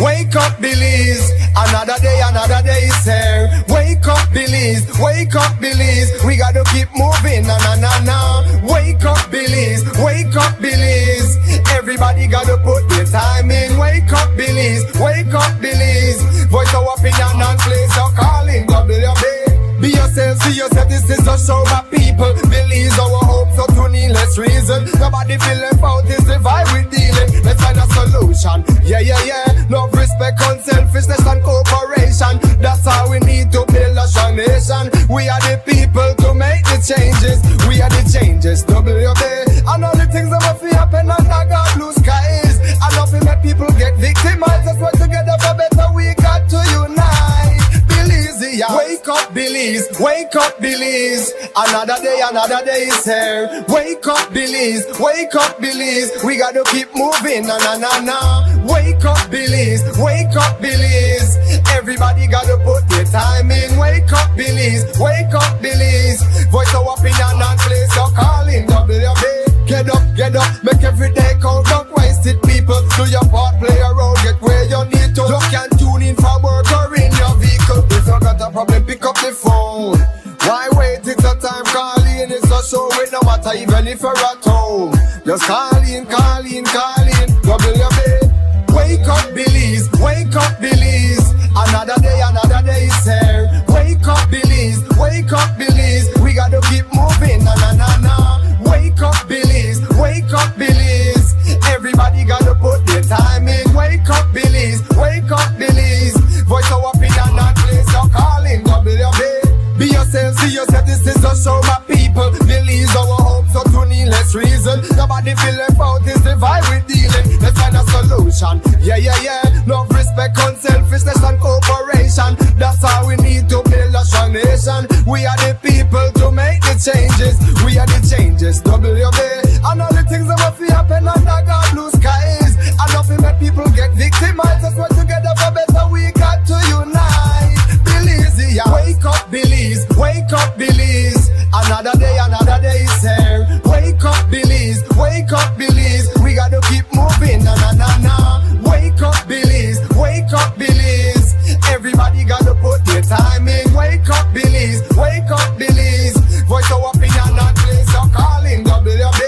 Wake up, Belize. Another day is here. Wake up, Belize. Wake up, Belize. We gotta keep moving, na na na na. Wake up, Belize. Wake up, Belize. Everybody gotta put their time in. Wake up, Belize. Wake up, Belize. Voice our opinion and place our calling. WB. Be yourself, see yourself, this is a show of people. Believe our hopes so to needless reason. Nobody feel left out, is the vibe we dealing. Let's find a solution. Yeah, yeah, yeah. Love, respect, unselfishness and cooperation. That's how we need to build a strong nation. We are the people to make the changes. We are the changes, WB. And all the things that must be happen under God blue skies. And nothing make people get victimized. Let's work together for better, we got to unite. Yeah. Wake up, Belize. Wake up, Belize. Another day is here. Wake up, Belize. Wake up, Belize. We gotta keep moving, na na na na. Wake up, Belize. Wake up, Belize. Everybody gotta put their time in. Wake up, Belize. Wake up, Belize. Voice our opinion and place your calling. WB. Get up, make every day count. Don't waste it, people. Do your part, play a role, get where you need to. Look and tune in for work or in your vehicle. If you got a problem, pick up the phone. Why wait? It's a time calling. It's a show with no matter even if you're at home. Just call in. WB. Wake up, Belize. Wake up, Belize. Another day is here. Wake up, Belize. Wake up, Belize. We gotta keep moving, na na na na. Wake up, Belize. Wake up, Belize. Everybody gotta put their time in. Wake up, Belize. Wake up, Belize. Voice our opinion and place your calling. WB. Be yourself, see yourself. This is a show of people. Believe our hopes so to needless reason. Nobody feel left out. Is the vibe we dealing. Let's find a solution. Yeah, yeah, yeah. Love, respect, unselfishness and cooperation. That's how we need to build a strong nation. We are the people to make the changes. We are the changes. WB. And all the things that must be happen under God blue skies. And nothing make people get victimized. Let's work together for better. We got to unite. Belize, yeah. Wake up, Belize. Wake up, Belize. Another day is here. Wake up, Belize. Wake up, Belize. We gotta keep moving, na na na na. Wake up, Belize. Wake up, Belize. Everybody gotta put their time in. Wake up, Belize. Wake up, Belize. Voice our opinion and place your calling. WB.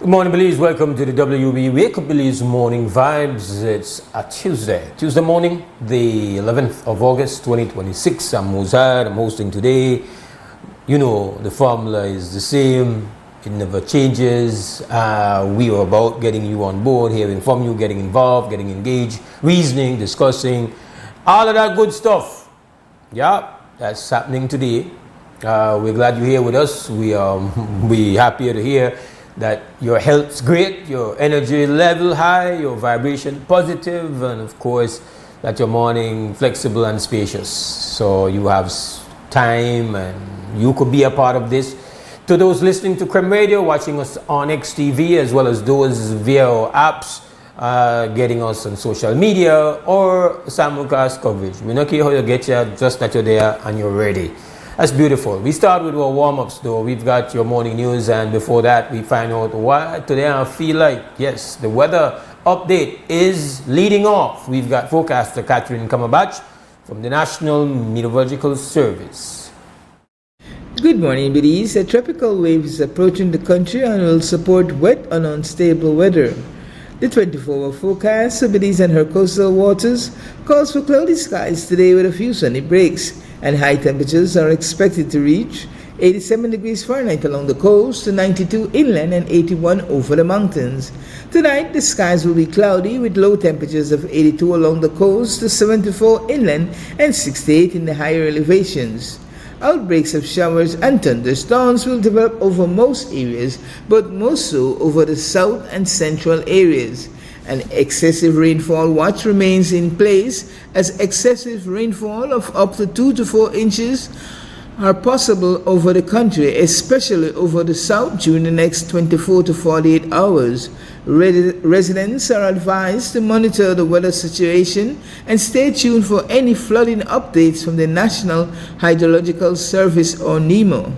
Good morning, Belize. Welcome to the WUB Wake Up Belize Morning Vibes. It's a Tuesday morning, the 11th of August, 2026. I'm Mose. I'm hosting today. You know, the formula is the same. It never changes. We are about getting you on board, hearing from you, getting involved, getting engaged, reasoning, discussing, all of that good stuff. Yeah, that's happening today. We're glad you're here with us. We happier to hear that your health's great, your energy level high, your vibration positive, and of course that your morning flexible and spacious. So you have time and you could be a part of this. To those listening to Creme Radio, watching us on XTV, as well as those via our apps, getting us on social media or simulcast coverage. We don't care how you get here, just that you're there and you're ready. That's beautiful. We start with our warm-ups though. We've got your morning news, and before that we find out why today I feel like, yes, the weather update is leading off. We've got forecaster Catherine Kamabach from the National Meteorological Service. Good morning, Belize. A tropical wave is approaching the country and will support wet and unstable weather. The 24-hour forecast for Belize and her coastal waters calls for cloudy skies today with a few sunny breaks, and high temperatures are expected to reach 87 degrees Fahrenheit along the coast to 92 inland and 81 over the mountains. Tonight, the skies will be cloudy with low temperatures of 82 along the coast to 74 inland and 68 in the higher elevations. Outbreaks of showers and thunderstorms will develop over most areas, but most so over the south and central areas. An excessive rainfall watch remains in place, as excessive rainfall of up to 2 to 4 inches are possible over the country, especially over the south during the next 24 to 48 hours. Residents are advised to monitor the weather situation and stay tuned for any flooding updates from the National Hydrological Service or NEMO.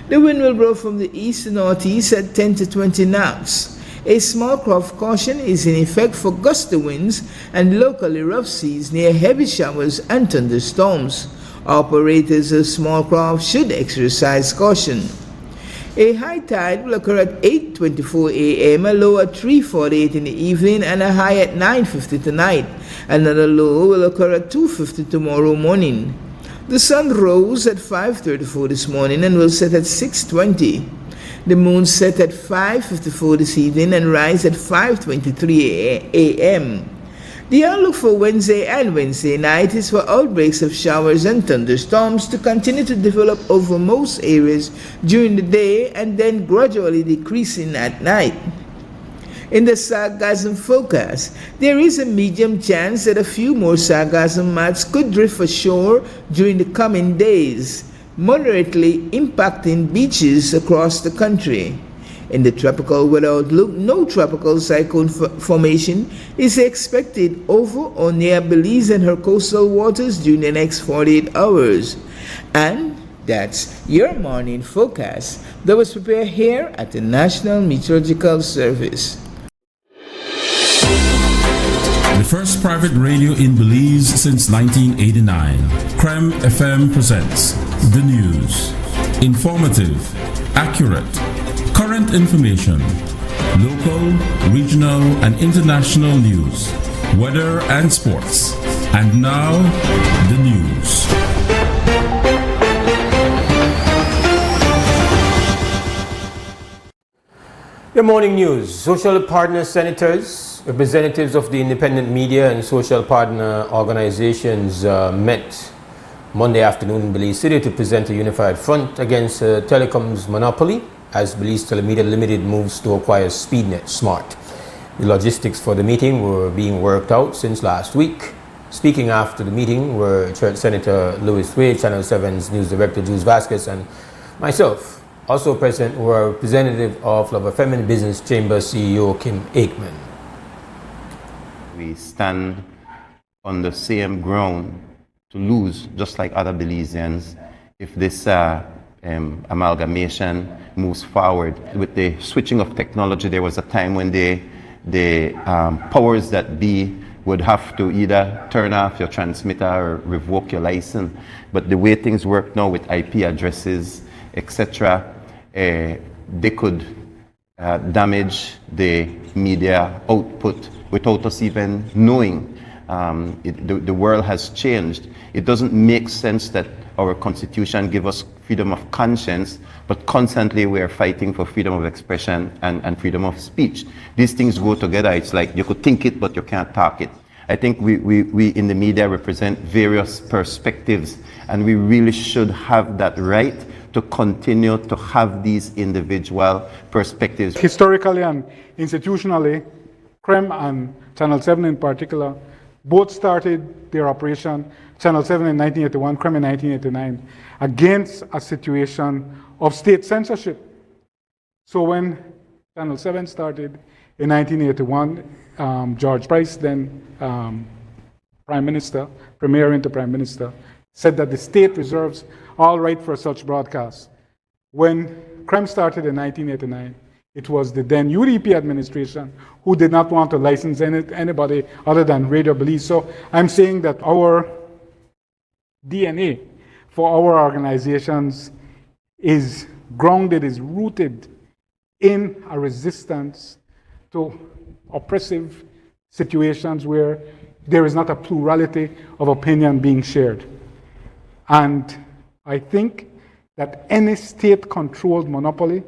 The wind will blow from the east to northeast at 10 to 20 knots. A small craft caution is in effect for gusty winds and locally rough seas near heavy showers and thunderstorms. Operators of small craft should exercise caution. A high tide will occur at 8:24 a.m., a low at 3:48 in the evening, and a high at 9:50 tonight. Another low will occur at 2:50 tomorrow morning. The sun rose at 5:34 this morning and will set at 6:20. The moon set at 5:54 this evening and rise at 5:23 a.m. The outlook for Wednesday and Wednesday night is for outbreaks of showers and thunderstorms to continue to develop over most areas during the day and then gradually decreasing at night. In the sargassum forecast, there is a medium chance that a few more sargassum mats could drift ashore during the coming days, moderately impacting beaches across the country. In the tropical weather outlook, no tropical cyclone formation is expected over or near Belize and her coastal waters during the next 48 hours. And that's your morning forecast that was prepared here at the National Meteorological Service. The first private radio in Belize since 1989. Creme FM presents the news. Informative, accurate, current information, local, regional, and international news, weather and sports. And now, the news. Your morning news. Social partner senators, representatives of the independent media and social partner organizations met Monday afternoon in Belize City to present a unified front against telecoms monopoly as Belize Telemedia Limited moves to acquire SpeedNet Smart. The logistics for the meeting were being worked out since last week. Speaking after the meeting were Church Senator Louis Wade, Channel 7's News Director Jules Vasquez, and myself. Also present were representative of Love Feminine Business Chamber CEO Kim Aikman. We stand on the same ground to lose, just like other Belizeans, if this amalgamation moves forward. With the switching of technology, there was a time when the powers that be would have to either turn off your transmitter or revoke your license. But the way things work now with IP addresses, etc., they could damage the media output without us even knowing. The world has changed. It doesn't make sense that our constitution gives us freedom of conscience, but constantly we are fighting for freedom of expression and freedom of speech. These things go together. It's like you could think it, but you can't talk it. I think we in the media represent various perspectives, and we really should have that right to continue to have these individual perspectives. Historically and institutionally, CREM and Channel 7 in particular, both started their operation, Channel 7 in 1981, CREM in 1989, against a situation of state censorship. So when Channel 7 started in 1981, George Price, then Prime Minister, Premier into Prime Minister, said that the state reserves all right for such broadcasts. When CREM started in 1989, it was the then UDP administration who did not want to license anybody other than Radio Belize. So I'm saying that our DNA for our organizations is grounded, is rooted in a resistance to oppressive situations where there is not a plurality of opinion being shared. And I think that any state-controlled monopoly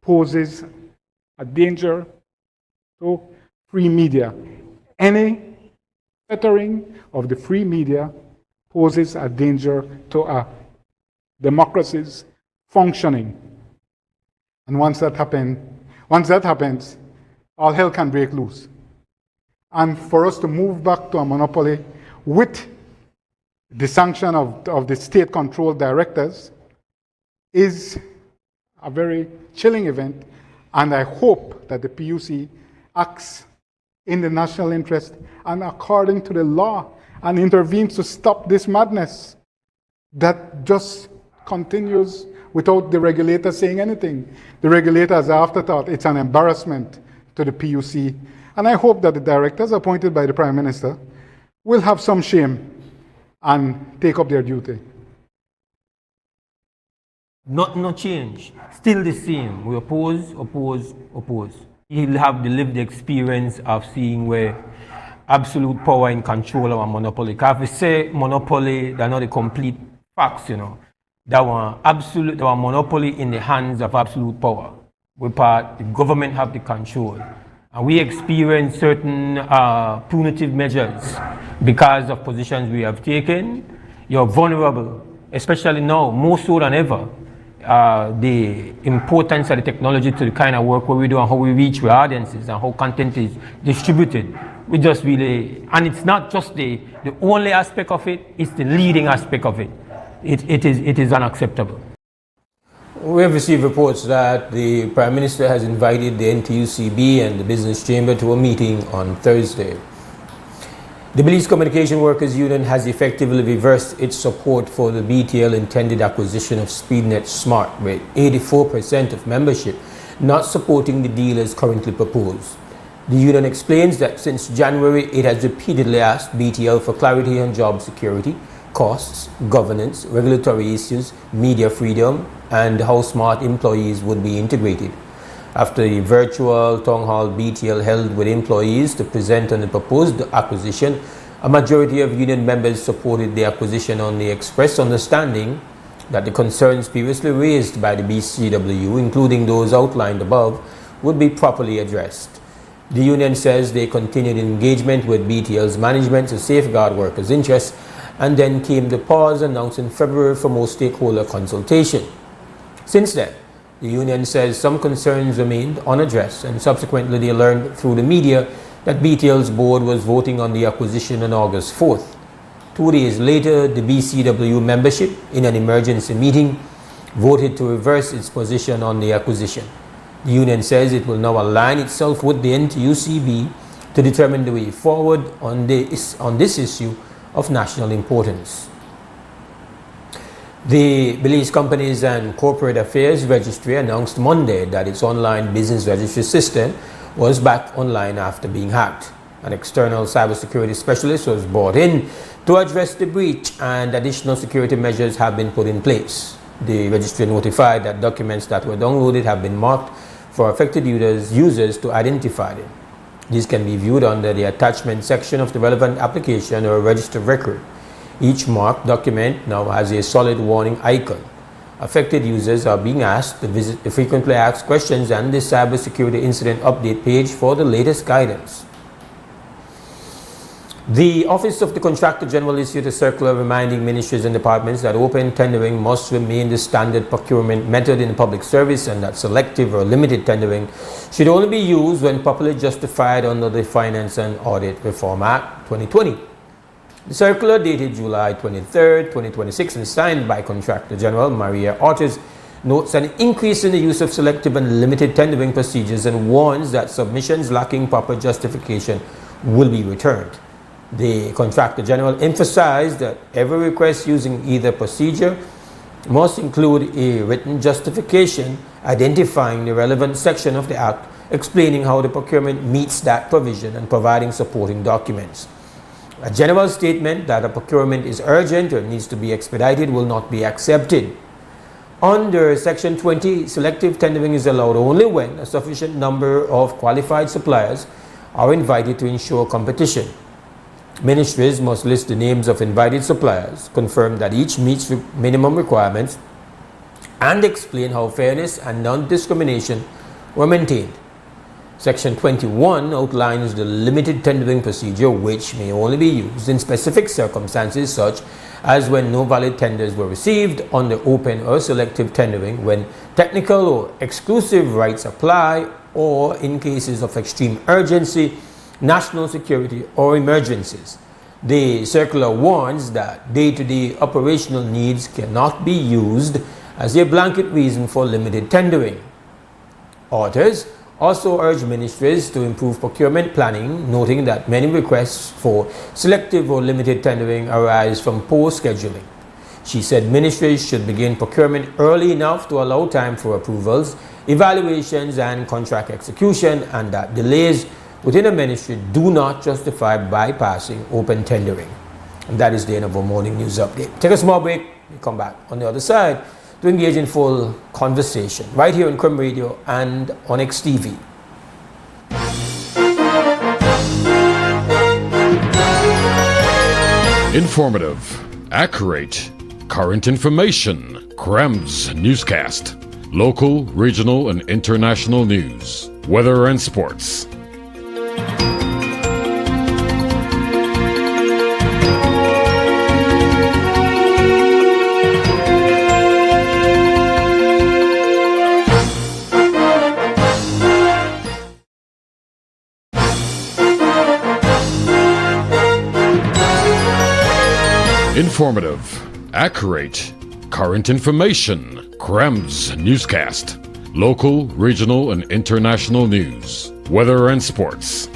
poses a danger to free media. Any fettering of the free media poses a danger to a democracy's functioning. And once that happens, all hell can break loose. And for us to move back to a monopoly with the sanction of the state-controlled directors is a very chilling event, and I hope that the PUC acts in the national interest and according to the law and intervenes to stop this madness that just continues without the regulator saying anything. The regulator as an afterthought, it's an embarrassment to the PUC. And I hope that the directors appointed by the Prime Minister will have some shame and take up their duty. No change. Still the same. We oppose. He'll have the lived experience of seeing where absolute power in control of a monopoly. Because if we say monopoly, they're not the complete facts, That one monopoly in the hands of absolute power. The government have the control. And we experience certain punitive measures because of positions we have taken. You're vulnerable, especially now, more so than ever. The importance of the technology to the kind of work where we do and how we reach our audiences and how content is distributed. We just really, and it's not just the only aspect of it, it's the leading aspect of it. It is unacceptable. We have received reports that the Prime Minister has invited the NTUCB and the Business Chamber to a meeting on Thursday. The Belize Communication Workers Union has effectively reversed its support for the BTL intended acquisition of SpeedNet Smart, with 84% of membership not supporting the deal as currently proposed. The union explains that since January it has repeatedly asked BTL for clarity on job security, costs, governance, regulatory issues, media freedom, and how smart employees would be integrated. After the virtual town hall BTL held with employees to present on the proposed acquisition, a majority of union members supported the acquisition on the express understanding that the concerns previously raised by the BCW, including those outlined above, would be properly addressed. The union says they continued engagement with BTL's management to safeguard workers' interests, and then came the pause announced in February for most stakeholder consultation. Since then, the union says some concerns remained unaddressed, and subsequently they learned through the media that BTL's board was voting on the acquisition on August 4th. 2 days later, the BCW membership, in an emergency meeting, voted to reverse its position on the acquisition. The union says it will now align itself with the NTUCB to determine the way forward on this issue of national importance. The Belize Companies and Corporate Affairs Registry announced Monday that its online business registry system was back online after being hacked. An external cybersecurity specialist was brought in to address the breach, and additional security measures have been put in place. The registry notified that documents that were downloaded have been marked for affected users to identify them. These can be viewed under the attachment section of the relevant application or register record. Each marked document now has a solid warning icon. Affected users are being asked to visit the frequently asked questions and the cybersecurity incident update page for the latest guidance. The Office of the Contractor General issued a circular reminding ministries and departments that open tendering must remain the standard procurement method in public service and that selective or limited tendering should only be used when properly justified under the Finance and Audit Reform Act 2020. The circular, dated July 23, 2026, and signed by Contractor General Maria Ortiz, notes an increase in the use of selective and limited tendering procedures and warns that submissions lacking proper justification will be returned. The Contractor General emphasized that every request using either procedure must include a written justification identifying the relevant section of the Act, explaining how the procurement meets that provision and providing supporting documents. A general statement that a procurement is urgent or needs to be expedited will not be accepted. Under Section 20, selective tendering is allowed only when a sufficient number of qualified suppliers are invited to ensure competition. Ministries must list the names of invited suppliers, confirm that each meets minimum requirements, and explain how fairness and non-discrimination were maintained. Section 21 outlines the limited tendering procedure, which may only be used in specific circumstances such as when no valid tenders were received under open or selective tendering, when technical or exclusive rights apply, or in cases of extreme urgency, national security, or emergencies. The circular warns that day-to-day operational needs cannot be used as a blanket reason for limited tendering. Authors also urge ministries to improve procurement planning, noting that many requests for selective or limited tendering arise from poor scheduling. She said ministries should begin procurement early enough to allow time for approvals, evaluations, and contract execution, and that delays within a ministry do not justify bypassing open tendering. And that is the end of our morning news update. Take a small break. We come back on the other side to engage in full conversation right here on Crime Radio and on XTV. Informative, accurate, current information. Crem's newscast. Local, regional, and international news. Weather and sports. Informative, accurate, current information. Crem's newscast. Local, regional, and international news. Weather and sports.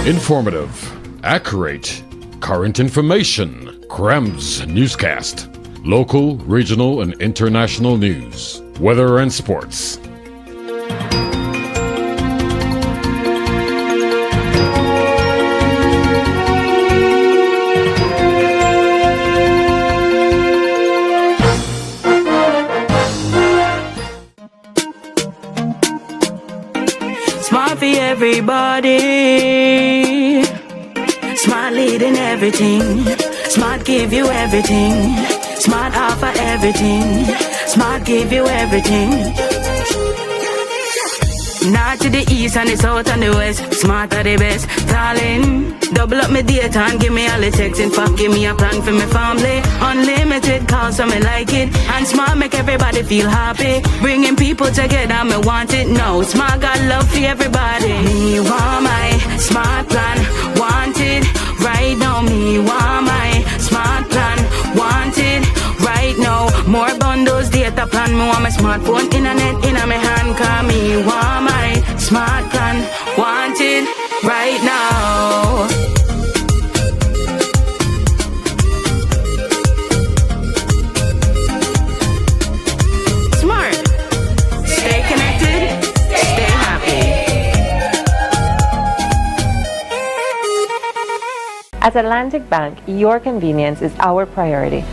Informative, accurate, current information. Crem's newscast. Local, regional, and international news. Weather and sports. Smart for everybody. Smart leading everything. Smart give you everything. Smart offer everything. Smart give you everything. North to the east and the south and the west. Smart are the best. Darling, double up my data and give me all the text. In fact, give me a plan for my family. Unlimited calls, so me like it. And Smart make everybody feel happy. Bringing people together, me want it now. Smart got love for everybody. Me want my Smart plan. Want it right now. Me want my Smart plan. Want it right now. More bundles, data plan. Me want my smartphone, internet in my hand. Call me want my Smart plan. Want it right now. Smart. Stay connected. Stay happy. At Atlantic Bank, your convenience is our priority.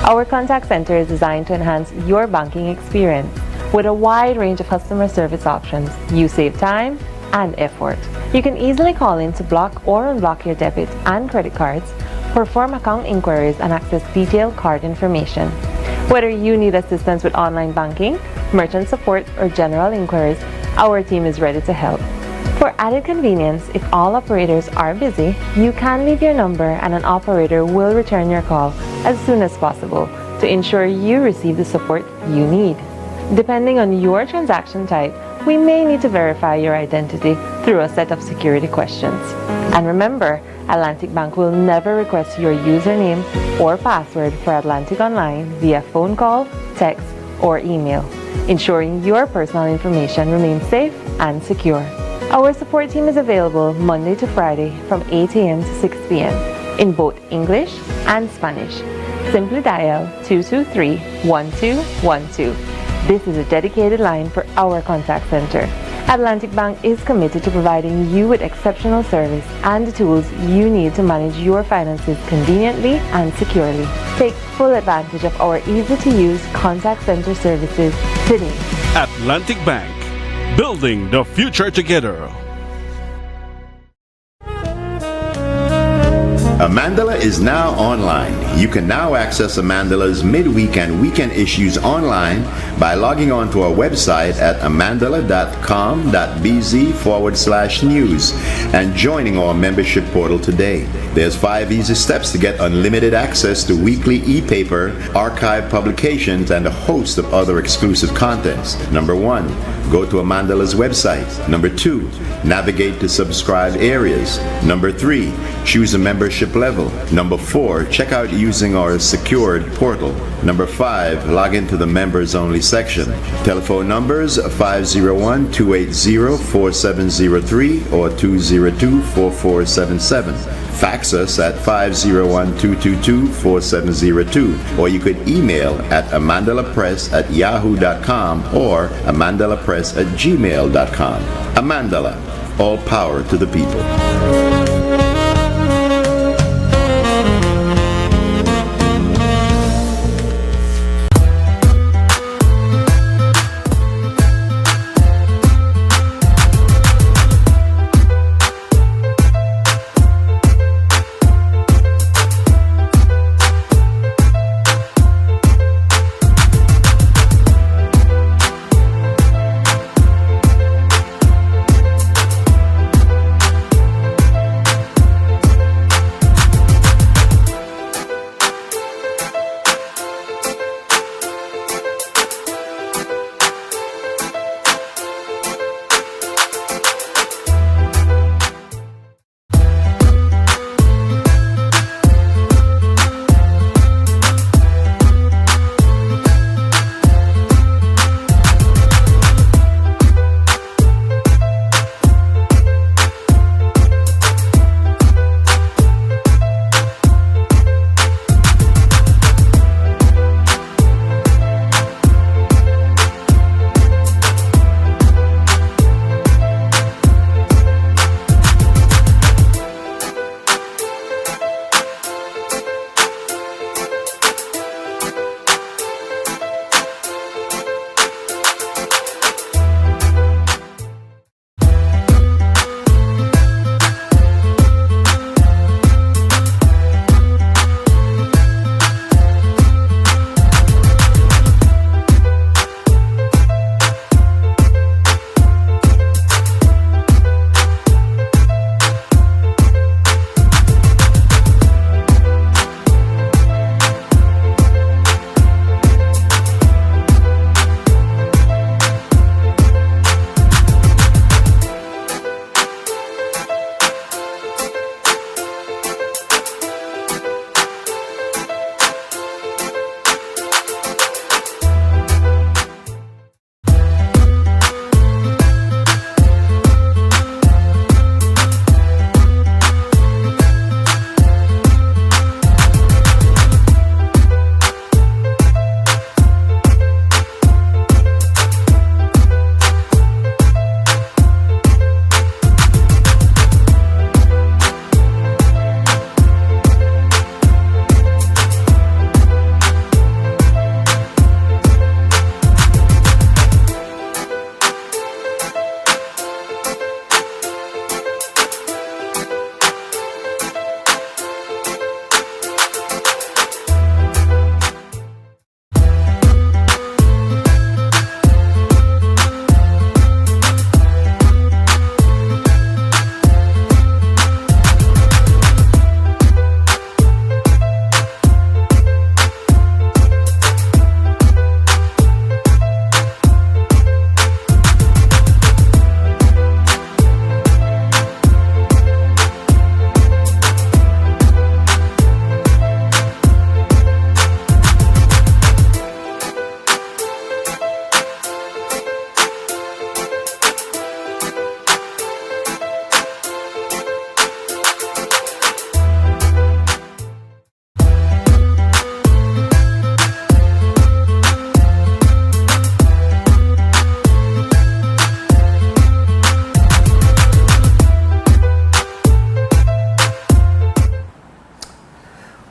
Our contact center is designed to enhance your banking experience. With a wide range of customer service options, you save time and effort. You can easily call in to block or unblock your debit and credit cards, perform account inquiries, and access detailed card information. Whether you need assistance with online banking, merchant support, or general inquiries, our team is ready to help. For added convenience, if all operators are busy, you can leave your number and an operator will return your call as soon as possible to ensure you receive the support you need. Depending on your transaction type, we may need to verify your identity through a set of security questions. And remember, Atlantic Bank will never request your username or password for Atlantic Online via phone call, text, or email, ensuring your personal information remains safe and secure. Our support team is available Monday to Friday from 8 a.m. to 6 p.m. in both English and Spanish. Simply dial 223-1212. This is a dedicated line for our contact center. Atlantic Bank is committed to providing you with exceptional service and the tools you need to manage your finances conveniently and securely. Take full advantage of our easy-to-use contact center services today. Atlantic Bank, building the future together. Amandala is now online. You can now access Amandala's midweek and weekend issues online by logging on to our website at amandala.com.bz/news and joining our membership portal today. There's 5 easy steps to get unlimited access to weekly e-paper, archive publications, and a host of other exclusive contents. Number 1, go to Amandala's website. Number 2, navigate to subscribed areas. Number 3, choose a membership level. Number 4, check out using our secured portal. Number 5, log into the members only section. Telephone numbers 501-280-4703 or 202-4477. Fax us at 501-222-4702, or you could email at amandalapress@yahoo.com or amandalapress@gmail.com. Amandala, all power to the people.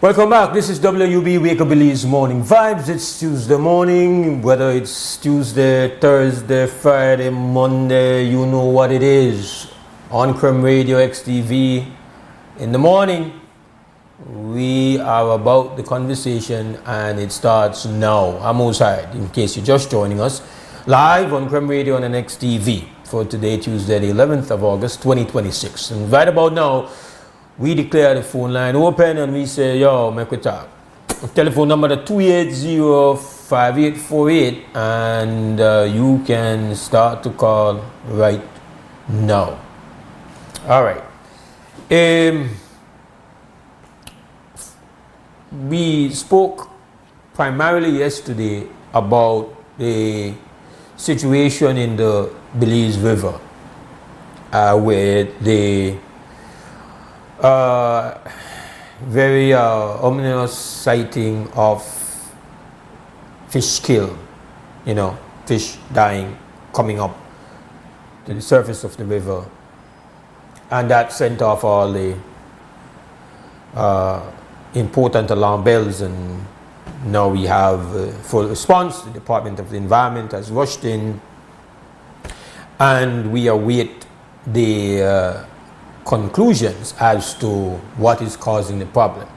Welcome back. This is WUB Wake Up Belize Morning Vibes. It's Tuesday morning. Whether it's Tuesday, Thursday, Friday, Monday, you know what it is. On Creme Radio XTV. In the morning, we are about the conversation and it starts now. I'm Mose Hyde, in case you're just joining us. Live on Creme Radio and XTV for today, Tuesday, the 11th of August, 2026. And right about now, we declare the phone line open and we say, yo, make we talk. Telephone number the 280-5848 and you can start to call right now. All right. We spoke primarily yesterday about the situation in the Belize River where the very ominous sighting of fish kill, fish dying, coming up to the surface of the river. And that sent off all the important alarm bells, and now we have full response. The Department of the Environment has rushed in, and we await the conclusions as to what is causing the problem.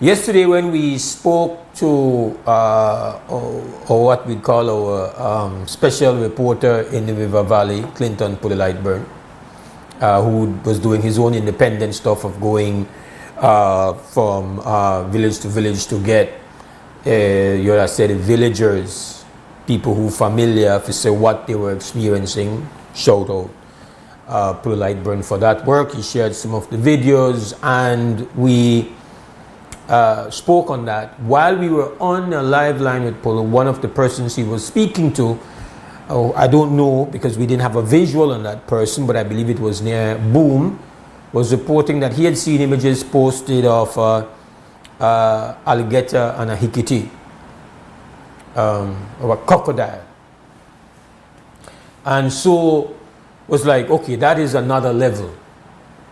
Yesterday when we spoke to or what we call our special reporter in the River Valley, Clinton Pulilightburn, who was doing his own independent stuff of going from village to village to get the villagers, people who familiar to say what they were experiencing. Shout out Pulilightburn for that work. He shared some of the videos and we spoke on that. While we were on a live line with Polo, one of the persons he was speaking to, I don't know because we didn't have a visual on that person, but I believe it was near Boom, was reporting that he had seen images posted of alligator and a hikiti, or a crocodile. And so was like, okay, that is another level,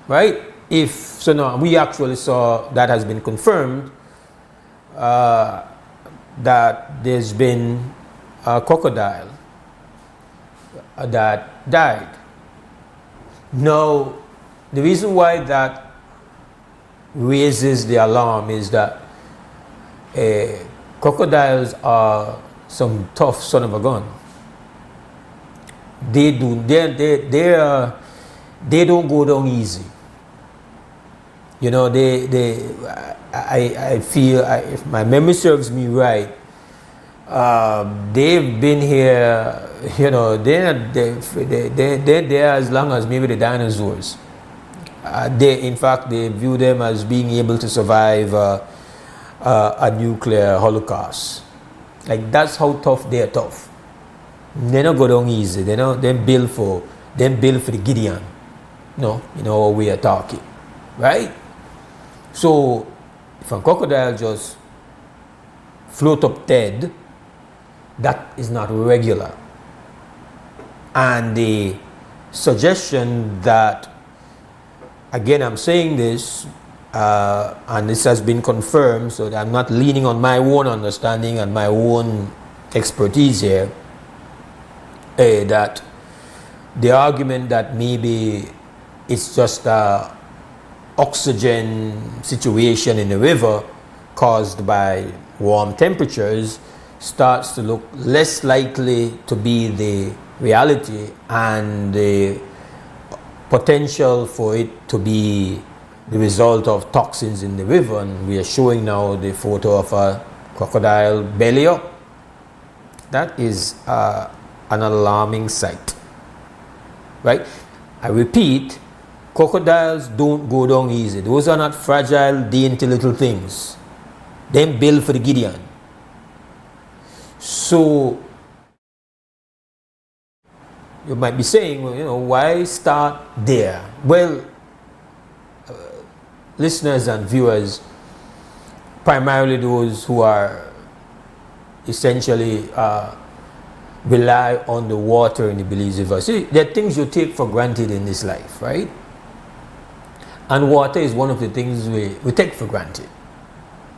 right? So now we actually saw that has been confirmed, that there's been a crocodile that died. Now, the reason why that raises the alarm is that crocodiles are some tough son of a gun. They don't go down easy. I feel, if my memory serves me right, they've been here, they're there as long as maybe the dinosaurs. In fact, they view them as being able to survive a nuclear holocaust. Like, that's how tough they're tough. They don't go down easy. They build for the Gideon. No, what we are talking, right? So if a crocodile just float up dead, that is not regular. And the suggestion that, again, I'm saying this, and this has been confirmed, so that I'm not leaning on my own understanding and my own expertise here, that the argument that maybe it's just a oxygen situation in the river caused by warm temperatures starts to look less likely to be the reality, and the potential for it to be the result of toxins in the river. And we are showing now the photo of a crocodile belly up. That is an alarming sight, right? I repeat, crocodiles don't go down easy. Those are not fragile, dainty little things. They build for the Gideon. So you might be saying, well, why start there? Well, listeners and viewers, primarily those who are essentially rely on the water in the Belize River. See, there are things you take for granted in this life, right? And water is one of the things we take for granted.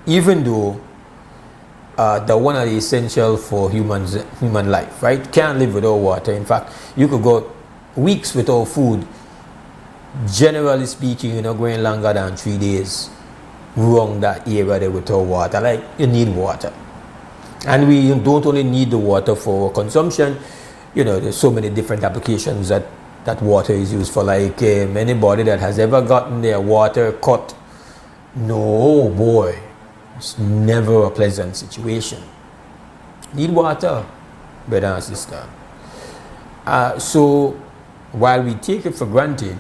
even though they're one of the essential for human life, right? Can't live without water. In fact, you could go weeks without food. Generally speaking, you're not going longer than 3 days wrong that area there without water. Like, you need water. And we don't only need the water for consumption. You know, there's so many different applications that water is used for. Like anybody that has ever gotten their water cut, no boy, it's never a pleasant situation. Need water, brother and sister. So while we take it for granted,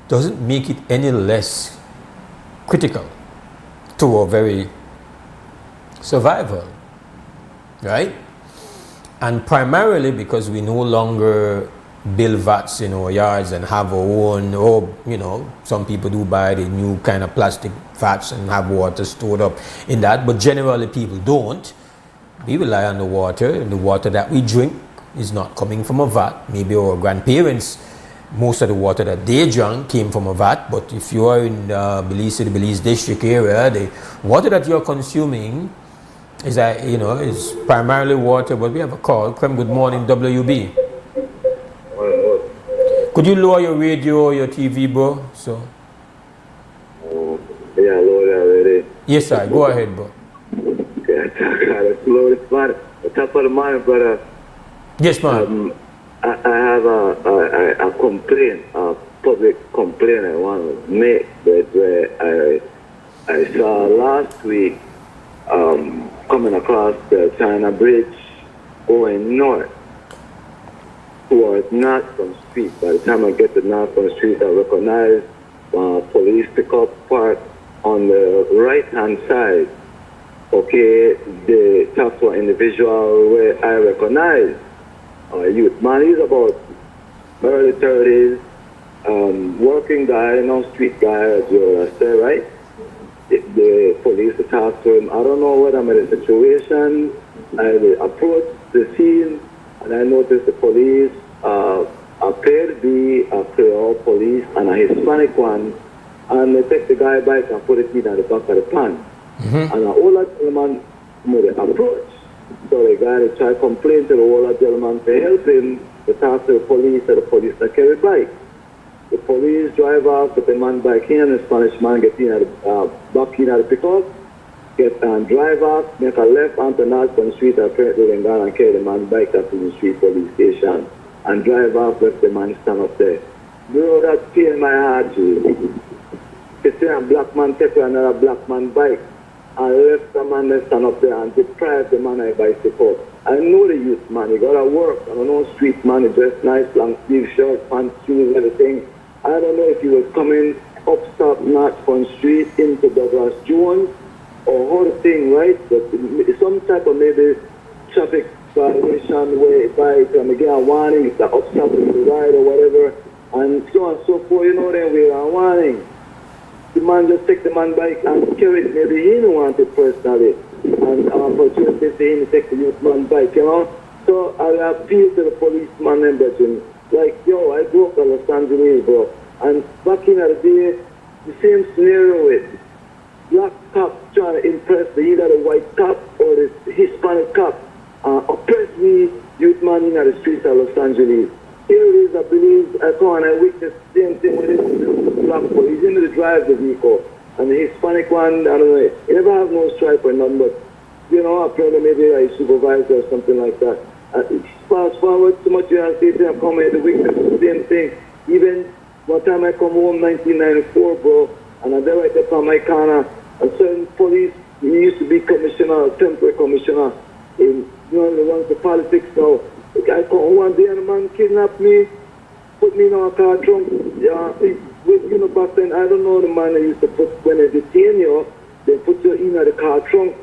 doesn't make it any less critical to our very survival, right? And primarily because we no longer build vats in our yards and have our own, or you know, some people do buy the new kind of plastic vats and have water stored up in that, but generally people don't. We rely on the water, and the water that we drink is not coming from a vat. Maybe our grandparents, most of the water that they drank came from a vat, but if you are in Belize City, Belize District area, the water that you're consuming is is primarily water. But we have a call. Krem, good morning, WUB. Could you lower your radio or your TV, bro? So. Yeah, lower already. Yes, sir. Go ahead, bro. Okay, I got to slow this spot. Top of the mind, brother. Yes, ma'am. I have a complaint, a public complaint I want to make, that I saw last week coming across the China Bridge going north towards Northbound Street. By the time I get to Northbound Street, I recognize police pickup park on the right-hand side. Okay, they talk to an individual where I recognize youth man. He's about early 30s, working guy, street guy, as you say, right? The police talk to him. I don't know what I'm in a situation. I approach the scene and I noticed the police appear to be a Creole police and a Hispanic one, and they take the guy back and put it in at the back of the pan. And an older gentleman made an approach. So the guy tried to complain to the older gentleman to help him to talk to the police, and the police that carry bike. The police drive off with the man back in, and the Spanish man get in at the back in at the pickup, drive off, make a left onto Northbound Street, apparently then gone and carry the man back up to the street police station, and drive off, left the man stand up there. Bro, that's pain in my heart, G. To see a black man take another black man bike, and left the man that stand up there and deprive the man of bicycle. I know the youth man, he gotta work. I don't know street man, he dressed nice, long sleeve shirt, pants, shoes, everything. I don't know if he was coming up stop Northbound Street into Douglas Jones or how the thing, right? But some type of maybe traffic violation where if I get a warning, if the up stop is the ride or whatever, and so on and so forth, then we are warning. The man just take the man bike and carry it. Maybe he didn't want it personally. And opportunity for him to take the youth man bike, So I appeal to the policeman and budget. Like, yo, I grew up in Los Angeles, bro. And back in the day, the same scenario with black cop trying to impress either the white cop or the Hispanic cop. Oppress me, youth man in the streets of Los Angeles. Here it is, I believe, I go and I witnessed the same thing with this black boy. He's in the drive the vehicle. And the Hispanic one, I don't know, he never have no stripe or nothing, but, apparently maybe a supervisor or something like that. Fast forward, so much you have to say, I'm coming to witness the same thing. Even one time I come home, 1994, bro, and I there right up on my corner, a certain police, he used to be commissioner, temporary commissioner, in, the ones the politics now. The guy come one day and the man kidnapped me, put me in a car trunk. Back then, I don't know the man they used to put, when they detain you, they put you in the car trunk.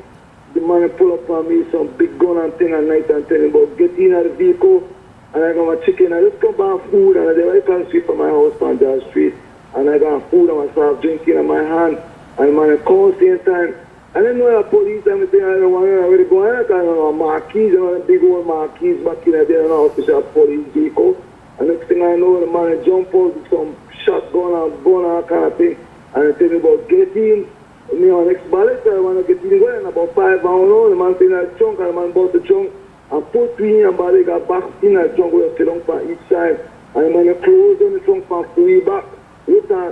The man pull up on me, some big gun and thing at night and tell him about get in the vehicle. And I got my chicken, I just come buy food, and I right across the street from my house on Dodge Street. And I got food and myself drinking in my hand. And the man called same time. I didn't know the police, I don't want to already go in, I don't know, marquees, big old marquees back in the day, official police vehicle. And next thing I know, the man jump out with some shotgun and gun and kind of thing. And I tell me about get in. Me on next ballot, I want to get in going about 5 hours. The man in a trunk, and the man bought the trunk and put me and body got back in a trunk with a sit on each side. And the man closed on the trunk and free back.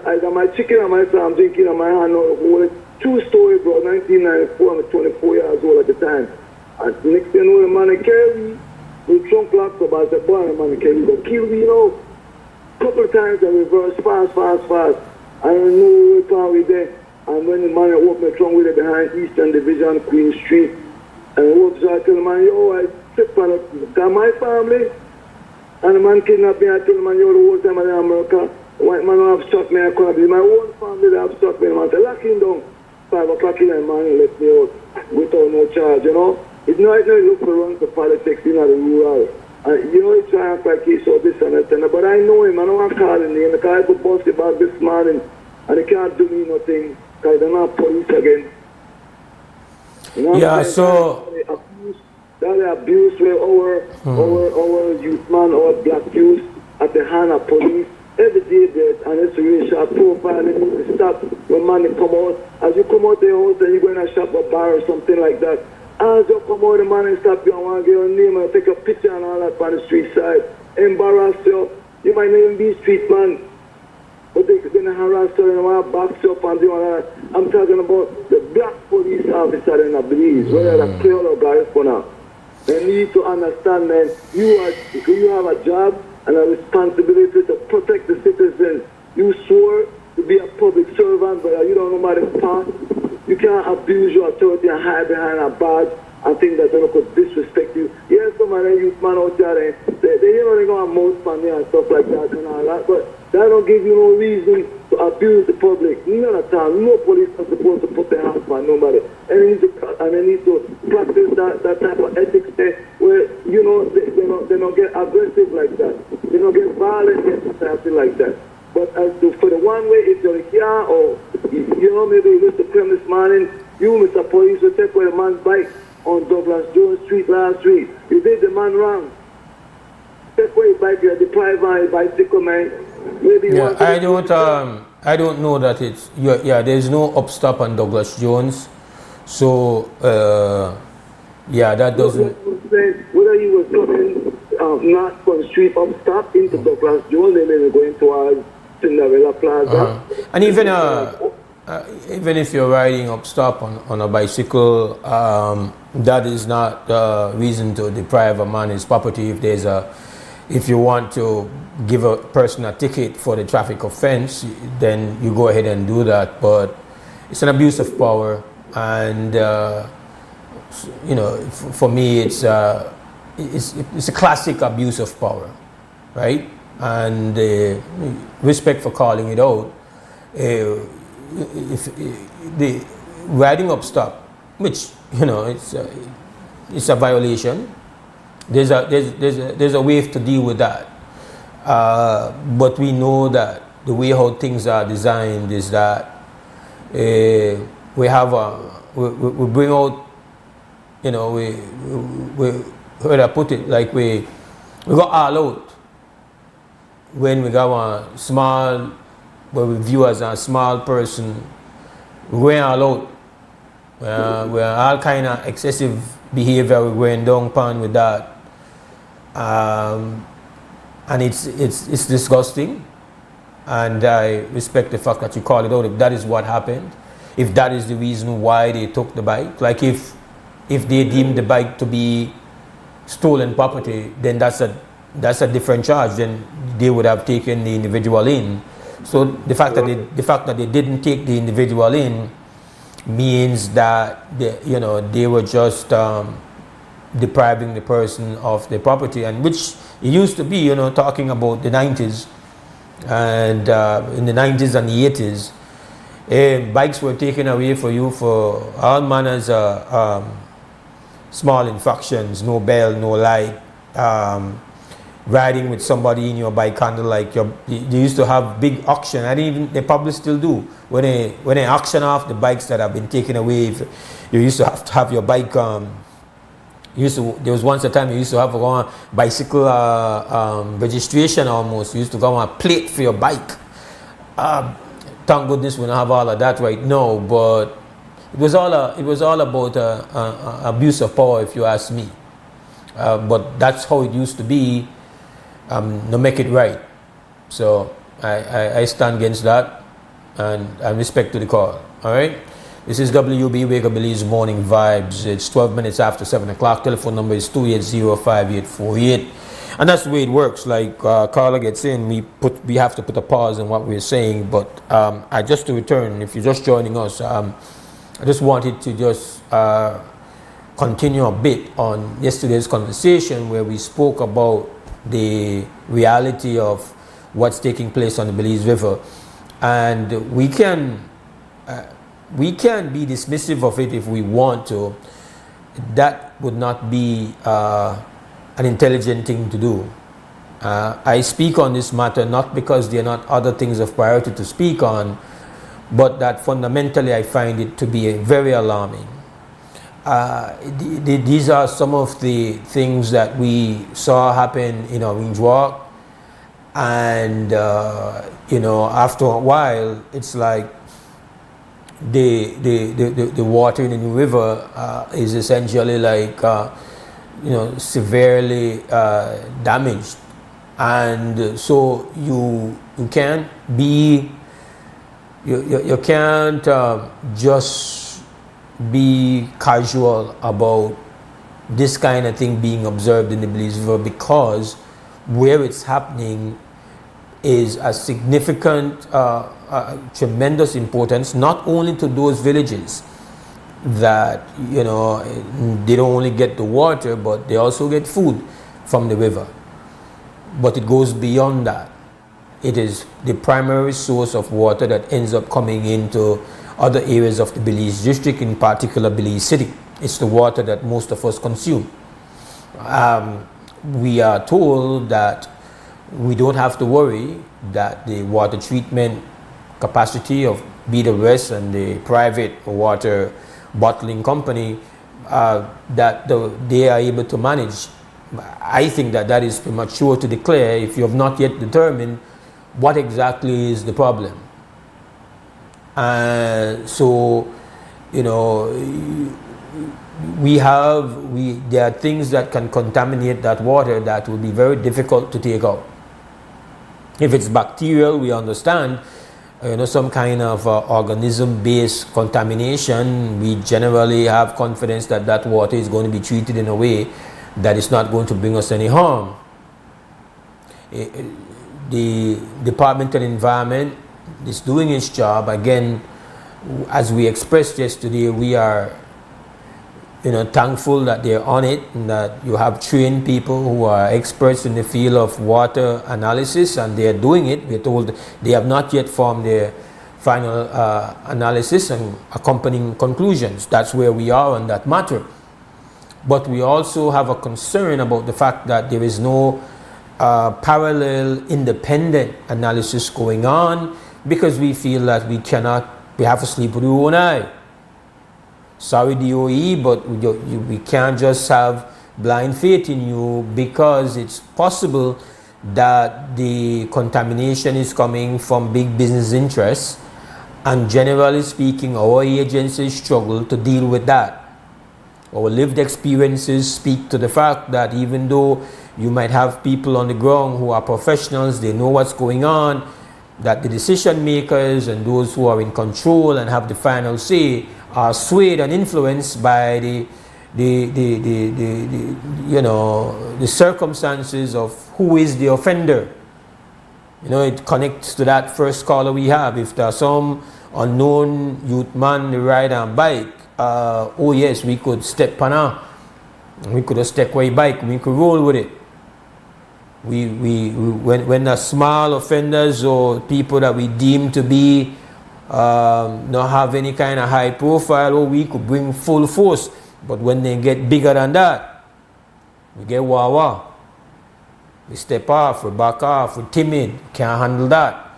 I got my chicken and my son drinking on my hand. True story, bro. 1994, I'm 24 years old at the time. And next thing you know, the man carry the trunk locked up. I said, boy, the man carry go kill me, you know. Couple of times I reverse fast. I don't know where we there. And when the man opened the trunk with it behind Eastern Division, Queen Street, and I walked out, I tell the man, yo, I trip on it. Got my family. And the man kidnapped me. I tell the man, yo, the whole time I'm in America, the white man don't have struck me. I couldn't be my own family that have struck me. The man said, lock him down. 5 o'clock in the morning, let me out without no charge, you know. It's not you look for run for politics in the rural. You know, he's trying to fight case all this and that, but I know him. I know I'm calling him. The guy could bust about this morning, and he can't do me nothing. Because they're not police again. You know, yeah, so that abuse where our youth man, our black youth at the hand of police every day that, and it's really sharp profile. They need to stop when man come out. As you come out the house and you go in a shop or bar or something like that, as you come out the man and stop you and want to get your name and take a picture and all that on the street side, embarrass you. You might not even be street man. But they're going to harass you and want to box you up and do all that. I'm talking about the black police officer in the Belize, whether they're clear or Garifuna. They need to understand that you have a job and a responsibility to protect the citizens. You swore to be a public servant, but you don't know about the past. You can't abuse your authority and hide behind a badge and think that they could disrespect you. Yes, some of them youth man out there, they you know, they go on mouth on and stuff like that and all that, but that don't give you no reason to abuse the public. None of the time, no police are supposed to put their hands on nobody. And they need to practice that type of ethics there where, you know, they don't get aggressive like that. They don't get violent against society like that. But as to, for the one way, if you're here or, you know, maybe you Mr. Krem this morning, you, Mr. Police, will take away a man's bike on Douglas Jones Street last week. You did the man wrong. Take away his bike, you're deprived of his bicycle, man. Maybe yeah, I don't know that it's there's no upstop on Douglas Jones, so yeah, that doesn't. Whether he was coming not from the street upstop into Douglas Jones and then going towards Cinderella Plaza, and even if you're riding upstop on a bicycle, that is not reason to deprive a man his property. If you want to give a person a ticket for the traffic offense, then you go ahead and do that. But it's an abuse of power, and you know, for me, it's a classic abuse of power, right? And respect for calling it out. If the riding upstop, which, you know, it's a violation. There's a way to deal with that, but we know that the way how things are designed is that we bring out, you know, we how do I put it, like we go all out when we got a small, what we view as a small person, we're going all out. We're all kind of excessive behavior, we're going down upon with that. And it's disgusting, and I respect the fact that you call it out. If that is what happened, if that is the reason why they took the bike, like if they deemed the bike to be stolen property, then that's a different charge. Then they would have taken the individual in. So the fact that they didn't take the individual in means that they were just depriving the person of the property, and which it used to be, you know, talking about the 90s, and in the 90s and the 80s, bikes were taken away for you for all manners of small infractions, no bell, no light, riding with somebody in your bike handle, like they used to have big auction. They probably still do, when they auction off the bikes that have been taken away. You used to have your bike. There was once a time you used to have a bicycle registration almost. You used to go on a plate for your bike. Thank goodness we don't have all of that right now, but It was all about abuse of power, if you ask me. But that's how it used to be. No make it right. So I stand against that, and respect to the call. All right. This is WUB Wake Up Belize Morning Vibes. It's 12 minutes after 7 o'clock. Telephone number is 280-5848. And that's the way it works. Like Carla gets in, we have to put a pause on what we're saying. But just to return, if you're just joining us, I just wanted to just continue a bit on yesterday's conversation where we spoke about the reality of what's taking place on the Belize River. And we can be dismissive of it if we want to. That would not be an intelligent thing to do. I speak on this matter not because there are not other things of priority to speak on, but that fundamentally I find it to be very alarming. These are some of the things that we saw happen in Orange Walk, and after a while it's like the water in the river is essentially like severely damaged, and so you can't be you can't just be casual about this kind of thing being observed in the Belize River, because where it's happening is a significant, tremendous importance, not only to those villages that, they don't only get the water, but they also get food from the river. But it goes beyond that. It is the primary source of water that ends up coming into other areas of the Belize district, in particular Belize City. It's the water that most of us consume. We are told that we don't have to worry that the water treatment capacity of BWS and the private water bottling company, that they are able to manage. I think that is premature to declare if you have not yet determined what exactly is the problem. So, there are things that can contaminate that water that will be very difficult to take out. If it's bacterial, we understand, some kind of organism-based contamination, we generally have confidence that that water is going to be treated in a way that is not going to bring us any harm. The Department of Environment is doing its job. Again, as we expressed yesterday, we are thankful that they're on it, and that you have trained people who are experts in the field of water analysis, and they're doing it. We're told they have not yet formed their final analysis and accompanying conclusions. That's where we are on that matter. But we also have a concern about the fact that there is no parallel independent analysis going on, because we feel that we have to sleep with our own eye. Sorry, DOE, but we can't just have blind faith in you, because it's possible that the contamination is coming from big business interests, and generally speaking, our agencies struggle to deal with that. Our lived experiences speak to the fact that even though you might have people on the ground who are professionals, they know what's going on, that the decision makers and those who are in control and have the final say are swayed and influenced by the circumstances of who is the offender. It connects to that first caller we have. If there's some unknown youth man ride on bike, oh yes, we could step on her. We could have step away bike. We could roll with it. When the small offenders or people that we deem to be not have any kind of high profile, or we could bring full force. But when they get bigger than that, we get wah-wah. We step off, we back off, we're timid, can't handle that.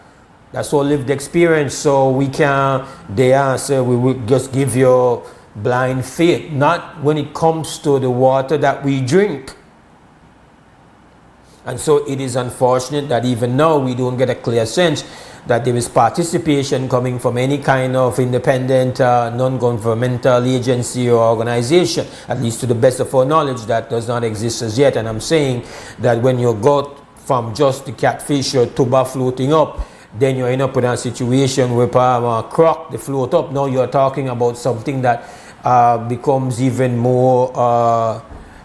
That's all lived experience. So we can't dare say we will just give you blind faith. Not when it comes to the water that we drink. And so it is unfortunate that even now we don't get a clear sense that there is participation coming from any kind of independent, non-governmental agency or organization. At least to the best of our knowledge, that does not exist as yet. And I'm saying that when you go from just the catfish or tuba floating up, then you end up in a situation where croc, they float up. Now you're talking about something that becomes even more,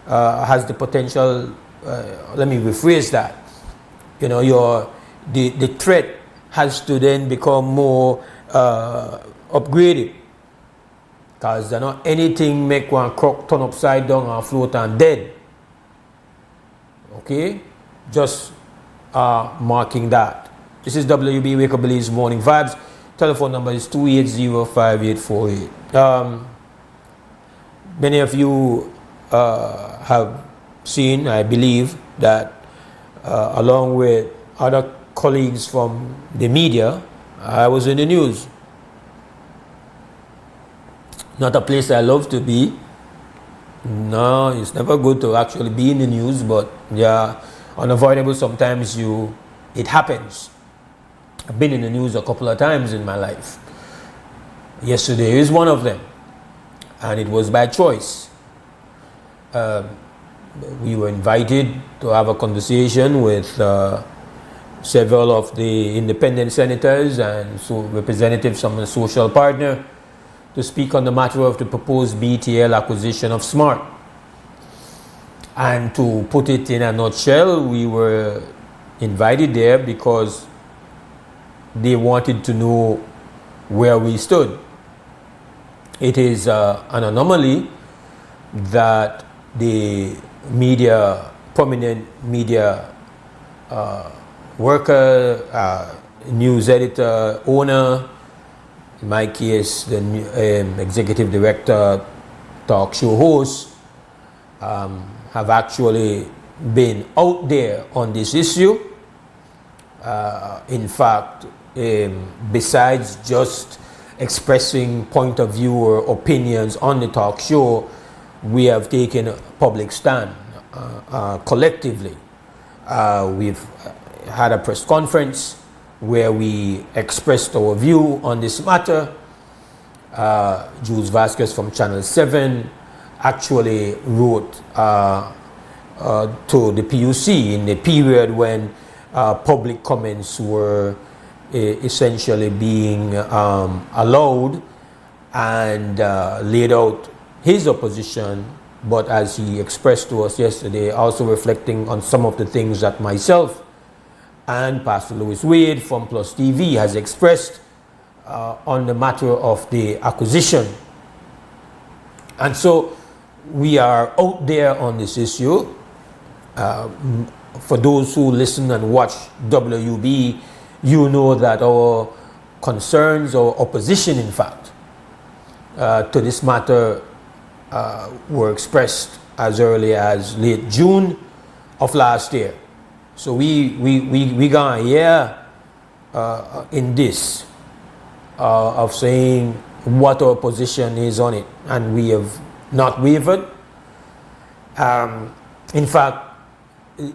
has the potential, let me rephrase that. You know, the threat has to then become more upgraded, because not anything make one croc turn upside down and float and dead. Okay, just marking that. This is WB Wake Up Believes Morning Vibes. Telephone number is 280-5848. Many of you have seen, I believe, that along with other colleagues from the media, I was in the news. Not a place I love to be. No, it's never good to actually be in the news, but yeah, unavoidable. Sometimes it happens. I've been in the news a couple of times in my life. Yesterday is one of them, and it was by choice. We were invited to have a conversation with several of the independent senators and representatives from the social partner to speak on the matter of the proposed BTL acquisition of Smart. And to put it in a nutshell, we were invited there because they wanted to know where we stood. It is an anomaly that the prominent media worker, news editor, owner, in my case, the executive director, talk show host, have actually been out there on this issue. In fact, besides just expressing point of view or opinions on the talk show, we have taken a public stand collectively. We've had a press conference where we expressed our view on this matter. Jules Vasquez from Channel 7 actually wrote to the PUC in the period when public comments were essentially being allowed, and laid out his opposition, but as he expressed to us yesterday, also reflecting on some of the things that myself and Pastor Louis Wade from Plus TV has expressed on the matter of the acquisition. And so we are out there on this issue. For those who listen and watch WUB, you know that our concerns, or opposition in fact, to this matter were expressed as early as late June of last year. So we got a year in this of saying what our position is on it, and we have not wavered. In fact,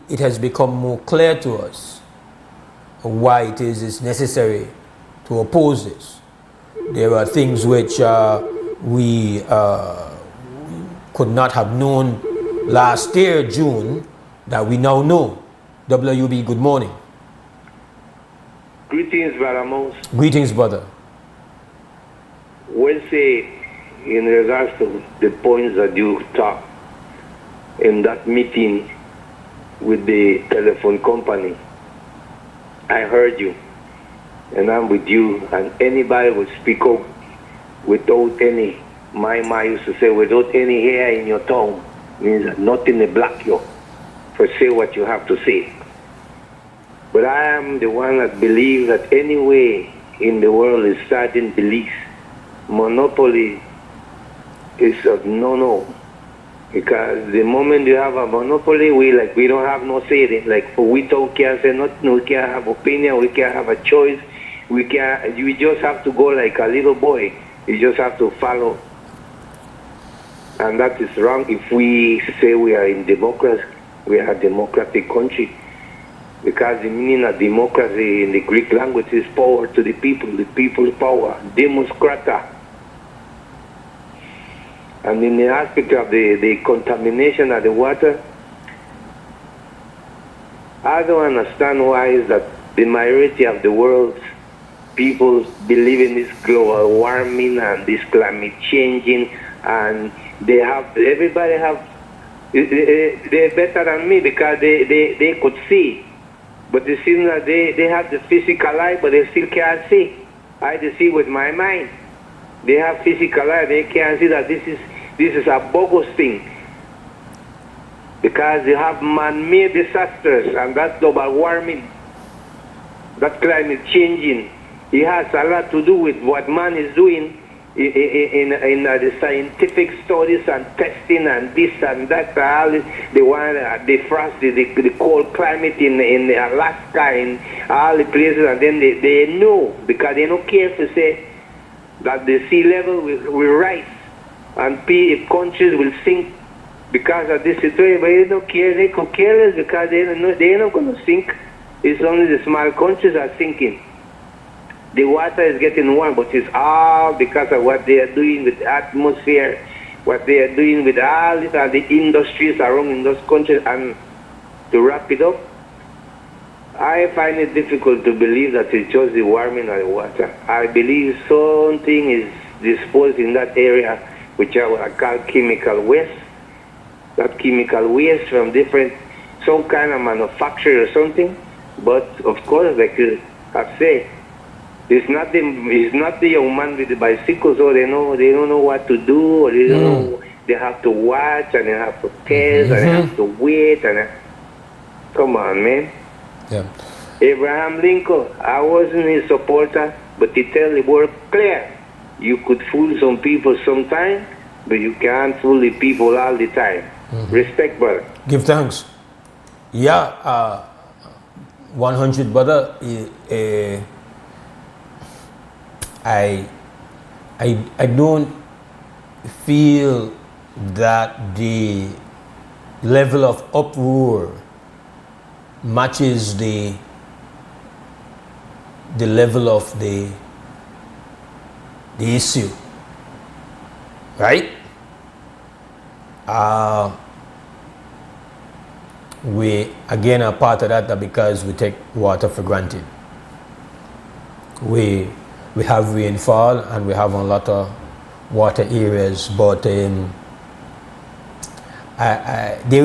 it has become more clear to us why it is necessary to oppose this. There are things which we could not have known last year, June, that we now know. WUB, good morning. Greetings, Brother Mose. Greetings, brother. We'll say, in regards to the points that you talked in that meeting with the telephone company, I heard you, and I'm with you, and anybody would speak up without any, my ma used to say, without any hair in your tongue, means that nothing to block you for say what you have to say. But I am the one that believes that any way in the world is starting beliefs, monopoly is a no-no. Because the moment you have a monopoly, we don't have no say. Like, for we can't say nothing, we can't have opinion, we can't have a choice, we just have to go like a little boy. You just have to follow. And that is wrong if we say we are in democracy, we are a democratic country. Because the meaning of democracy in the Greek language is power to the people's power, demoskrata. And in the aspect of the contamination of the water, I don't understand why is that the majority of the world's people believe in this global warming and this climate changing, and everybody have, they're better than me because they could see. But it seems that they have the physical eye, but they still can't see. I just see with my mind. They have physical eye, they can't see that this is a bogus thing. Because they have man-made disasters, and that's global warming, that climate changing. It has a lot to do with what man is doing in the scientific studies and testing and this and that. The frost, the cold climate in Alaska, in all the places, and then they know, because they don't care to say that the sea level will rise and countries will sink because of this situation. But they don't care, they could care less because they're not going to sink. It's only the small countries are sinking. The water is getting warm, but it's all because of what they are doing with the atmosphere, what they are doing with all the industries around in those countries. And to wrap it up, I find it difficult to believe that it's just the warming of the water. I believe something is disposed in that area, which I would call chemical waste. That chemical waste from some kind of manufacturer or something. But of course, like I say, it's not the young man with the bicycle, so they don't know what to do, or they don't know. They have to watch and they have to test and they have to wait come on, man. Yeah. Abraham Lincoln, I wasn't his supporter, but he tell the world clear: you could fool some people sometime, but you can't fool the people all the time. Respect, brother. Give thanks. Yeah, 100, brother. I don't feel that the level of uproar matches the level of the issue, right? We again are part of that because we take water for granted. We have rainfall and we have a lot of water areas, but there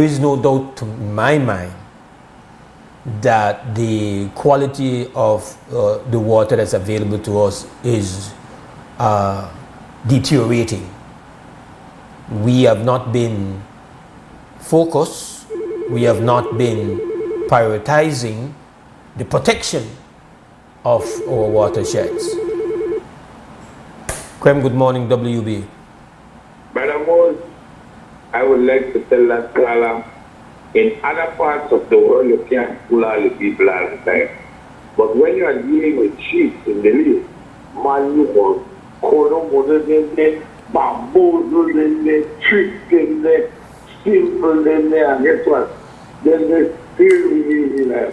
is no doubt to my mind that the quality of the water that's available to us is deteriorating. We have not been focused, we have not been prioritizing the protection of our watersheds. Krem, good morning, WB. Brother Mose, I would like to tell that caller, in other parts of the world, you can't fool all the people all the time. But when you are dealing with sheep in the leaf, man, you will corner in there, bamboozle in there, trick in there, simple in there, and guess what? Then they still really like,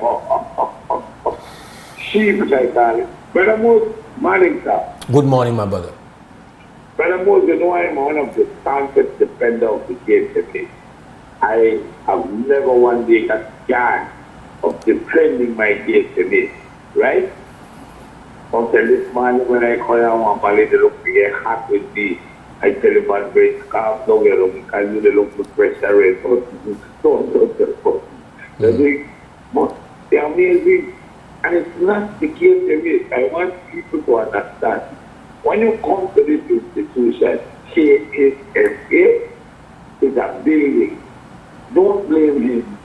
sheep, I call it. Brother Mose, morning, sir. Good morning, my brother. Brother Mose, you know I'm one of the staunchest defender of the KTV. I have never one day got chance of defending my KTV, right? Until this morning when I call you, I'm a little get hot with me. I tell him about break, calm down, because you look to pressure rate. They're amazing. And it's not the KTV. I want people to understand. When you come to this institution, KSFA is a building. Don't blame him.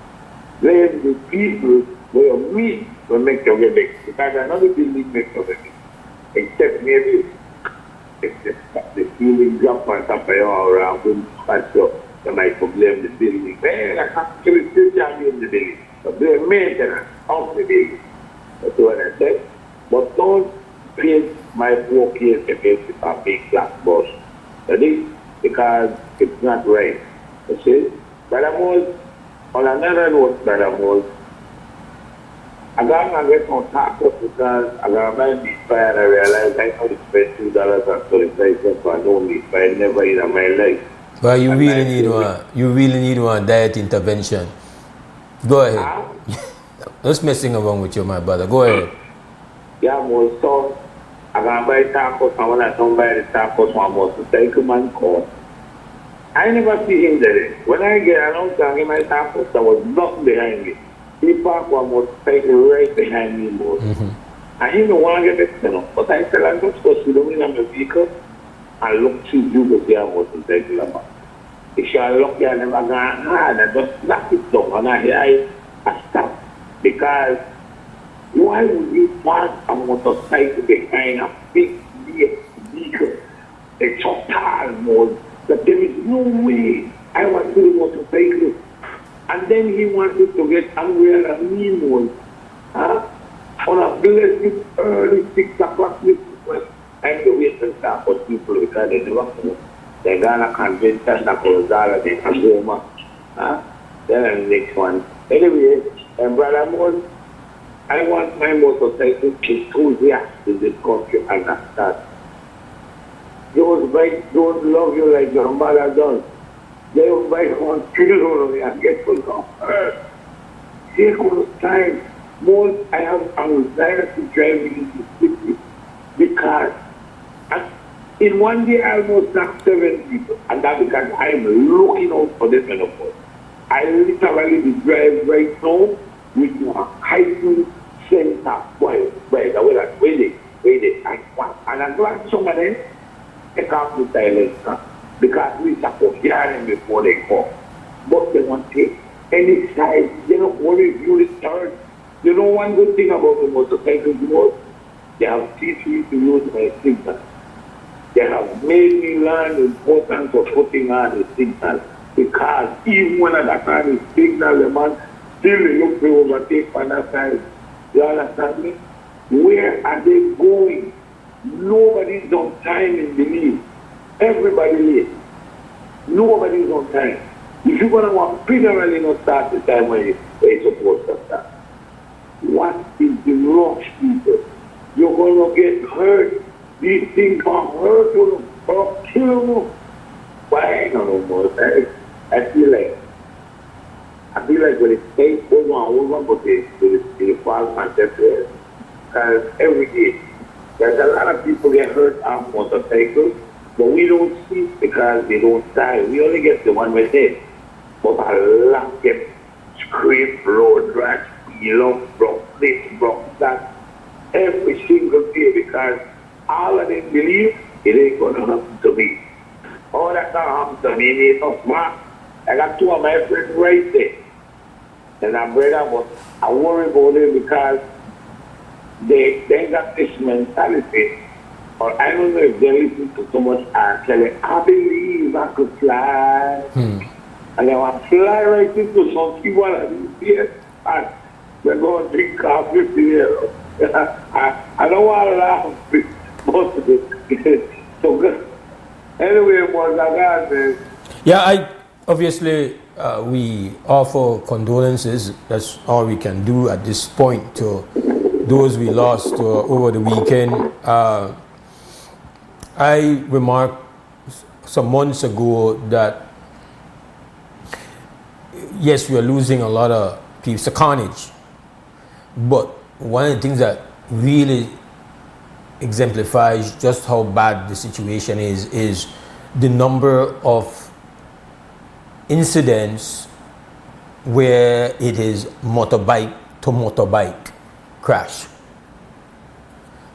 Blame the people who are weak will make you get big. Because another building makes you get big. Except maybe if the ceiling jump on top of you or a wind patch up, you might blame the building. Well, I actually still can't blame the building. So blame maintenance of the building. That's what I said. But don't paint my poor KSFA with a big black boss. Because it's not right. You see? Brother Mose, on another note, Brother Mose, I got to get on top of because I got my meat pie and I realized I only spent $2.35 for no meat pie never in my life. But you really need one diet intervention. Go ahead. Just messing around with you, my brother. Go ahead. Yeah, more so. I got buy tacos and when I don't buy the tacos, one more to take a man call. I never see him there. When I get around to get my tacos, there was nothing behind me. He parked one motorcycle right behind me, more. And he don't want to get it, you know. But I tell him, just go sit down in my vehicle and look to you to see how motorcycle. If you are lucky, I never gone hard. I just knock it down and I hear I stop. Because why would you park a motorcycle behind a big vehicle? It's so tall, more. That there is no way I want to do motorcycle. And then he wanted to get angry at me more. On a blessed early 6 o'clock this morning, I'm the way to start for people because they never come. They're gonna convince us that they can go. Then the next one. Anyway, brother Mose, I want my motorcycle enthusiast in this country and that. Those bikes don't love you like your mother does. They will bike on children and get to come hurt. Take all the time. Most I have anxiety driving into the city because in one day I almost knocked 7 people, and that's because I'm looking out for this menopause. I literally drive right now with my Hyde center by the way that wait it, and I'm glad somebody take off the silencer because we support hearing before they come. But they want to take any side, they don't want to view the third. You know one good thing about the motorcycles was they have teach me to use my signal. They have made me learn the importance of putting on the signal because even when I got on the signal, the man still look to overtake on that side. You understand me? Where are they going? Nobody's on time in Belize. Everybody late. Nobody's on time. If you're going to want generally not start the time when you're supposed to start. What is the rush, people? You're going to get hurt. These things can hurt you or kill you. Why? I don't know more. I feel like when it takes over, but they fall and separate. Because every day, there's a lot of people get hurt on motorcycles, but we don't see it because they don't die. We only get the one with it. But a lot get scraped, road rash, broke this, broke that, every single day because all of them believe it ain't going to happen to me. Oh, that's not happen to me, it's not smart. I got 2 of my friends right there. And I'm brother, but I worry about them because they got this mentality. Or I don't know if they listen to so much and tell me, I believe I could fly. And I want to fly right into some people and and we're going to drink coffee here. I don't want to laugh most of it. So good. Anyway, was I got this. Yeah, obviously we offer condolences. That's all we can do at this point to those we lost over the weekend. I remarked some months ago that yes, we are losing a lot of people. It's a carnage. But one of the things that really exemplifies just how bad the situation is the number of incidents where it is motorbike to motorbike crash.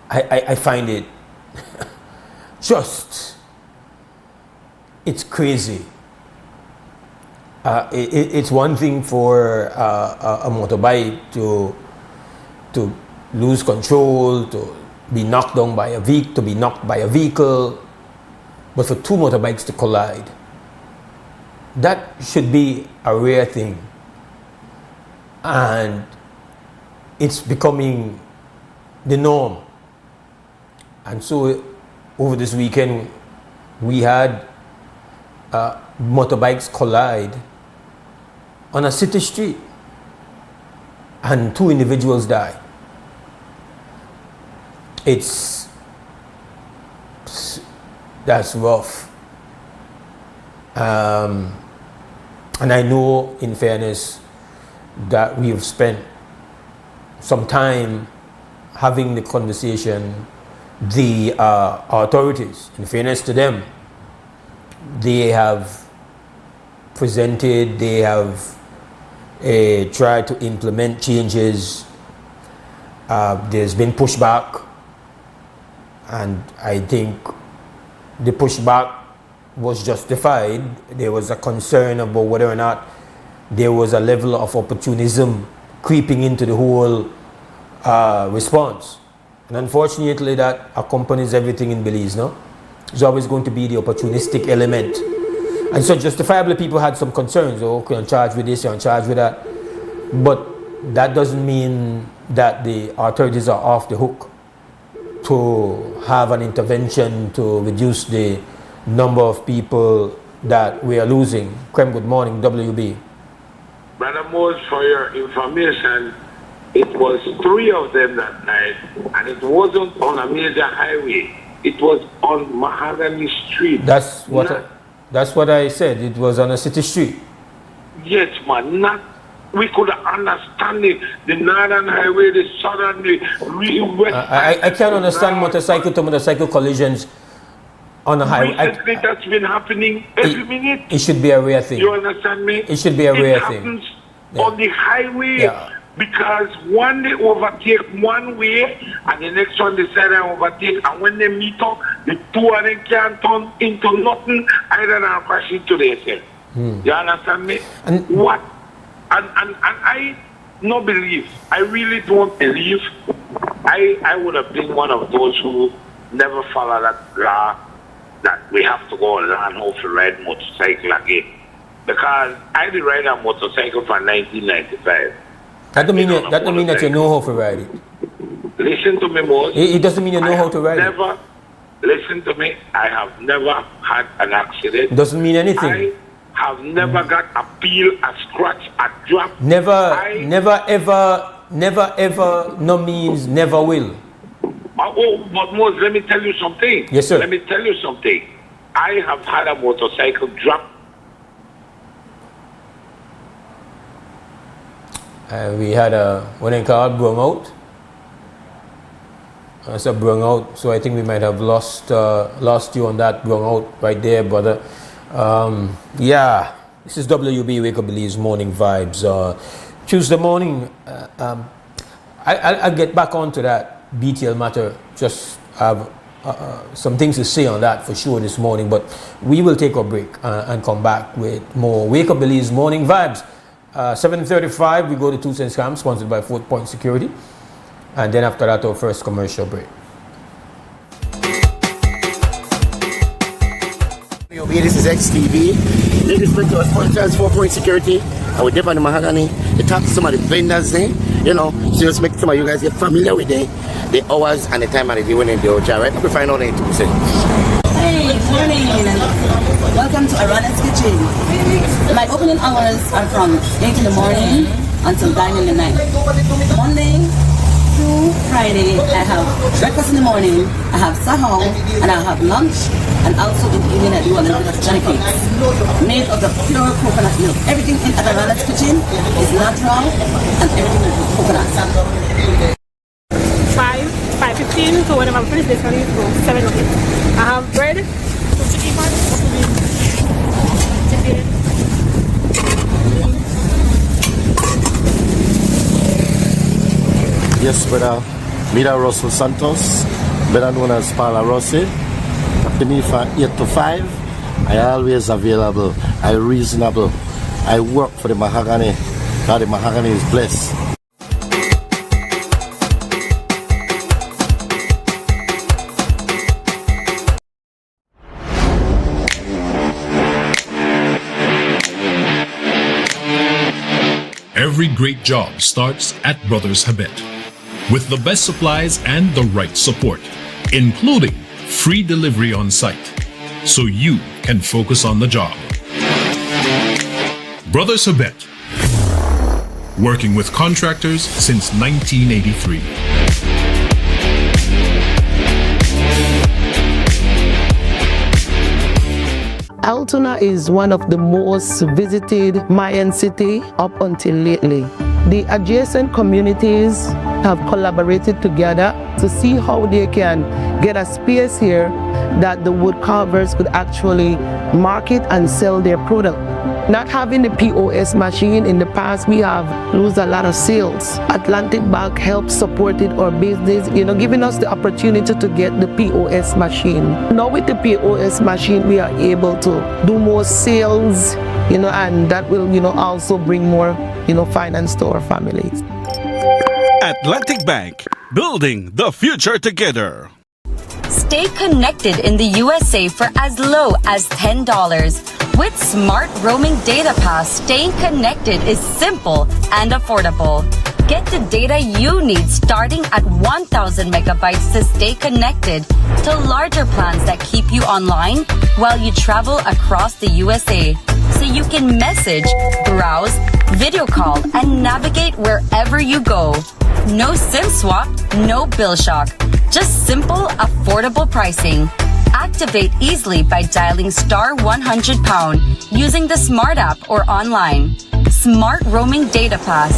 I find it just, it's crazy. It's one thing for a motorbike to lose control, to be knocked down by a vehicle, to be knocked by a vehicle, but for 2 motorbikes to collide, that should be a rare thing. And it's becoming the norm. And so over this weekend, we had motorbikes collide on a city street. and 2 individuals die. That's rough. And I know, in fairness, that we have spent some time having the conversation. The authorities, in fairness to them, they have presented, they have tried to implement changes. There's been pushback, and I think the pushback was justified. There was a concern about whether or not there was a level of opportunism creeping into the whole response. And unfortunately, that accompanies everything in Belize, no? There's always going to be the opportunistic element. And so justifiably, people had some concerns. Oh, okay, I'm charged with this, I'm charged with that. But that doesn't mean that the authorities are off the hook to have an intervention to reduce the number of people that we are losing. Krem, good morning, WB. Brother Mose, for your information, it was 3 of them that night, and it wasn't on a major highway. It was on Mahogany Street. That's what I said. It was on a city street. Yes, man. We could understand it. The northern highway, the southern, the west. I can't understand motorcycle to motorcycle collisions on a highway. Recently, that's been happening every minute. It should be a rare thing. You understand me? It should be a rare thing. It happens on the highway because one they overtake one way and the next one they say they overtake, and when they meet up, the 2 of them can't turn into nothing either than crash into themselves. You understand me? And what? And I no believe. I really don't believe. I would have been one of those who never follow that law that we have to go and learn how to ride motorcycle again. Because I did ride a motorcycle from 1995. That don't mean that you know how to ride it. Listen to me, Mose. It doesn't mean you know how to ride it. Listen to me. I have never had an accident. Doesn't mean anything. I have never got a peel, a scratch, a drop. Never ever, no means never will. But Mose, let me tell you something. Yes, sir. Let me tell you something. I have had a motorcycle drop. We had what they call brung out. It's a brung out, so I think we might have lost you on that brung out right there, brother. This is WB Wake Up Belize Morning Vibes. Tuesday morning, I'll get back onto that BTL matter. Just have some things to say on that for sure this morning, but we will take a break and come back with more Wake Up Belize Morning Vibes. 7:35, we go to 2 Cents Camp, sponsored by 4th Point Security. And then after that, our first commercial break. This is XTV. They respect to us sponsors, 4 Point Security. I would dip on the Mahogany. They talk to some of the vendors there, so just make some of you guys get familiar with the hours and the time and the day when they do, right? We find out 82%. Hey, morning. Welcome to Arana's Kitchen. My opening hours are from 8 in the morning until 9 in the night. Monday through Friday, I have breakfast in the morning, I have sahur, and I have lunch, and also in the evening I do a little bit of Johnny cakes made of the pure coconut milk. Everything in Arana's Kitchen is natural, and everything is coconut. 5:15, so when I'm finished this one, go 7 o'clock. I have bread, some chicken parts, chicken. Yes, brother. Mira Russell Santos, better known as Paula Rossi. Company from 8 to 5. I always available. I reasonable. I work for the Mahogany. God, the Mahogany is blessed. Every great job starts at Brothers Habet. With the best supplies and the right support, including free delivery on site, so you can focus on the job. Brothers Habet. working with contractors since 1983. Altoona is one of the most visited Mayan city up until lately. The adjacent communities have collaborated together to see how they can get a space here that the wood carvers could actually market and sell their product. Not having the POS machine in the past, we have lost a lot of sales. Atlantic Bank helped supported our business, giving us the opportunity to get the POS machine. Now with the POS machine, we are able to do more sales, and that will, also bring more, finance to our families. Atlantic Bank, building the future together. Stay connected in the USA for as low as $10. With Smart Roaming Data Pass, staying connected is simple and affordable. Get the data you need starting at 1,000 megabytes to stay connected to larger plans that keep you online while you travel across the USA. So you can message, browse, video call, and navigate wherever you go. No SIM swap, no bill shock. Just simple, affordable pricing. Activate easily by dialing *100# using the Smart app or online. Smart Roaming Data Pass.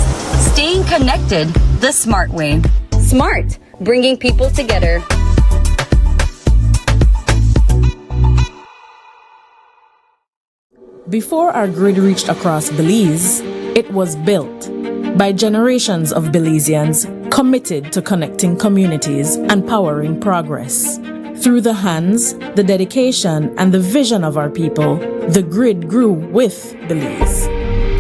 Staying connected the smart way. Smart, bringing people together. Before our grid reached across Belize, it was built by generations of Belizeans committed to connecting communities and powering progress. Through the hands, the dedication, and the vision of our people, the grid grew with Belize.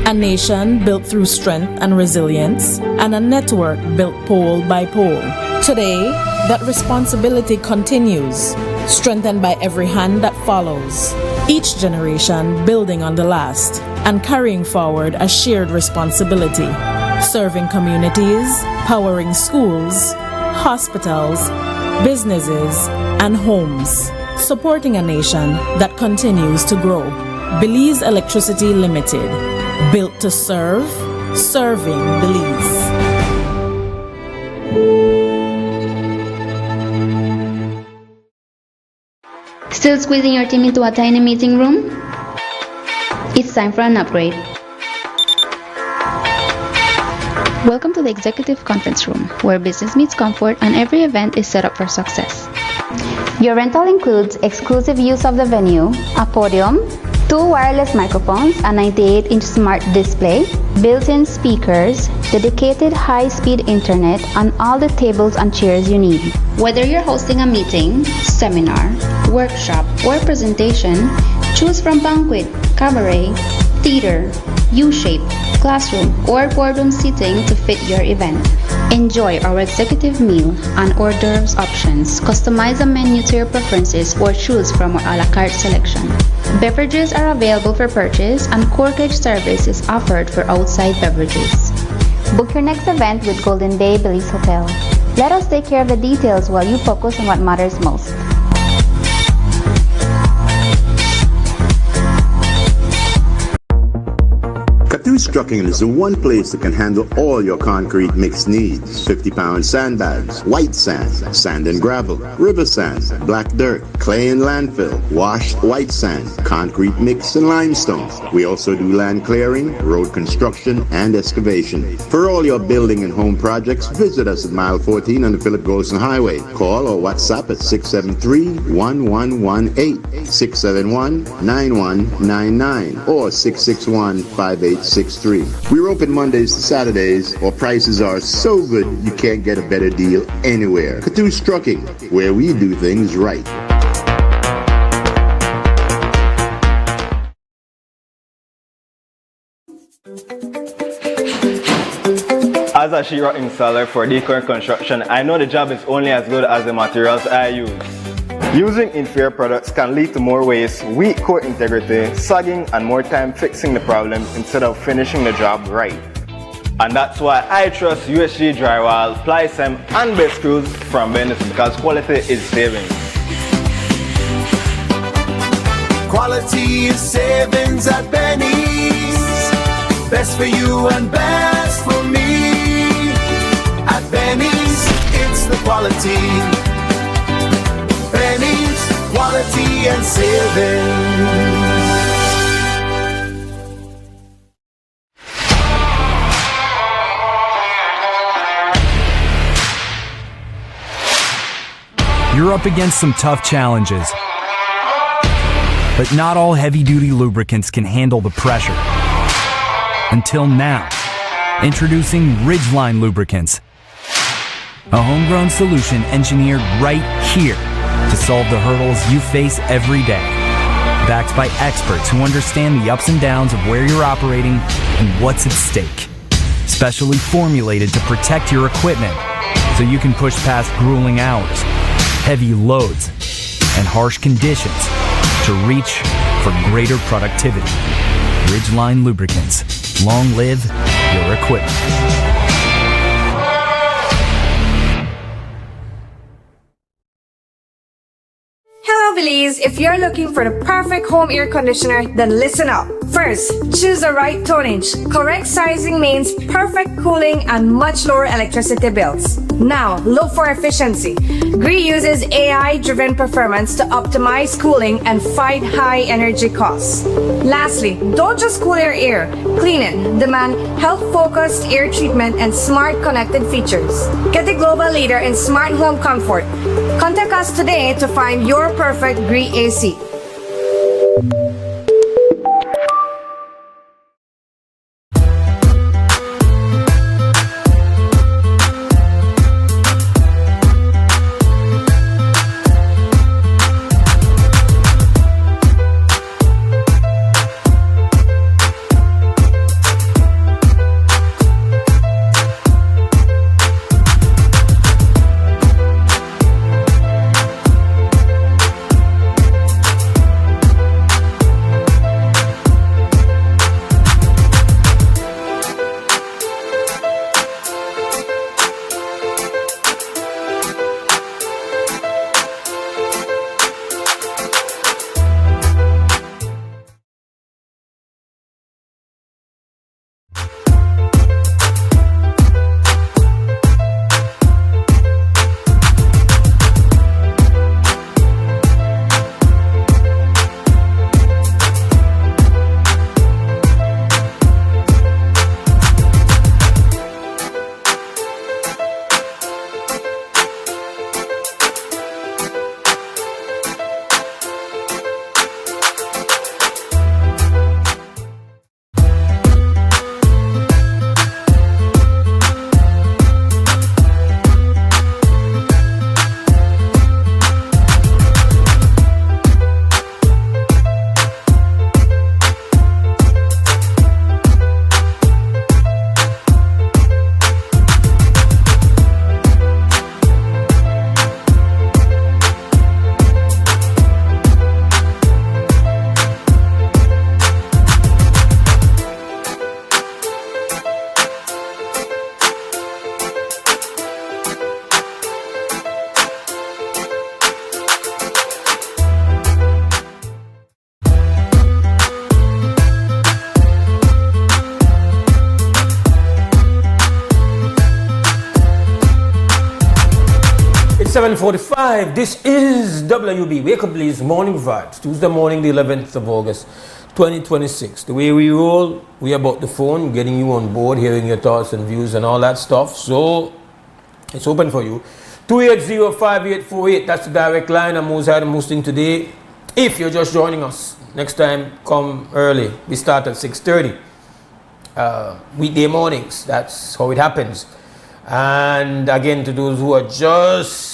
A nation built through strength and resilience, and a network built pole by pole. Today, that responsibility continues, strengthened by every hand that follows. Each generation building on the last and carrying forward a shared responsibility, serving communities, powering schools, hospitals, businesses, and homes, supporting a nation that continues to grow. Belize Electricity Limited, built to serve, serving Belize. Still squeezing your team into a tiny meeting room? It's time for an upgrade. Welcome to the Executive Conference Room, where business meets comfort and every event is set up for success. Your rental includes exclusive use of the venue, a podium, 2 wireless microphones, a 98-inch smart display, built-in speakers, dedicated high-speed internet, and all the tables and chairs you need. Whether you're hosting a meeting, seminar, workshop, or presentation, choose from banquet, cabaret, theater, U-shape, classroom, or boardroom seating to fit your event. Enjoy our executive meal and hors d'oeuvres options. Customize a menu to your preferences or choose from our a la carte selection. Beverages are available for purchase and corkage service is offered for outside beverages. Book your next event with Golden Bay Belize Hotel. Let us take care of the details while you focus on what matters most. Catu's Trucking is the one place that can handle all your concrete mix needs. 50-pound sandbags, white sand, sand and gravel, river sand, black dirt, clay and landfill, washed white sand, concrete mix and limestone. We also do land clearing, road construction, and excavation. For all your building and home projects, visit us at mile 14 on the Philip Golson Highway. Call or WhatsApp at 673-1118, 671-9199, or 661-5863. We're open Mondays to Saturdays. Our prices are so good you can't get a better deal anywhere. Catu's Trucking, where we do things right. As a sheetrock installer for decor construction, I know the job is only as good as the materials I use. Using inferior products can lead to more waste, weak core integrity, sagging, and more time fixing the problems instead of finishing the job right. And that's why I trust USG Drywall, Ply-Sem, and Base Screws from Venice, because quality is savings. Quality is savings at Benny's. best for you and best for me. At Benny's, it's the quality. Benny's, quality and savings. You're up against some tough challenges, but not all heavy-duty lubricants can handle the pressure. Until now, introducing Ridgeline Lubricants, a homegrown solution engineered right here to solve the hurdles you face every day. Backed by experts who understand the ups and downs of where you're operating and what's at stake. Specially formulated to protect your equipment so you can push past grueling hours, heavy loads, and harsh conditions to reach for greater productivity. Ridgeline Lubricants. Long live your equipment. Hello Belize, if you're looking for the perfect home air conditioner, then listen up. First, choose the right tonnage. Correct sizing means perfect cooling and much lower electricity bills. Now, look for efficiency. GREE uses AI-driven performance to optimize cooling and fight high energy costs. Lastly, don't just cool your air, clean it. Demand health-focused air treatment and smart connected features. Get the global leader in smart home comfort. Contact us today to find your perfect GREE AC. It's 7:45. This is WUB Wake Up Belize Morning Vibes, Tuesday morning, the 11th of August, 2026. The way we roll, we about the phone, getting you on board, hearing your thoughts and views and all that stuff. So it's open for you. 280-5848. That's the direct line. I'm Mose. I'm hosting today. If you're just joining us, next time come early. We start at 6:30. Weekday mornings. That's how it happens. And again, to those who are just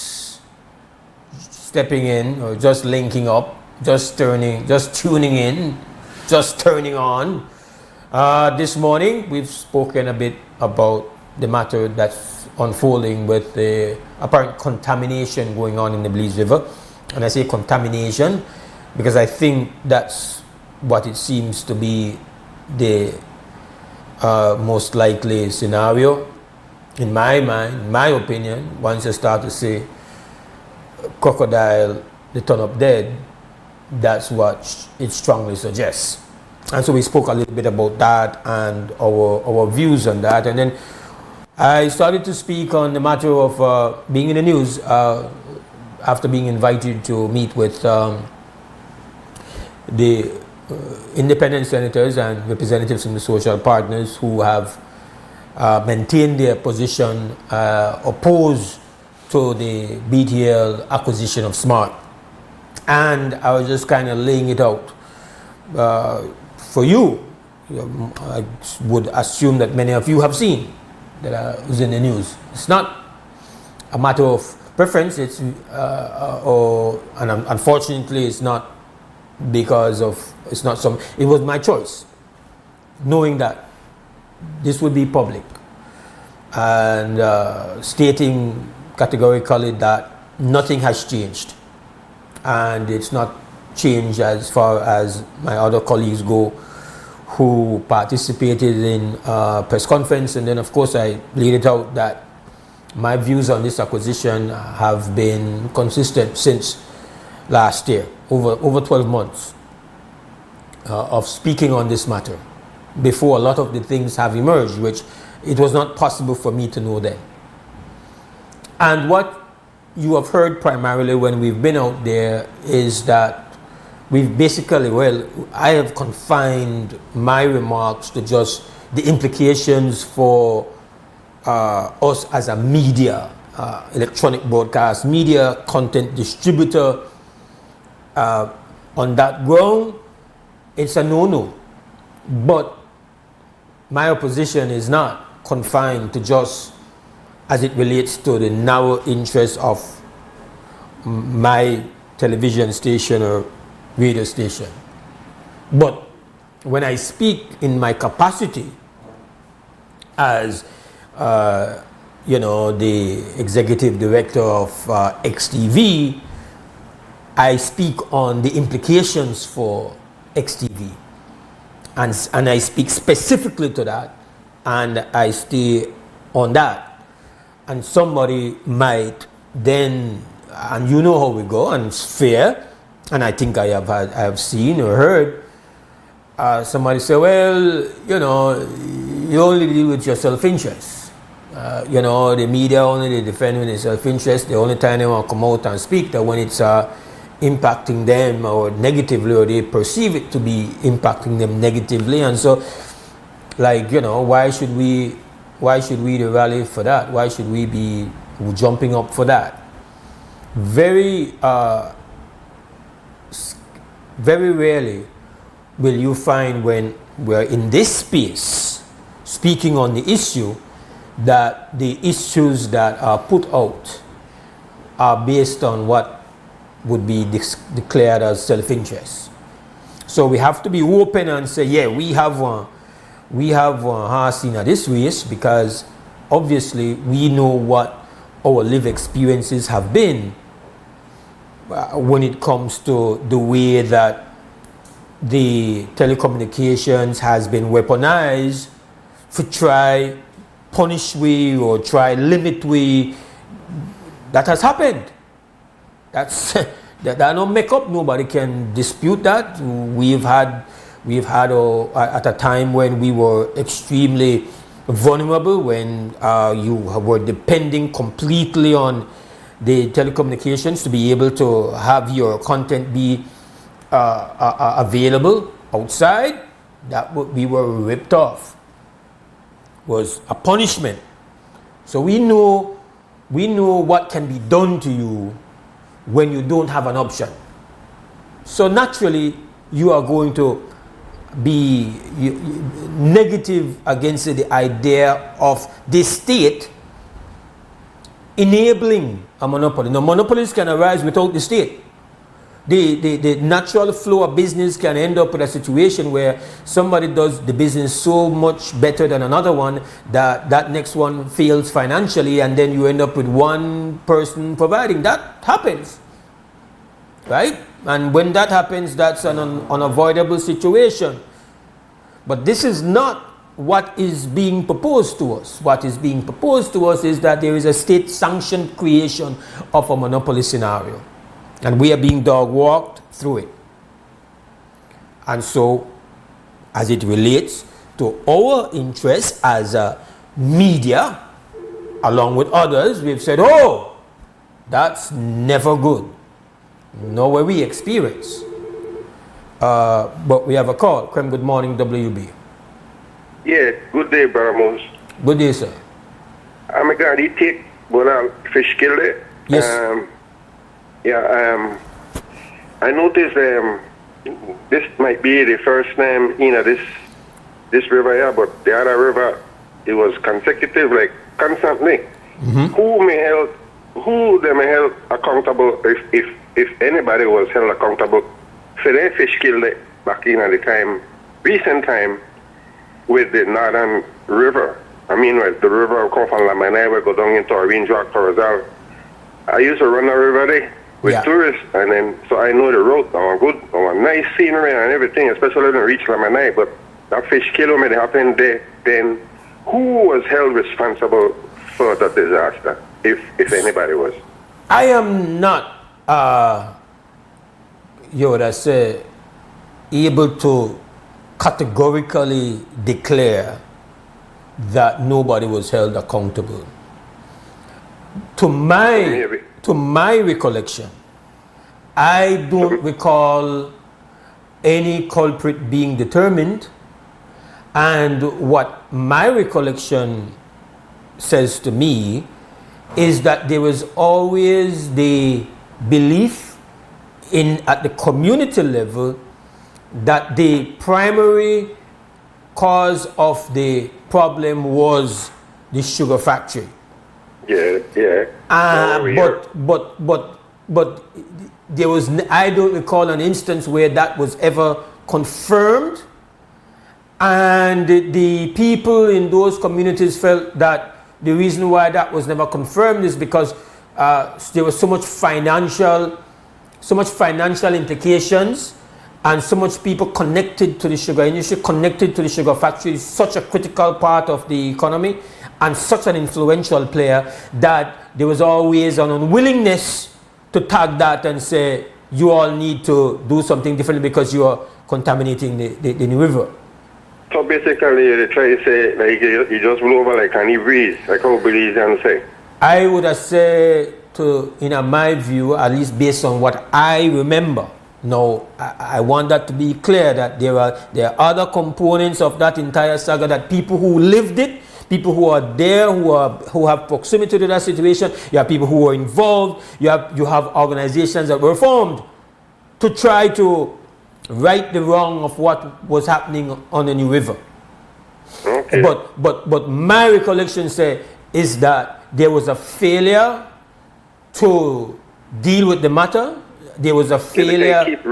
stepping in or just linking up, just tuning in, just turning on. This morning, we've spoken a bit about the matter that's unfolding with the apparent contamination going on in the Belize River. And I say contamination because I think that's what it seems to be the most likely scenario. In my mind, in my opinion, once you start to say crocodile, they turn up dead, that's what it strongly suggests. And so we spoke a little bit about that and our views on that. And then I started to speak on the matter of being in the news after being invited to meet with the independent senators and representatives from the social partners who have maintained their position opposed to the BTL acquisition of Smart. And I was just kind of laying it out for you. I would assume that many of you have seen that it was in the news. It's not a matter of preference, it's and unfortunately it's not because of, it's not some, it was my choice, knowing that this would be public and stating categorically that nothing has changed, and it's not changed as far as my other colleagues go who participated in press conference. And then of course I laid it out that my views on this acquisition have been consistent since last year, over 12 months of speaking on this matter, before a lot of the things have emerged, which it was not possible for me to know then. And what you have heard primarily when we've been out there is that we've basically, well, I have confined my remarks to just the implications for us as a media, electronic broadcast media, content distributor. On that ground, it's a no-no. But my opposition is not confined to just as it relates to the narrow interest of my television station or radio station. But when I speak in my capacity as you know, the executive director of XTV, I speak on the implications for XTV, and I speak specifically to that, and I stay on that. And somebody might then, and you know how we go, and it's fair, and I think I have seen or heard somebody say, well, you know, you only deal with your self-interest. You know, the media only defend when it's self-interest. The only time they want to come out and speak that when it's impacting them or negatively, or they perceive it to be impacting them negatively. And so, like, you know, why should we rally for that? Why should we be jumping up for that? Very rarely will you find, when we're in this space speaking on the issue, that the issues that are put out are based on what would be declared as self-interest. So we have to be open and say, yeah, we have one horse in this race, because obviously we know what our live experiences have been when it comes to the way that the telecommunications has been weaponized to try punish we or try limit we. That has happened. That's that don't make up. Nobody can dispute that. We've had at a time when we were extremely vulnerable, when you were depending completely on the telecommunications to be able to have your content be available outside. That we were ripped off was a punishment. So we know what can be done to you when you don't have an option. So naturally you are going to be negative against the idea of the state enabling a monopoly. Now, monopolies can arise without the state. The natural flow of business can end up with a situation where somebody does the business so much better than another one that that next one fails financially, and then you end up with one person providing. That happens, right? And when that happens, that's an unavoidable situation. But this is not what is being proposed to us. What is being proposed to us is that there is a state-sanctioned creation of a monopoly scenario, and we are being dog-walked through it. And so as it relates to our interests as a media, along with others, we've said, oh, that's never good. Nor were we experience. But we have a call. Krem, good morning, WB. Yeah, good day, Brother Mose. Good day, sir. I'm going to take one fish kill there. Yes. I noticed this might be the first time, this river here, but the other river, it was consecutive, like constantly. Who may held accountable if anybody was held accountable for their fish kill back in at the time, recent time, with the northern river. I mean, the river come from Lamanai, we go down into Orange Rock, Corozal. I used to run the river there with tourists, and then so I know the road, nice scenery and everything, especially when I reach Lamanai. But that fish kill when it happened there, then who was held responsible for that disaster, if anybody was? I am not, able to categorically declare that nobody was held accountable. To my recollection, I don't recall any culprit being determined, and what my recollection says to me is that there was always the belief at the community level that the primary cause of the problem was the sugar factory. But there was, I don't recall an instance where that was ever confirmed, and the people in those communities felt that the reason why that was never confirmed is because there was so much financial implications, and so much people connected to the sugar industry, connected to the sugar factory, is such a critical part of the economy and such an influential player, that there was always an unwillingness to tag that and say, you all need to do something differently because you are contaminating the river. So basically, they try to say, like, you just blew over like any breeze, like how Belizeans say. I would have said, in my view, at least based on what I remember. Now, I want that to be clear that there are other components of that entire saga, that people who lived it, people who are there, who have proximity to that situation, you have people who are involved, you have organizations that were formed to try to right the wrong of what was happening on the New River. Okay. But my recollection is that there was a failure to deal with the matter. There was a failure. It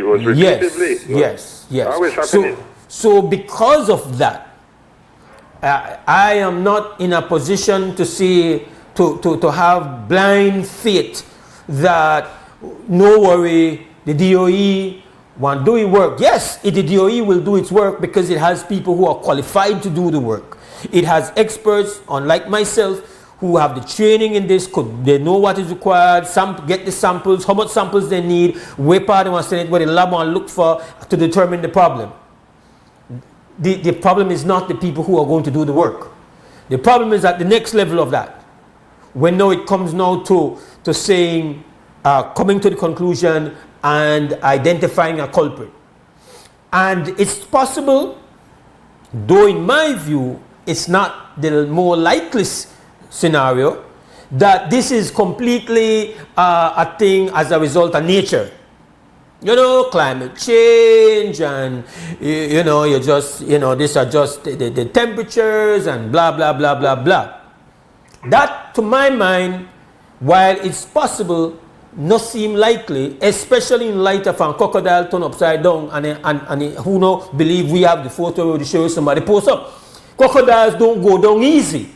was repeatedly. Yes. Always happening. So because of that, I am not in a position to see, to have blind faith that no worry, the DOE want doing work. Yes, the DOE will do its work because it has people who are qualified to do the work. It has experts, unlike myself, who have the training in this, they know what is required, get the samples, how much samples they need, where part they want to send it, where the lab want to look for to determine the problem. The problem is not the people who are going to do the work. The problem is at the next level of that. When now it comes now to saying, coming to the conclusion and identifying a culprit. And it's possible, though in my view, it's not the more likely scenario, that this is completely a thing as a result of nature. Climate change, and these are just the temperatures and blah blah blah blah blah. That, to my mind, while it's possible, not seem likely, especially in light of a crocodile turned upside down, and who know believe we have the photo to show somebody post up. Crocodiles don't go down easy.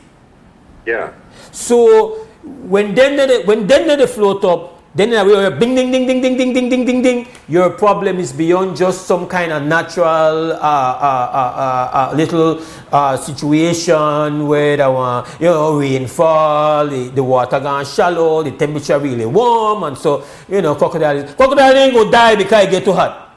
Yeah. So when they float up, then we bing ding ding ding ding ding ding ding ding ding. Your problem is beyond just some kind of natural little situation where rainfall, the water gone shallow, the temperature really warm, and so crocodile ain't gonna die because it get too hot.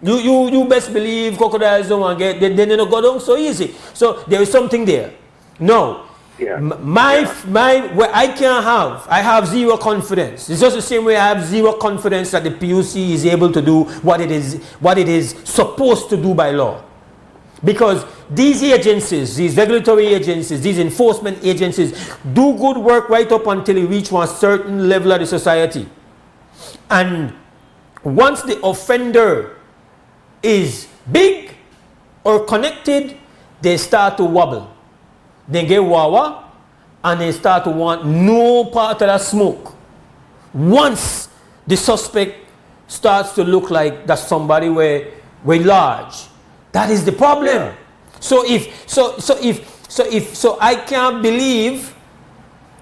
You best believe crocodiles don't want to get, they don't go down so easy. So there is something there. No. Yeah. Where I have zero confidence. It's just the same way I have zero confidence that the PUC is able to do what it is supposed to do by law. Because these agencies, these regulatory agencies, these enforcement agencies do good work right up until you reach one certain level of the society. And once the offender is big or connected, they start to wobble. They get wawa and they start to want no part of that smoke. Once the suspect starts to look like that somebody were large, that is the problem. Yeah. So I can't believe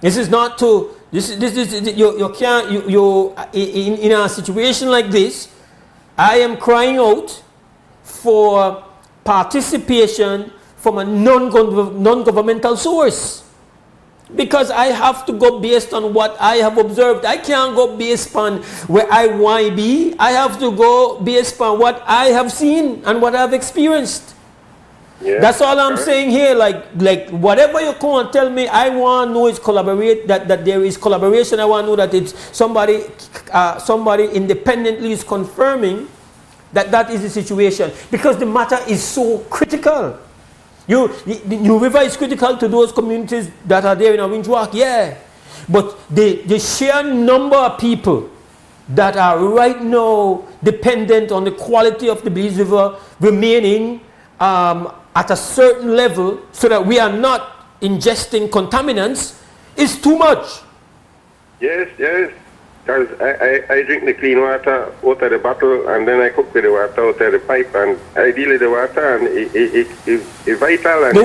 this is not to you can't in a situation like this. I am crying out for participation from a non-governmental source, because I have to go based on what I have observed. I can't go based on where I want to be. I have to go based on what I have seen and what I've experienced. Yeah, that's all I'm saying here. Like whatever you can't tell me, I want to know is that there is collaboration. I want to know that it's somebody independently is confirming that is the situation, because the matter is so critical. The New River is critical to those communities that are there in Winchwalk, yeah. But the sheer number of people that are right now dependent on the quality of the Belize River remaining at a certain level so that we are not ingesting contaminants is too much. Yes. Because I drink the clean water out of the bottle, and then I cook with the water out of the pipe, and I deal with the water, and it's vital. And the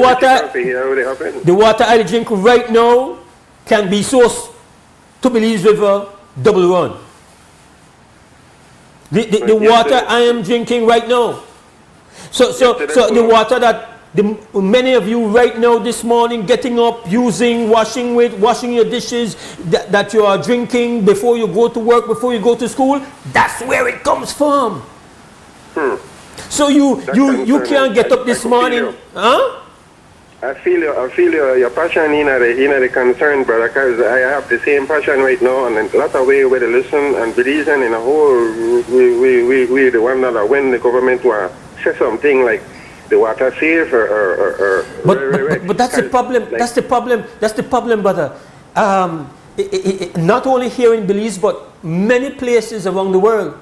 water I drink right now can be sourced to Belize River double run. The water I am drinking right now. So the water that many of you right now this morning getting up, using, washing your dishes that you are drinking before you go to work, before you go to school, that's where it comes from. So you can't get up this morning, huh? I feel your passion in the concern, brother, because I have the same passion right now, and a lot of way where they listen and believe in a whole we the one that when the government will say something like the water safe but that's the problem. That's the problem, brother. Not only here in Belize, but many places around the world,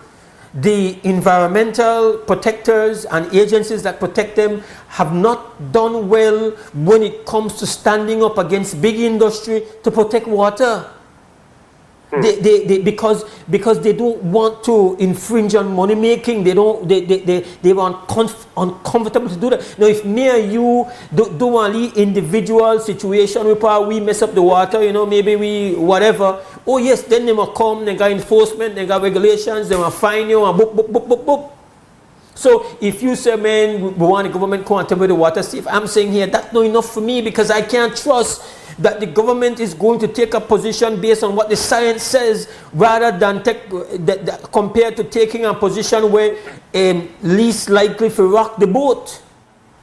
the environmental protectors and agencies that protect them have not done well when it comes to standing up against big industry to protect water. Because they don't want to infringe on money making. They want uncomfortable to do that. Now, if me and you do only individual situation, we mess up the water, maybe we whatever. Oh yes, then they will come. They got enforcement. They got regulations. They will fine you and boop. So if you say, man, we want the government to tell me the water safe, I'm saying here that's not enough for me, because I can't trust that the government is going to take a position based on what the science says, rather than compared to taking a position where least likely to rock the boat.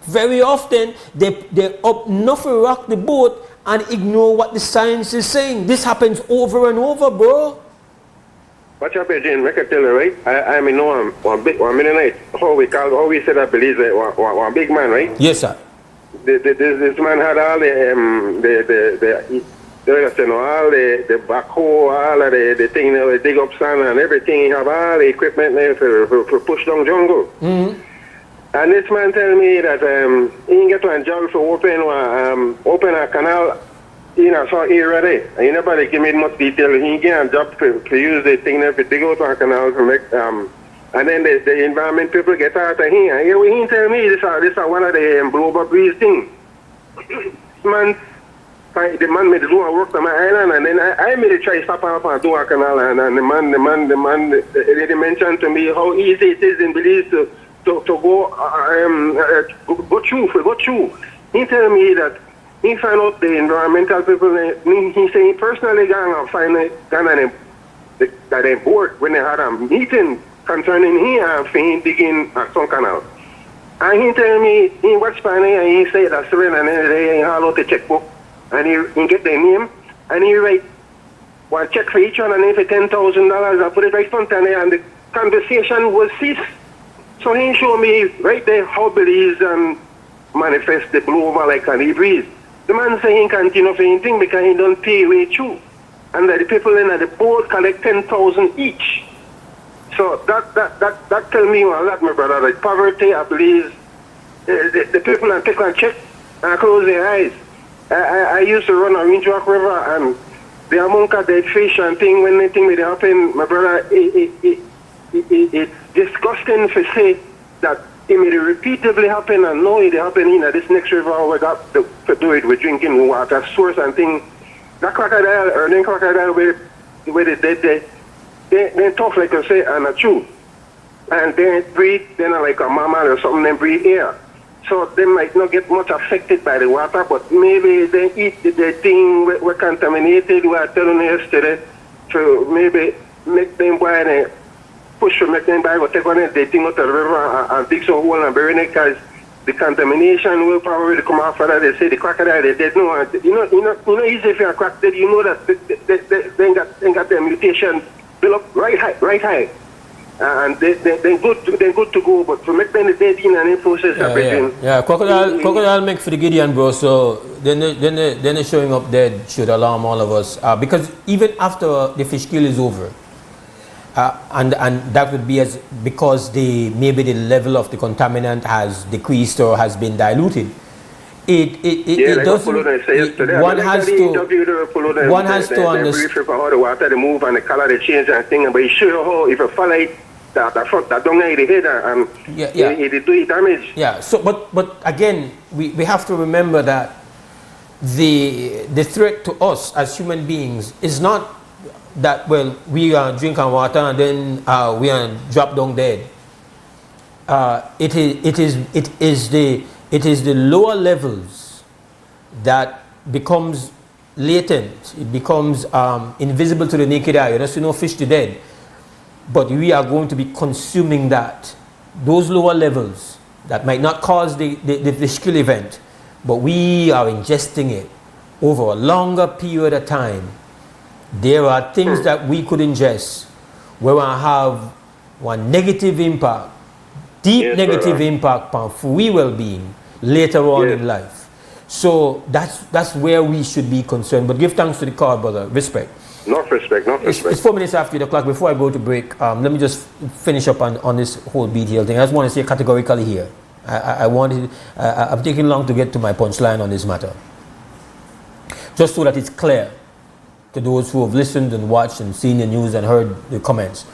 Very often they up enough to rock the boat and ignore what the science is saying. This happens over and over, bro. Watch up, Jane. I can tell you, right? I know one minute. How we said that Belize one big man, right? Yes, sir. This man had all the backhoe, all of the thing, the dig up sand and everything. He have all the equipment there for push down jungle. Mm-hmm. And this man tell me that he can get one job for open a canal in a sort area there. And nobody give me much detail. He get a job to use the thing there to dig out one canal to make and then the environment people get out of here. And he tell me this is one of the blow up breeze thing. The man made do a work on my island, and then I made a try stop up and do a canal, and the man they mentioned to me how easy it is in Belize to go through. He tell me that he found out the environmental people. He say he personally gone and find that they board when they had a meeting concerning he digging a some canal. And he tell me, he watch Spanish and he say that seven and then he haul out the checkbook and he get their name and he write one check for each one and then for $10,000 I put it right front and the conversation was ceased. So he showed me right there how Belize and manifest the blow over like an breeze. The man say he continue for anything because he don't pay way through. And that the people in the board collect 10,000 each. So that tell me a lot, my brother. Like poverty, I believe, the people that take and check and close their eyes. I used to run a Range Rock River and the amount of dead fish and thing when anything may happen, my brother, it's disgusting to say that it may repeatedly happen and know it happen in this next river we got to do it with drinking water source and thing. That crocodile or then crocodile where they dead they tough like I say and a true. And they breathe, then like a mammal or something, they breathe air. So they might not get much affected by the water, but maybe they eat the thing we contaminated, we are telling you yesterday, to maybe make them buy the push to make them buy go take on it, they think out of the river and dig some hole and bury it because the contamination will probably come after that. They say the crocodile they dead. No, you know easy if you're a crocodile, dead, you know that they got their mutation built up right high. And they're good to go, but to make them dead in and in process everything. Yeah, crocodile make for the Gideon, bro. So then they're showing up dead should alarm all of us because even after the fish kill is over, and that would be because maybe the level of the contaminant has decreased or has been diluted. It doesn't. One has to understand how the water they move and the color they change and thing. But you show how if you follow it, that don't get the head and it do damage. Yeah. So, but again, we have to remember that the threat to us as human beings is not that we are drinking water and then we are drop down dead. It is the lower levels that becomes latent. It becomes invisible to the naked eye. You know, fish to dead. But we are going to be consuming those lower levels that might not cause the fish kill event, but we are ingesting it over a longer period of time. There are things that we could ingest where we have one negative impact, deep negative impact on free well-being later on in life. So that's where we should be concerned. But give thanks to the call, brother. Respect. Not respect. It's 4 minutes after 8 o'clock. Before I go to break, let me just finish up on this whole BTL thing. I just want to say categorically here. I'm taking long to get to my punchline on this matter. Just so that it's clear to those who have listened and watched and seen the news and heard the comments.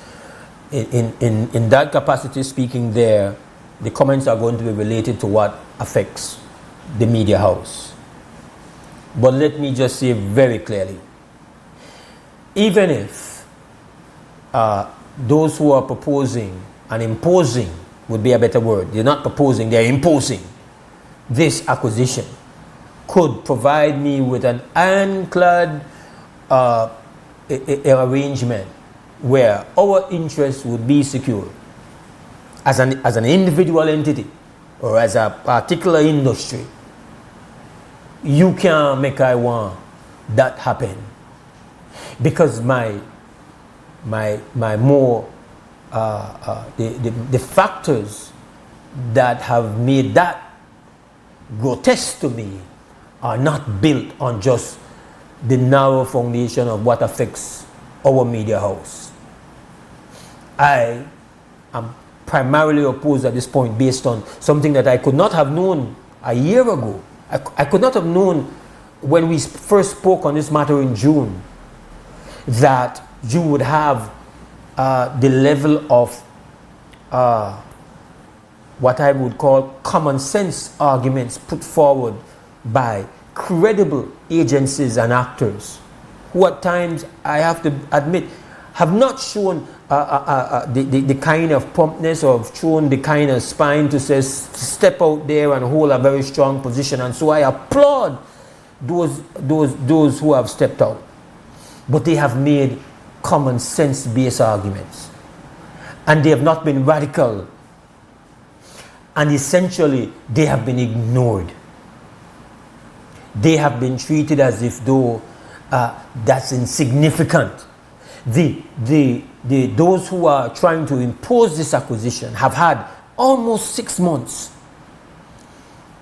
In that capacity speaking there, the comments are going to be related to what affects the media house. But let me just say very clearly, even if those who are proposing and imposing would be a better word, they're not proposing, they're imposing this acquisition, could provide me with an ironclad arrangement where our interests would be secure as an individual entity or as a particular industry, you can't make I want that happen. Because my more the factors that have made that grotesque to me are not built on just the narrow foundation of what affects our media house. I am primarily opposed at this point based on something that I could not have known a year ago. I could not have known when we first spoke on this matter in June that you would have the level of what I would call common sense arguments put forward by credible agencies and actors who at times, I have to admit, have not shown the kind of promptness or shown the kind of spine to say step out there and hold a very strong position. And so I applaud those who have stepped out. But they have made common sense based arguments. and they have not been radical. And essentially, they have been ignored. They have been treated as if though that's insignificant. Those who are trying to impose this acquisition have had almost 6 months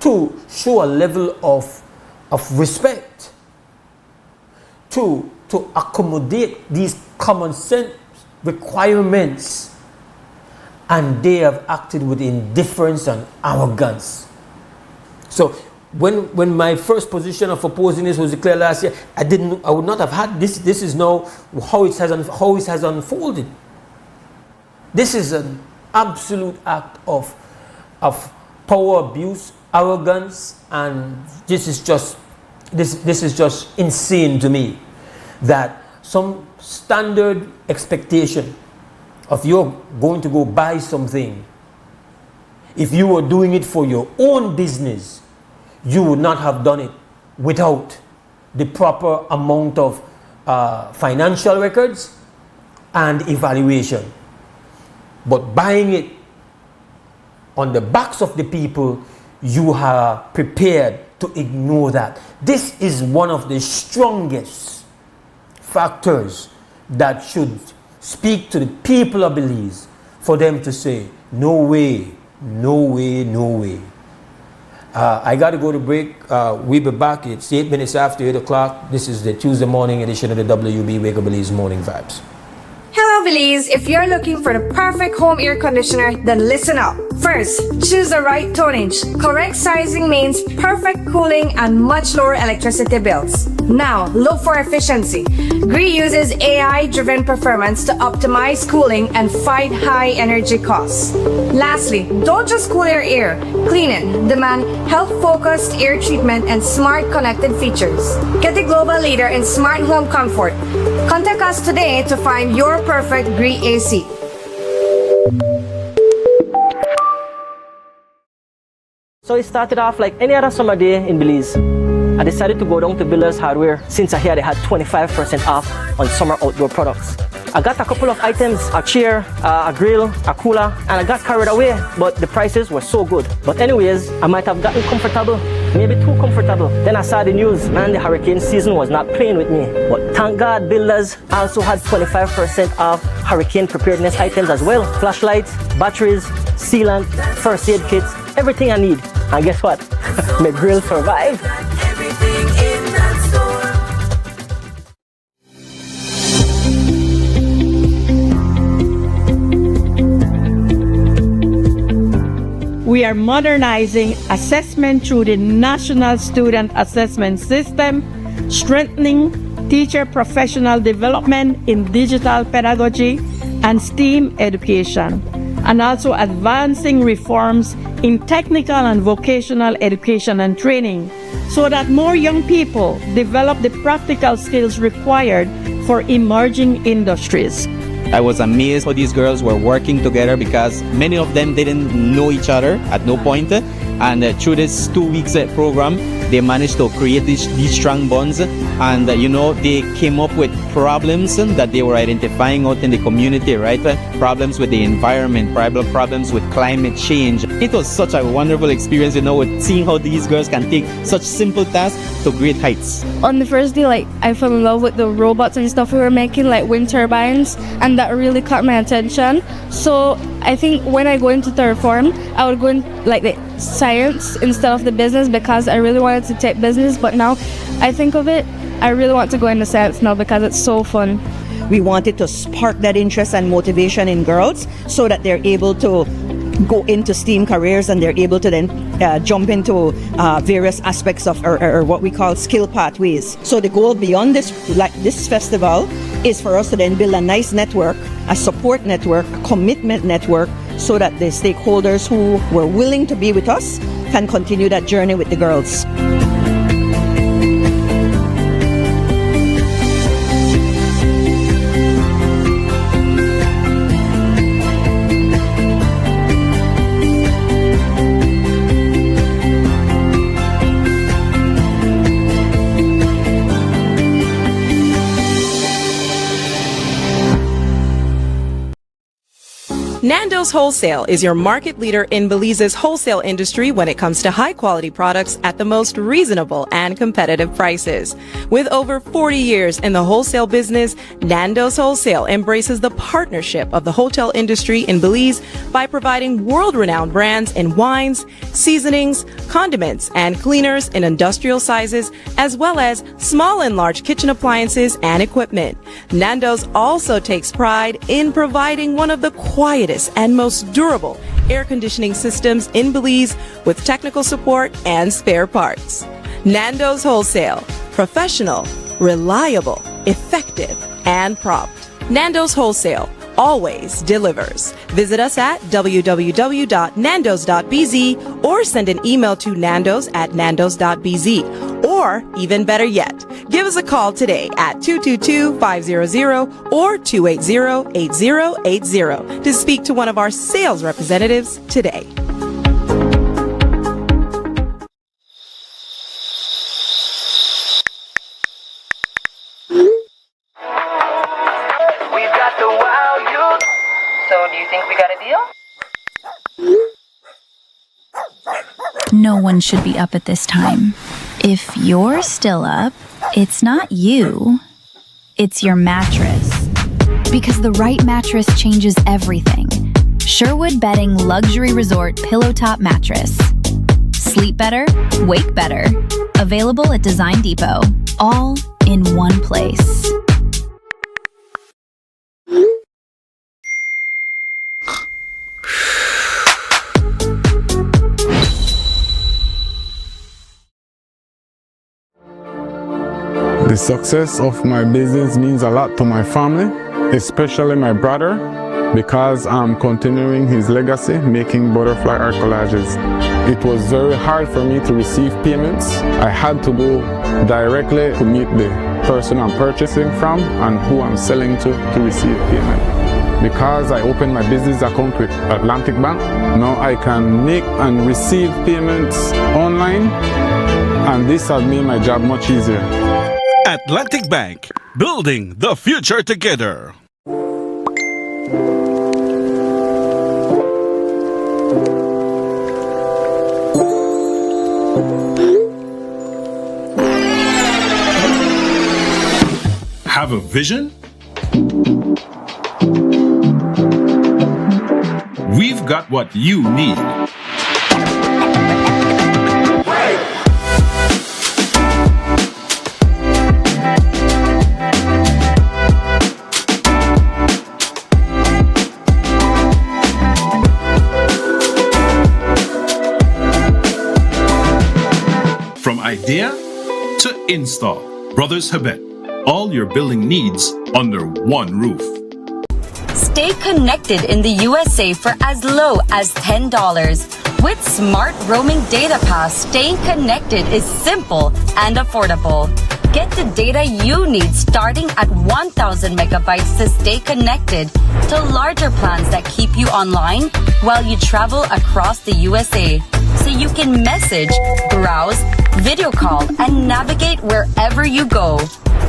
to show a level of respect, to accommodate these common sense requirements, and they have acted with indifference and arrogance. So when my first position of opposing this was declared last year, I would not have had this. This is now how it has unfolded. This is an absolute act of power abuse, arrogance, and this is just insane to me, that some standard expectation of you're going to go buy something, if you were doing it for your own business, you would not have done it without the proper amount of financial records and evaluation. But buying it on the backs of the people, you are prepared to ignore that. This is one of the strongest factors that should speak to the people of Belize for them to say, no way, no way, no way. I got to go to break. We'll be back. It's 8 minutes after 8 o'clock. This is the Tuesday morning edition of the WUB Wake Up Belize Morning Vibes. Hello Belize, if you're looking for the perfect home air conditioner, then listen up. First, choose the right tonnage. Correct sizing means perfect cooling and much lower electricity bills. Now, look for efficiency. GREE uses AI-driven performance to optimize cooling and fight high energy costs. Lastly, don't just cool your air, clean it. Demand health-focused air treatment and smart connected features. Get the global leader in smart home comfort. Contact us today to find your perfect GREE AC. So it started off like any other summer day in Belize. I decided to go down to Builders Hardware since I heard they had 25% off on summer outdoor products. I got a couple of items, a chair, a grill, a cooler, and I got carried away, but the prices were so good. But anyways, I might have gotten comfortable, maybe too comfortable. Then I saw the news, man, the hurricane season was not playing with me. But thank God Builders also had 25% off hurricane preparedness items as well. Flashlights, batteries, sealant, first aid kits, everything I need. And guess what? My grill survived. We are modernizing assessment through the National Student Assessment System, strengthening teacher professional development in digital pedagogy and STEAM education, and also advancing reforms in technical and vocational education and training so that more young people develop the practical skills required for emerging industries. I was amazed how these girls were working together because many of them didn't know each other at no point. And through this 2 weeks program, they managed to create these strong bonds. And they came up with problems that they were identifying out in the community, right? Problems with the environment, problems with climate change. It was such a wonderful experience, with seeing how these girls can take such simple tasks to great heights. On the first day, I fell in love with the robots and stuff we were making, like wind turbines, and that really caught my attention. So I think when I go into third form, I would go in the science instead of the business because I really wanted to take business, but now I think of it, I really want to go into science now because it's so fun. We wanted to spark that interest and motivation in girls so that they're able to go into STEAM careers and they're able to then jump into various aspects of or what we call skill pathways. So the goal beyond this festival is for us to then build a nice network, a support network, a commitment network, so that the stakeholders who were willing to be with us can continue that journey with the girls. Nando's Wholesale is your market leader in Belize's wholesale industry when it comes to high-quality products at the most reasonable and competitive prices. With over 40 years in the wholesale business, Nando's Wholesale embraces the partnership of the hotel industry in Belize by providing world-renowned brands in wines, seasonings, condiments, and cleaners in industrial sizes, as well as small and large kitchen appliances and equipment. Nando's also takes pride in providing one of the quietest and most durable air conditioning systems in Belize with technical support and spare parts. Nando's Wholesale. Professional, reliable, effective, and prompt. Nando's Wholesale always delivers. Visit us at www.nandos.bz or send an email to nandos@nandos.bz. Or, even better yet, give us a call today at 222-500 or 280-8080 to speak to one of our sales representatives today. So do you think we got a deal? No one should be up at this time. If you're still up, it's not you. It's your mattress. Because the right mattress changes everything. Sherwood Bedding Luxury Resort Pillow Top Mattress. Sleep better, wake better. Available at Design Depot. All in one place. The success of my business means a lot to my family, especially my brother, because I'm continuing his legacy, making butterfly art collages. It was very hard for me to receive payments. I had to go directly to meet the person I'm purchasing from and who I'm selling to receive payment. Because I opened my business account with Atlantic Bank, now I can make and receive payments online, and this has made my job much easier. Atlantic Bank, building the future together. Have a vision? We've got what you need. From idea to install, Brothers Habet, all your building needs under one roof. Stay connected in the USA for as low as $10. With Smart Roaming Data Pass, staying connected is simple and affordable. Get the data you need starting at 1,000 megabytes to stay connected to larger plans that keep you online while you travel across the USA. So you can message, browse, video call, and navigate wherever you go.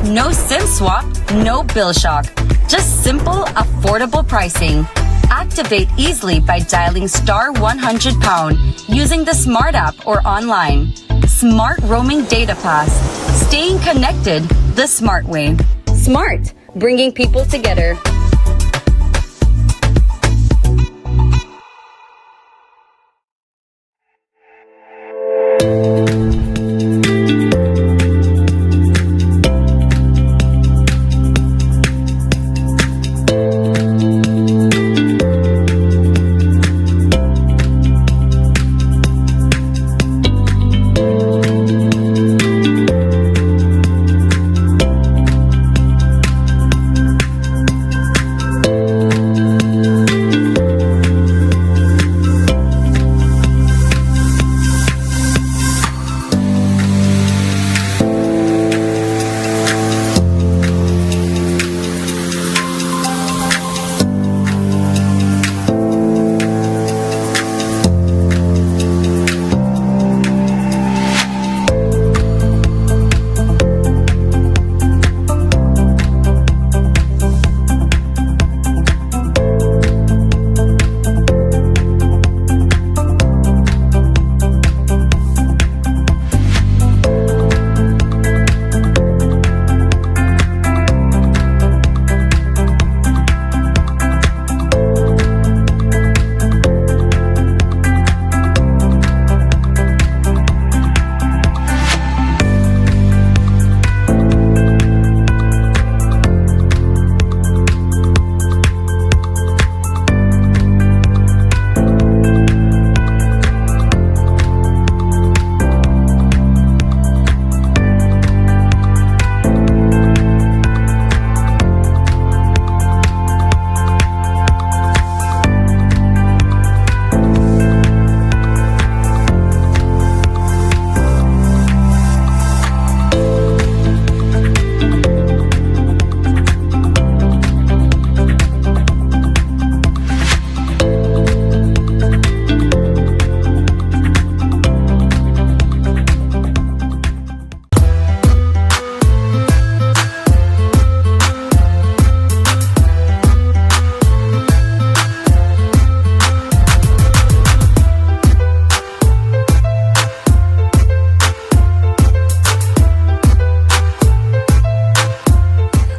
No SIM swap, no bill shock. Just simple, affordable pricing. Activate easily by dialing *100# using the Smart app or online. Smart Roaming Data Pass. Staying connected the smart way. Smart, bringing people together.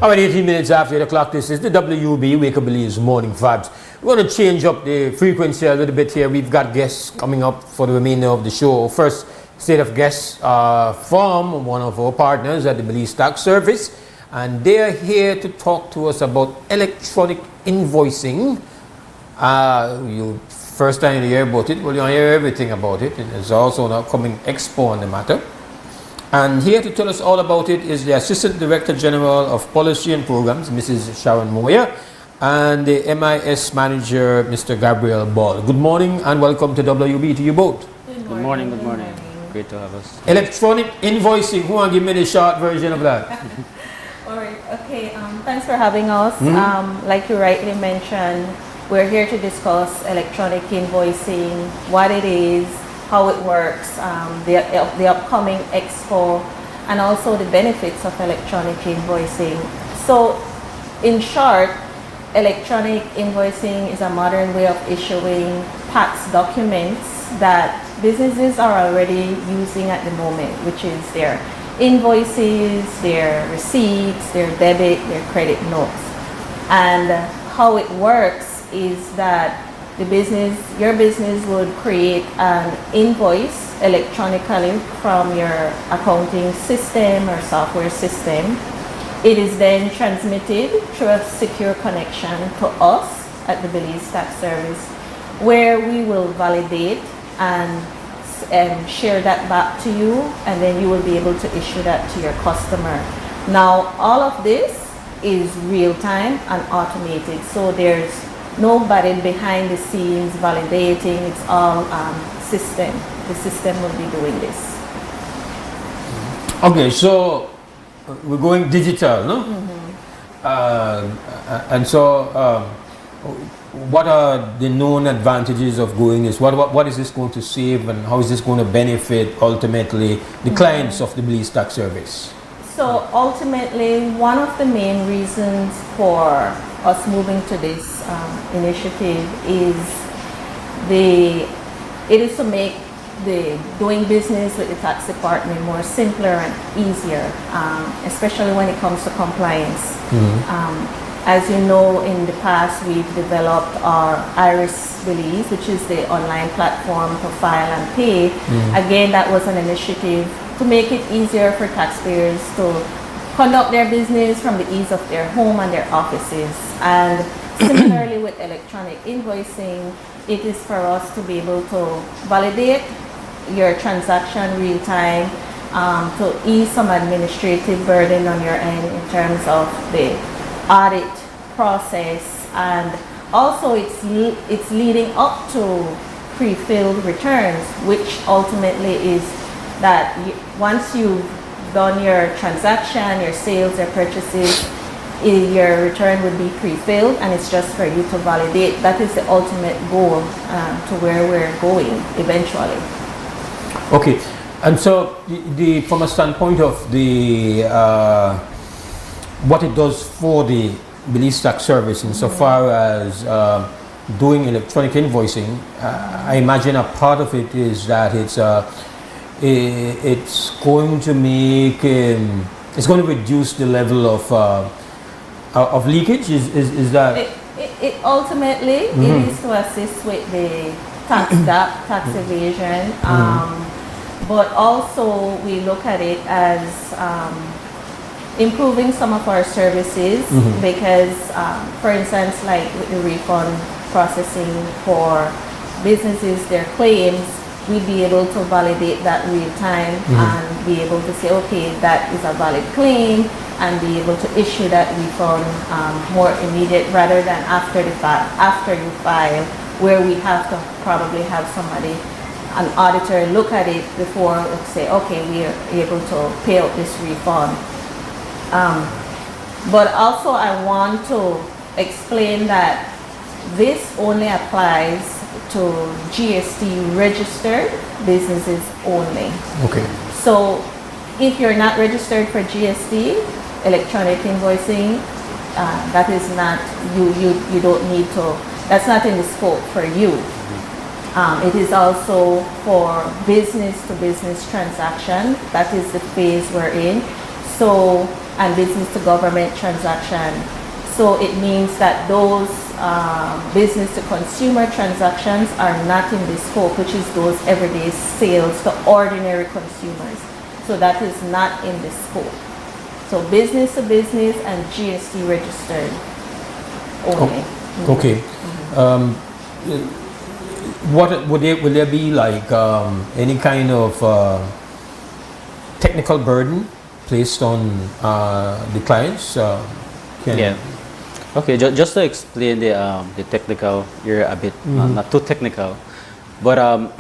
All right, 18 minutes after 8 o'clock, this is the WUB, Wake Up Belize Morning Vibes. We're going to change up the frequency a little bit here. We've got guests coming up for the remainder of the show. First set of guests from one of our partners at the Belize Tax Service, and they're here to talk to us about electronic invoicing. You first time you hear about it, well, you hear everything about it. And there's also an upcoming expo on the matter. And here to tell us all about it is the Assistant Director General of Policy and Programs, Mrs. Sharon Moyer, and the MIS Manager, Mr. Gabriel Ball. Good morning and welcome to WB to you both. Good morning, good morning. Great to have us. Electronic invoicing, who want to give me the short version of that? All right, okay, thanks for having us. Like you rightly mentioned, we're here to discuss electronic invoicing, what it is, how it works, the upcoming expo, and also the benefits of electronic invoicing. So, in short, electronic invoicing is a modern way of issuing tax documents that businesses are already using at the moment, which is their invoices, their receipts, their debit, their credit notes. And how it works is that your business would create an invoice electronically from your accounting system or software system. It is then transmitted through a secure connection to us at the Belize Tax Service, where we will validate and share that back to you, and then you will be able to issue that to your customer. Now, all of this is real time and automated, so there's nobody behind the scenes validating. It's all system. The system will be doing this. Okay, so we're going digital, no? And so what are the known advantages of going this? What is this going to save, and how is this going to benefit ultimately the clients of the Belize Tax Service? So ultimately, one of the main reasons for us moving to this initiative is to make the doing business with the tax department more simpler and easier, especially when it comes to compliance. As you know, in the past, we've developed our Iris Belize, which is the online platform to file and pay. Again, that was an initiative to make it easier for taxpayers to conduct their business from the ease of their home and their offices. And similarly with electronic invoicing, it is for us to be able to validate your transaction real time, to ease some administrative burden on your end in terms of the audit process, and also it's leading up to pre-filled returns, which ultimately is that once you've done your transaction, your sales, your purchases, your return would be pre-filled, and it's just for you to validate. That is the ultimate goal to where we're going eventually. Okay, and so from a standpoint of the what it does for the Belize Tax Service insofar as doing electronic invoicing, I imagine a part of it is that it's going to make it's going to reduce the level of leakage. Is that it ultimately it is to assist with the tax gap, tax evasion, but also we look at it as improving some of our services because, for instance, like with the refund processing for businesses, their claims, we'd be able to validate that real time and be able to say, okay, that is a valid claim, and be able to issue that refund more immediate rather than after the fact, after you file, where we have to probably have somebody, an auditor, look at it before say, okay, we are able to pay out this refund. But also I want to explain that this only applies to GST registered businesses only. Okay. So if you're not registered for GST, electronic invoicing, that is not, you don't need to, that's not in the scope for you. It is also for business to business transaction. That is the phase we're in. So and business to government transaction. So it means that those business to consumer transactions are not in the scope, which is those everyday sales to ordinary consumers. So that is not in the scope. So business to business and GST registered only. Okay. What will there be like any kind of technical burden placed on the clients? Okay, just to explain the technical, you're a bit not too technical, but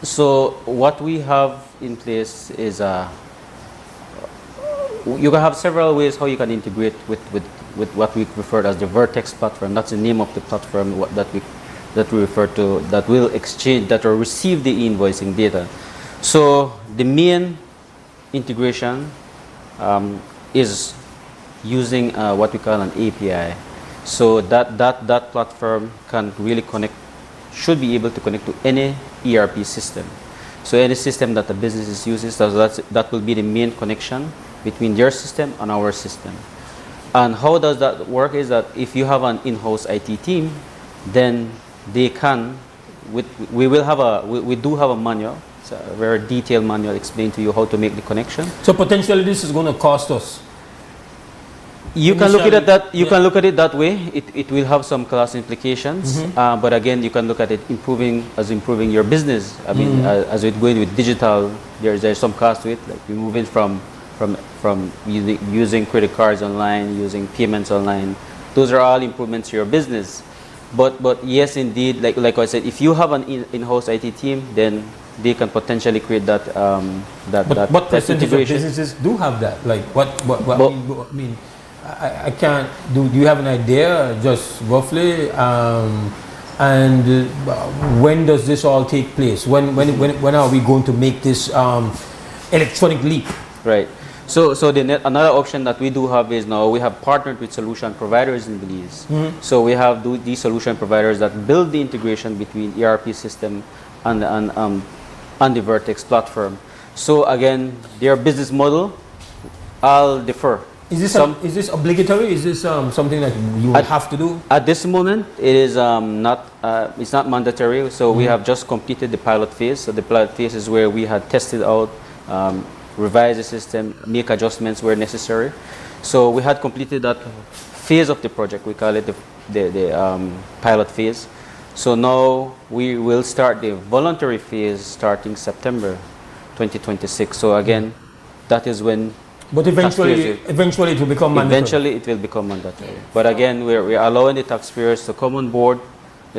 so what we have in place is you can have several ways how you can integrate with what we refer to as the Vertex platform. That's the name of the platform that we refer to, that will exchange, that will receive the invoicing data. So the main integration is using what we call an API. So that platform can really connect, should be able to connect to any ERP system. So any system that the business is using, so that will be the main connection between their system and our system. And how does that work is that if you have an in-house IT team, then they can, we do have a manual, it's a very detailed manual explaining to you how to make the connection. So potentially this is going to cost us. You can look at it that you can look at it that way. It will have some cost implications, but again, you can look at it improving your business. I mean, as we're going with digital, there's some cost to it. Like we're moving from using credit cards online, using payments online. Those are all improvements to your business. But yes, indeed, like I said, if you have an in-house IT team, then they can potentially create that what percentage of businesses do have that? Like what I mean, I can't. Do you have an idea, just roughly? And when does this all take place? When are we going to make this electronic leap? Right. So another option that we do have is now we have partnered with solution providers in Belize. So we have these solution providers that build the integration between ERP system and the Vertex platform. So again, their business model, I'll defer. Is this obligatory? Is this something that you will have to do? At this moment, it is not. It's not mandatory. So we have just completed the pilot phase. So the pilot phase is where we had tested out, revise the system, make adjustments where necessary. So we had completed that phase of the project. We call it the pilot phase. So now we will start the voluntary phase starting September 2026. So again, that is when. But eventually it will become mandatory. Eventually it will become mandatory. But again, we're allowing the taxpayers to come on board.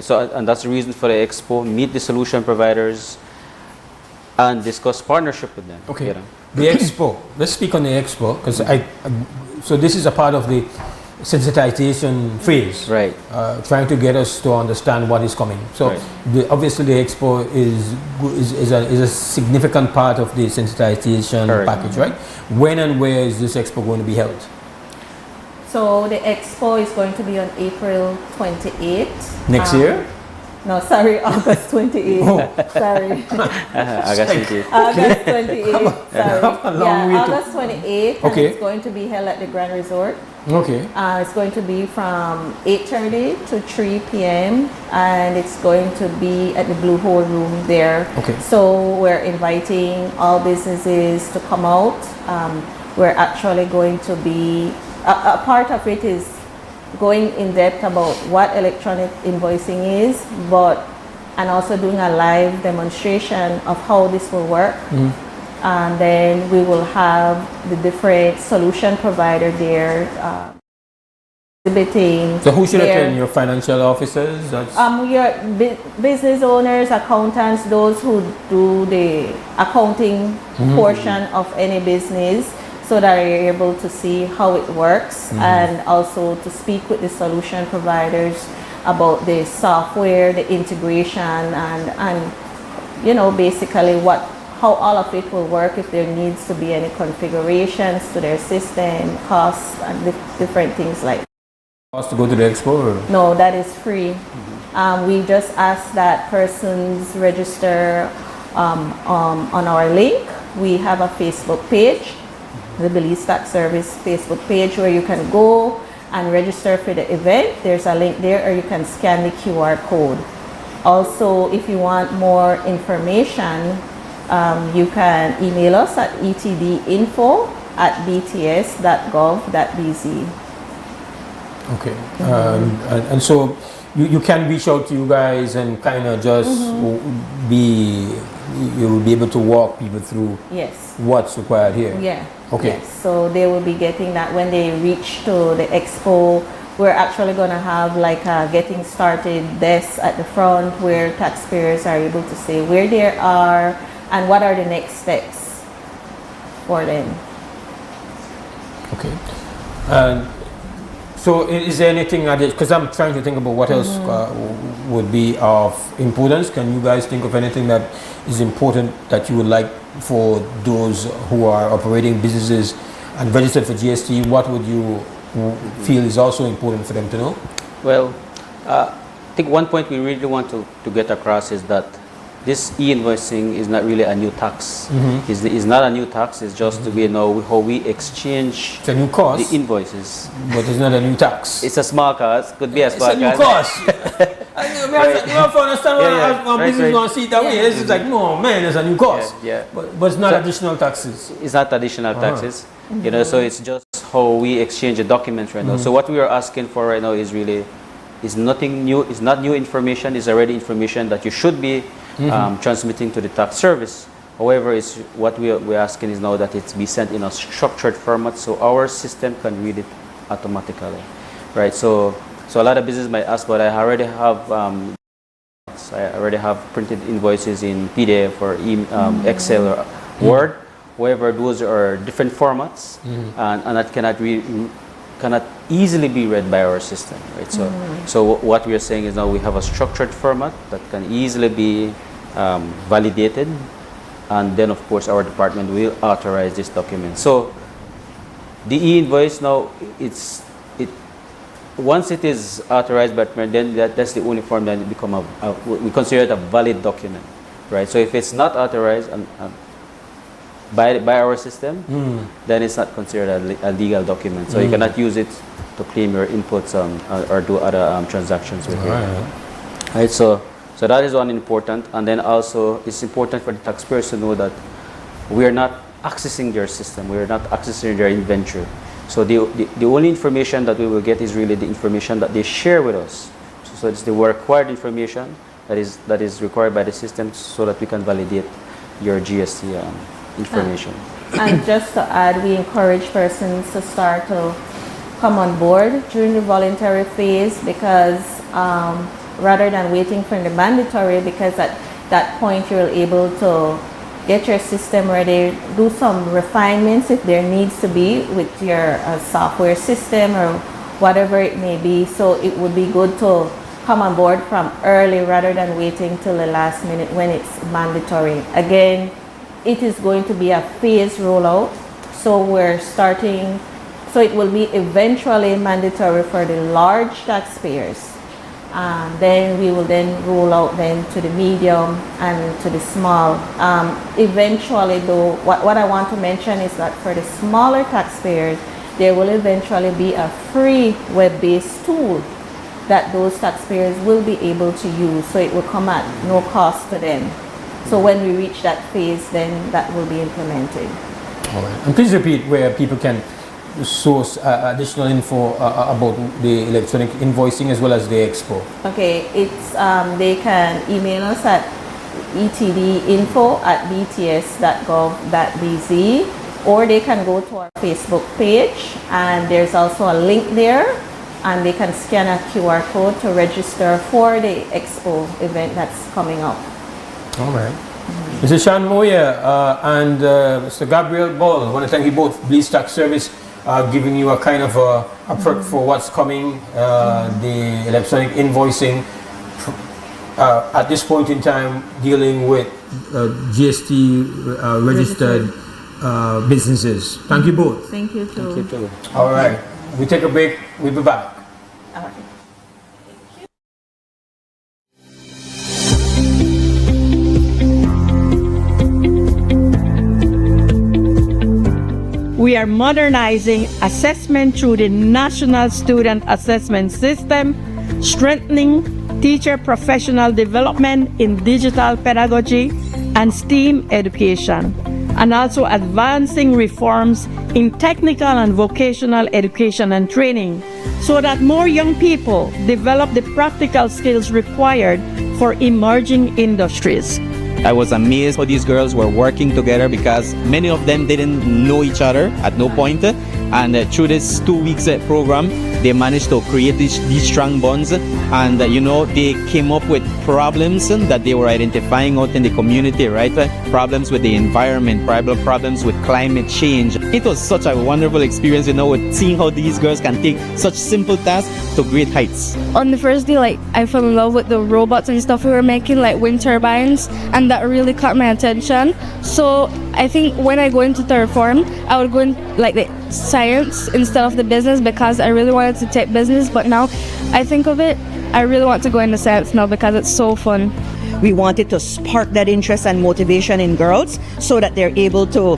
So, and that's the reason for the expo, meet the solution providers and discuss partnership with them. Okay. The expo. Let's speak on the expo, because so this is a part of the sensitization phase, right? Trying to get us to understand what is coming. So right. Obviously the expo is a significant part of the sensitization package, right? When and where is this expo going to be held? So the expo is going to be on April 28th. Next year? No, sorry, August 28th. Oh. Sorry. August 28th. August 28th. Sorry. August 28th. Okay. And it's going to be held at the Grand Resort. Okay. It's going to be from 8:30 to 3 p.m. and it's going to be at the Blue Hole Room there. Okay. So we're inviting all businesses to come out. We're actually going to be a part of it is going in depth about what electronic invoicing is, and also doing a live demonstration of how this will work. And then we will have the different solution provider there exhibiting. So who should attend? Your financial officers? Your business owners, accountants, those who do the accounting portion of any business, so that you're able to see how it works and also to speak with the solution providers about the software, the integration, and basically how all of it will work, if there needs to be any configurations to their system, costs, and different things like that. Cost to go to the expo? Or? No, that is free. We just ask that persons register on our link. We have a Facebook page. the Belize Tax Service Facebook page where you can go and register for the event. There's a link there, or you can scan the QR code. Also, if you want more information, you can email us at etdinfo@bts.gov.bz. Okay. And so you can reach out to you guys and kind of just you will be able to walk people through what's required here. Yeah. Okay. Yes. So they will be getting that when they reach to the expo. We're actually going to have like a getting started desk at the front where taxpayers are able to say where they are and what are the next steps for them. Okay. So is there anything, because I'm trying to think about what else would be of importance. Can you guys think of anything that is important that you would like for those who are operating businesses and registered for GST? What would you feel is also important for them to know? Well, I think one point we really want to get across is that this e-invoicing is not really a new tax. It's not a new tax. It's just to be how we exchange it's a new cost, the invoices. But it's not a new tax. It's a small cost. Could be a small cost. It's a new cost. You have to understand how business going to see it that way. It's like, no, man, it's a new cost. But it's not additional taxes. It's not additional taxes. You know, so it's just how we exchange the documents right now. So what we are asking for right now is really, is nothing new. It's not new information. It's already information that you should be transmitting to the tax service. However, it's what we're asking is now that it be sent in a structured format so our system can read it automatically, right? So a lot of business might ask, but I already have printed invoices in PDF or Excel or Word. However, those are different formats, and that cannot easily be read by our system, right? So what we are saying is now we have a structured format that can easily be validated, and then of course our department will authorize this document. So the e-invoice now, once it is authorized by then that's the only form that become we consider it a valid document, right? So if it's not authorized by our system, then it's not considered a legal document. So you cannot use it to claim your inputs or do other transactions with it. Right. So that is one important, and then also it's important for the taxpayers to know that we are not accessing their system. We are not accessing their inventory. So the only information that we will get is really the information that they share with us. So it's the required information that is required by the system so that we can validate your GST information. And just to add, we encourage persons to start to come on board during the voluntary phase, because rather than waiting for the mandatory, because at that point you're able to get your system ready, do some refinements if there needs to be with your software system or whatever it may be. So it would be good to come on board from early rather than waiting till the last minute when it's mandatory. Again, it is going to be a phased rollout. So we're starting, so it will be eventually mandatory for the large taxpayers. Then we will then roll out then to the medium and to the small. Eventually though, what I want to mention is that for the smaller taxpayers, there will eventually be a free web-based tool that those taxpayers will be able to use. So it will come at no cost to them. So when we reach that phase, then that will be implemented. All right. And please repeat where people can source additional info about the electronic invoicing as well as the expo. Okay, it's they can email us at etdinfo@bts.gov.bz, or they can go to our Facebook page, and there's also a link there, and they can scan a QR code to register for the expo event that's coming up. All right. Mr. Sean Moyer and Mr. Gabriel Ball, I want to thank you both. Belize Tax Service giving you a kind of a perk for what's coming, the electronic invoicing at this point in time, dealing with GST registered businesses. Thank you both. Thank you too. Thank you too. All right. We take a break. We'll be back. All right. We are modernizing assessment through the National Student Assessment System, strengthening teacher professional development in digital pedagogy and STEAM education, and also advancing reforms in technical and vocational education and training so that more young people develop the practical skills required for emerging industries. I was amazed how these girls were working together because many of them didn't know each other at no point. And through this 2 weeks program, they managed to create these strong bonds. And they came up with problems that they were identifying out in the community, right? Problems with the environment, problems with climate change. It was such a wonderful experience, with seeing how these girls can take such simple tasks to great heights. On the first day, I fell in love with the robots and stuff we were making, like wind turbines, and that really caught my attention. So I think when I go into third form, I would go in the science instead of the business because I really wanted to take business, but now I think of it, I really want to go into science now because it's so fun. We wanted to spark that interest and motivation in girls so that they're able to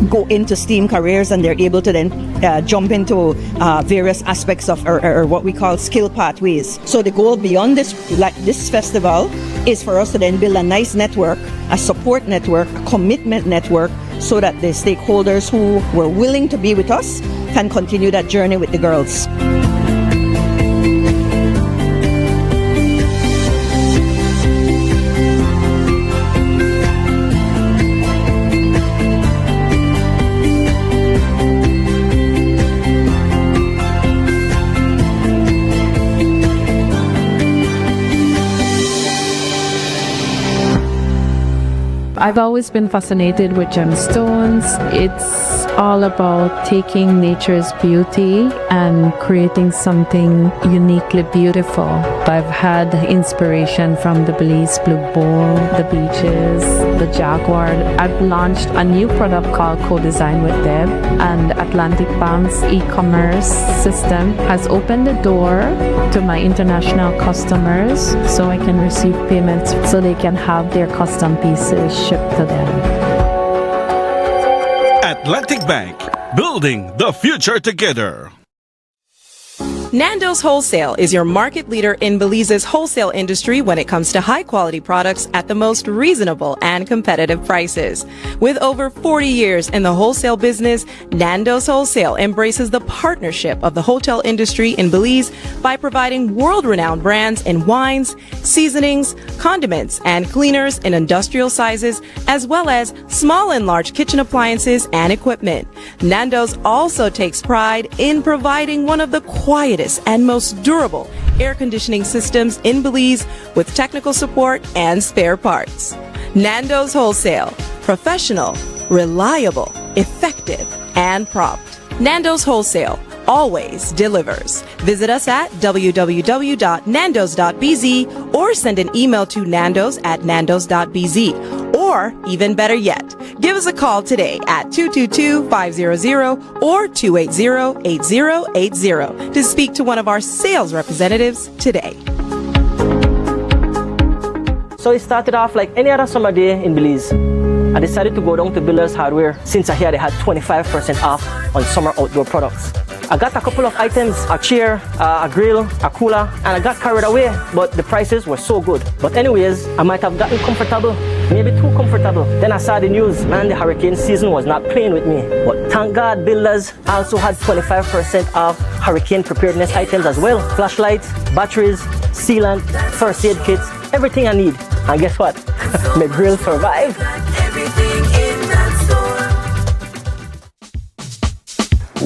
go into STEAM careers and they're able to then jump into various aspects of or what we call skill pathways. So the goal beyond this festival is for us to then build a nice network, a support network, a commitment network, so that the stakeholders who were willing to be with us can continue that journey with the girls. I've always been fascinated with gemstones. It's all about taking nature's beauty and creating something uniquely beautiful. I've had inspiration from the Belize Blue Bull, the beaches, the Jaguar. I've launched a new product called Co-Design with Deb, and Atlantic Bank's e-commerce system has opened the door to my international customers so I can receive payments so they can have their custom pieces shipped to them. Atlantic Bank, building the future together. Nando's Wholesale is your market leader in Belize's wholesale industry when it comes to high-quality products at the most reasonable and competitive prices. With over 40 years in the wholesale business, Nando's Wholesale embraces the partnership of the hotel industry in Belize by providing world-renowned brands in wines, seasonings, condiments, and cleaners in industrial sizes, as well as small and large kitchen appliances and equipment. Nando's also takes pride in providing one of the quietest and most durable air conditioning systems in Belize with technical support and spare parts. Nando's Wholesale. Professional, reliable, effective, and prompt. Nando's Wholesale always delivers. Visit us at www.nandos.bz or send an email to nandos@nandos.bz. Or, even better yet, give us a call today at 222-500 or 280-8080 to speak to one of our sales representatives today. So it started off like any other summer day in Belize. I decided to go down to Builders Hardware since I hear they had 25% off on summer outdoor products. I got a couple of items, a chair, a grill, a cooler, and I got carried away, but the prices were so good. But anyways, I might have gotten comfortable, maybe too comfortable. Then I saw the news, man, the hurricane season was not playing with me. But thank God, Builders also had 25% off hurricane preparedness items as well. Flashlights, batteries, sealant, first aid kits, everything I need. And guess what? My grill survived.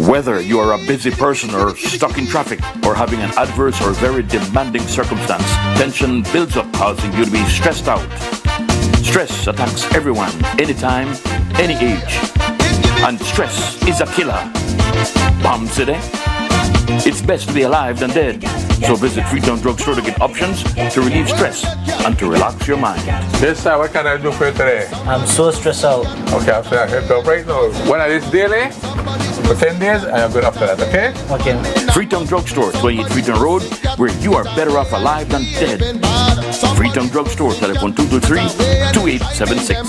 Whether you are a busy person or stuck in traffic or having an adverse or very demanding circumstance, tension builds up, causing you to be stressed out. Stress attacks everyone, anytime, any age. And stress is a killer. Palm City? It's best to be alive than dead. So visit Freetown Drugstore to get options to relieve stress and to relax your mind. This time, what can I do for you today? I'm so stressed out. Okay, I'm saying I can help right now. When I do this daily, for 10 days, I am good after that, okay? Okay. Freetown Drugstore, 28 Freetown Road, where you are better off alive than dead. Freetown Drugstore, telephone 223-2876.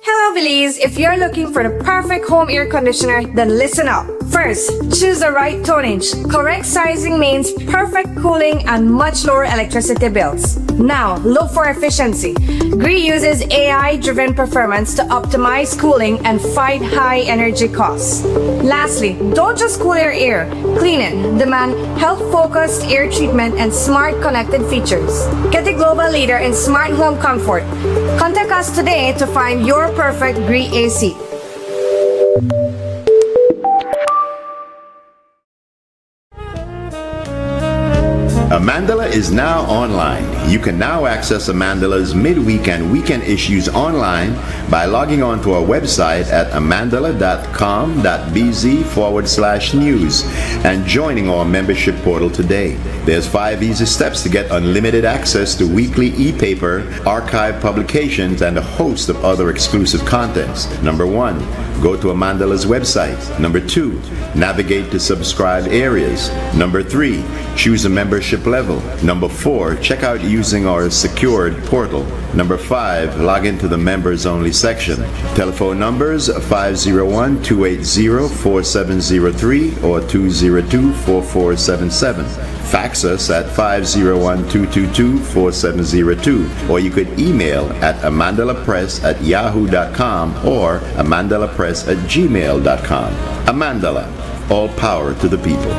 Hello Hello, Belize. If you're looking for the perfect home air conditioner, then listen up. First, choose the right tonnage. Correct sizing means perfect cooling and much lower electricity bills. Now, look for efficiency. GREE uses AI-driven performance to optimize cooling and fight high energy costs. Lastly, don't just cool your air. Clean it. Demand health-focused air treatment and smart connected features. Get the global leader in smart home comfort. Contact us today to find your perfect GREE AC. Amandala is now online. You can now access Amandala's midweek and weekend issues online by logging on to our website at amandala.com.bz/news and joining our membership portal today. There's 5 easy steps to get unlimited access to weekly e-paper, archive publications, and a host of other exclusive contents. Number 1, go to Amandala's website. Number 2, navigate to subscribed areas. Number 3, choose a membership level. Number 4, check out using our secured portal. Number 5, log into the members only section. Telephone numbers 501-280-4703 or 202-4477. Fax us at 501-222-4702, or you could email at amandalapress@yahoo.com or amandalapress@gmail.com. Amandala, all power to the people.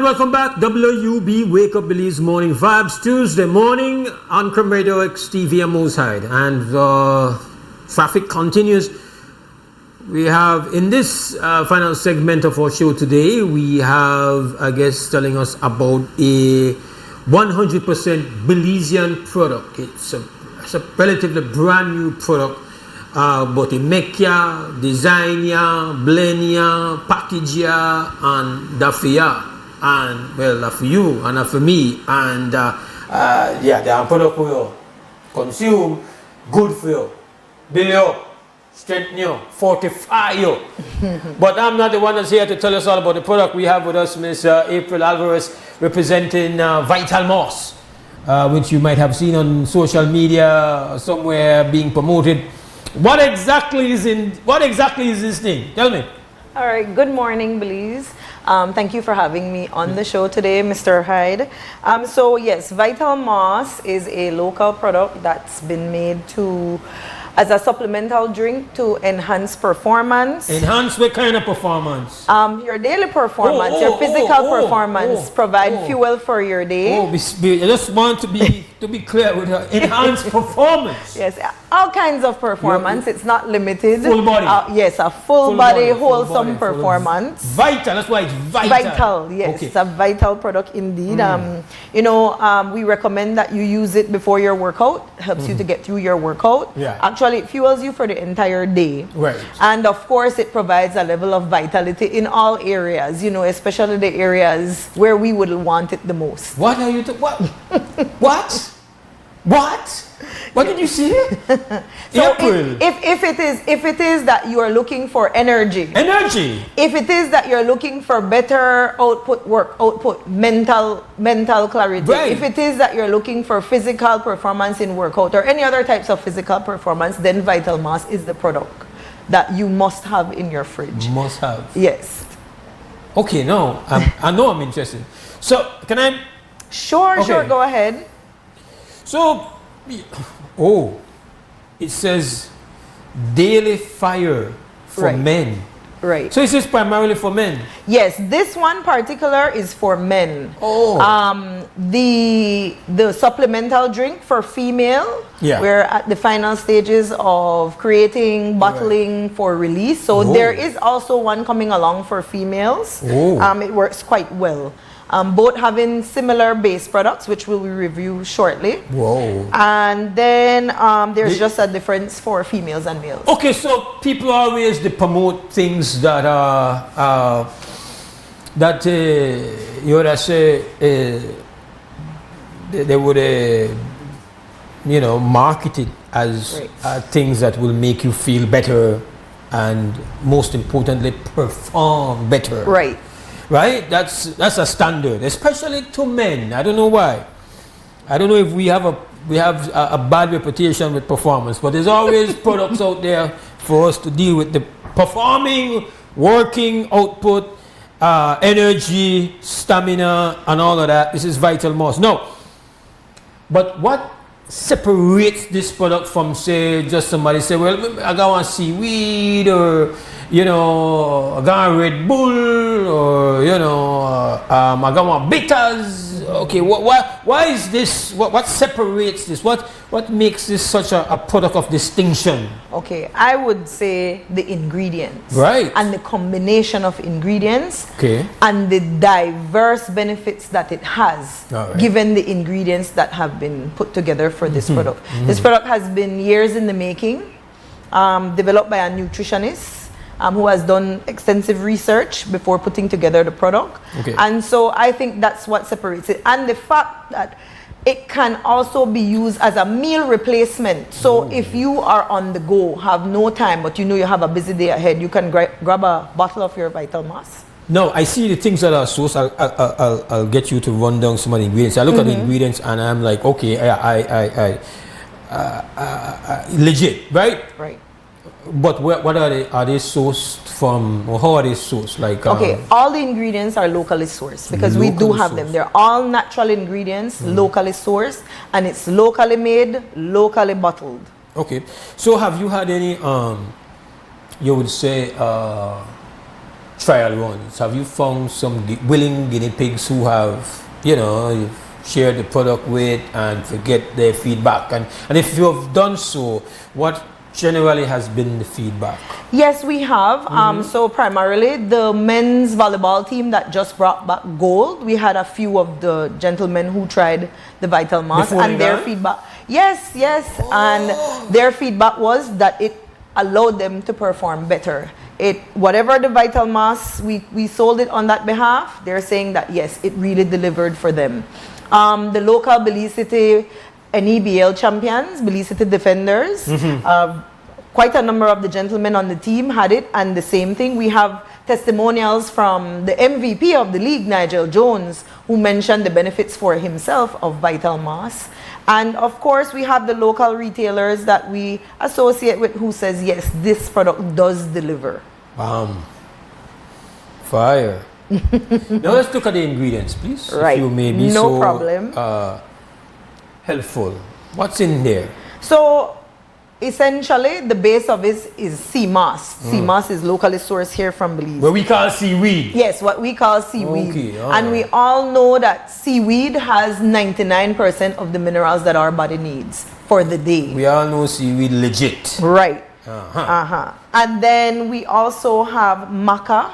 Welcome back. WUB Wake Up Belize Morning Vibes, Tuesday morning on Crim Radio XTV and Mose Hyde. And traffic continues. We have in this final segment of our show today, we have a guest telling us about a 100% Belizean product. It's a relatively brand new product, but they make ya, design ya, blend ya, package ya, and dafia. And well, that for you and that for me, and yeah, they are product for you. Consume, good for you, build you up, strengthen you, fortify you. But I'm not the one that's here to tell us all about the product. We have with us Miss April Alvarez, representing Vital Mose, which you might have seen on social media somewhere being promoted. What exactly is this thing? Tell me. All right. Good morning, Belize. Thank you for having me on the show today, Mr. Hyde. So yes, Vital Mose is a local product that's been made as a supplemental drink to enhance performance. Enhance what kind of performance? Your daily performance, your physical performance, provide fuel for your day. I just want to be clear with her. Enhanced performance. Yes, all kinds of performance. It's not limited. Full body. Yes, a full body, wholesome performance. Vital. That's why it's vital. Vital. Yes, okay. It's a vital product indeed. We recommend that you use it before your workout. Helps you to get through your workout. Yeah. Actually, it fuels you for the entire day. Right. And of course, it provides a level of vitality in all areas. especially the areas where we would want it the most. What are you? What? What? What? What did you say? So if it is that you are looking for energy, if it is that you're looking for better work output, mental clarity, right. If it is that you're looking for physical performance in workout or any other types of physical performance, then Vital Mose is the product that you must have in your fridge. Must have. Yes. Okay, now I know I'm interested. So can I? Sure, go ahead. So Oh, it says daily fire for Right. men. Right. So this is primarily for men. Yes, this one particular is for men. Oh. The supplemental drink for female. Yeah. We're at the final stages of creating, bottling for release. So Oh. there is also one coming along for females. Oh. It works quite well. Both having similar base products, which we will review shortly. Whoa. And then there's just a difference for females and males. Okay, so people always they promote things that are you would say they would market it as things that will make you feel better and most importantly perform better. Right. Right? That's a standard, especially to men. I don't know why. I don't know if we have a bad reputation with performance, but there's always products out there for us to deal with the performing, working output, energy, stamina, and all of that. This is Vital Mose. No. But what separates this product from, say, just somebody say, well, I got one seaweed, or I got a Red Bull, or I got one bitters. Okay, why is this? What separates this? What makes this such a product of distinction? Okay, I would say the ingredients. Right. And the combination of ingredients. Okay. And the diverse benefits that it has, All right. given the ingredients that have been put together for this Mhm. product. Mhm. This product has been years in the making, developed by a nutritionist who has done extensive research before putting together the product. Okay. And so I think that's what separates it. And the fact that it can also be used as a meal replacement. So if you are on the go, have no time, but you have a busy day ahead, you can grab a bottle of your Vital Mose. No, I see the things that are sourced. I'll get you to run down some of the ingredients. I look at the ingredients and I'm like, okay, I legit, right? Right. But what are they? Are they sourced from? Or how are they sourced? Like Okay, all the ingredients are locally sourced because we do Locally have them. They're all natural ingredients, locally sourced, and it's locally made, locally bottled. Okay, so have you had any you would say trial runs? Have you found some willing guinea pigs who have you've shared the product with and get their feedback? And if you have done so, what generally has been the feedback? Yes, we have. So primarily the men's volleyball team that just brought back gold. We had a few of the gentlemen who tried the Vital Mose and their feedback. Yes, and their feedback was that it allowed them to perform better. Whatever the Vital Mose, we sold it on that behalf. They're saying that yes, it really delivered for them. The local Belize City NEBL champions, Belize City defenders, quite a number of the gentlemen on the team had it, and the same thing. We have testimonials from the MVP of the league, Nigel Jones, who mentioned the benefits for himself of Vital Mose. And of course, we have the local retailers that we associate with who says, yes, this product does deliver. Fire. Now let's look at the ingredients, please. Right. If you may be No so problem. helpful. What's in there? So essentially, the base of it is sea moss. Sea moss is locally sourced here from Belize. What we call seaweed. Yes, what we call seaweed. Okay, all and right. we all know that seaweed has 99% of the minerals that our body needs for the day. We all know seaweed legit. Right. And then we also have maca,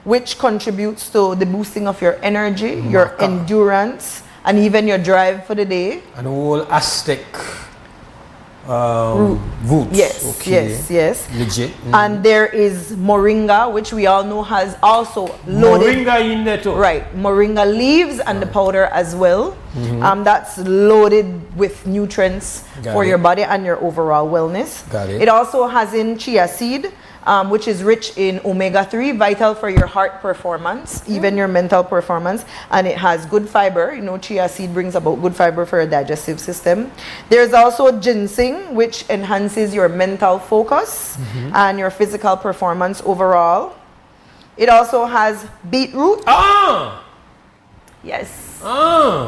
which contributes to the boosting of your energy, your endurance, and even your drive for the day. An whole Aztec roots. Yes, Okay. yes. Legit. And there is moringa, which we all know has also loaded. Moringa in there too. Right, moringa leaves and the powder as well. That's loaded with nutrients Got for it. your body and your overall wellness. Got it. It also has in chia seed, which is rich in omega-3, vital for your heart performance, even your mental performance, and it has good fiber. Chia seed brings about good fiber for your digestive system. There's also ginseng, which enhances your mental focus and your physical performance overall. It also has beetroot. Yes.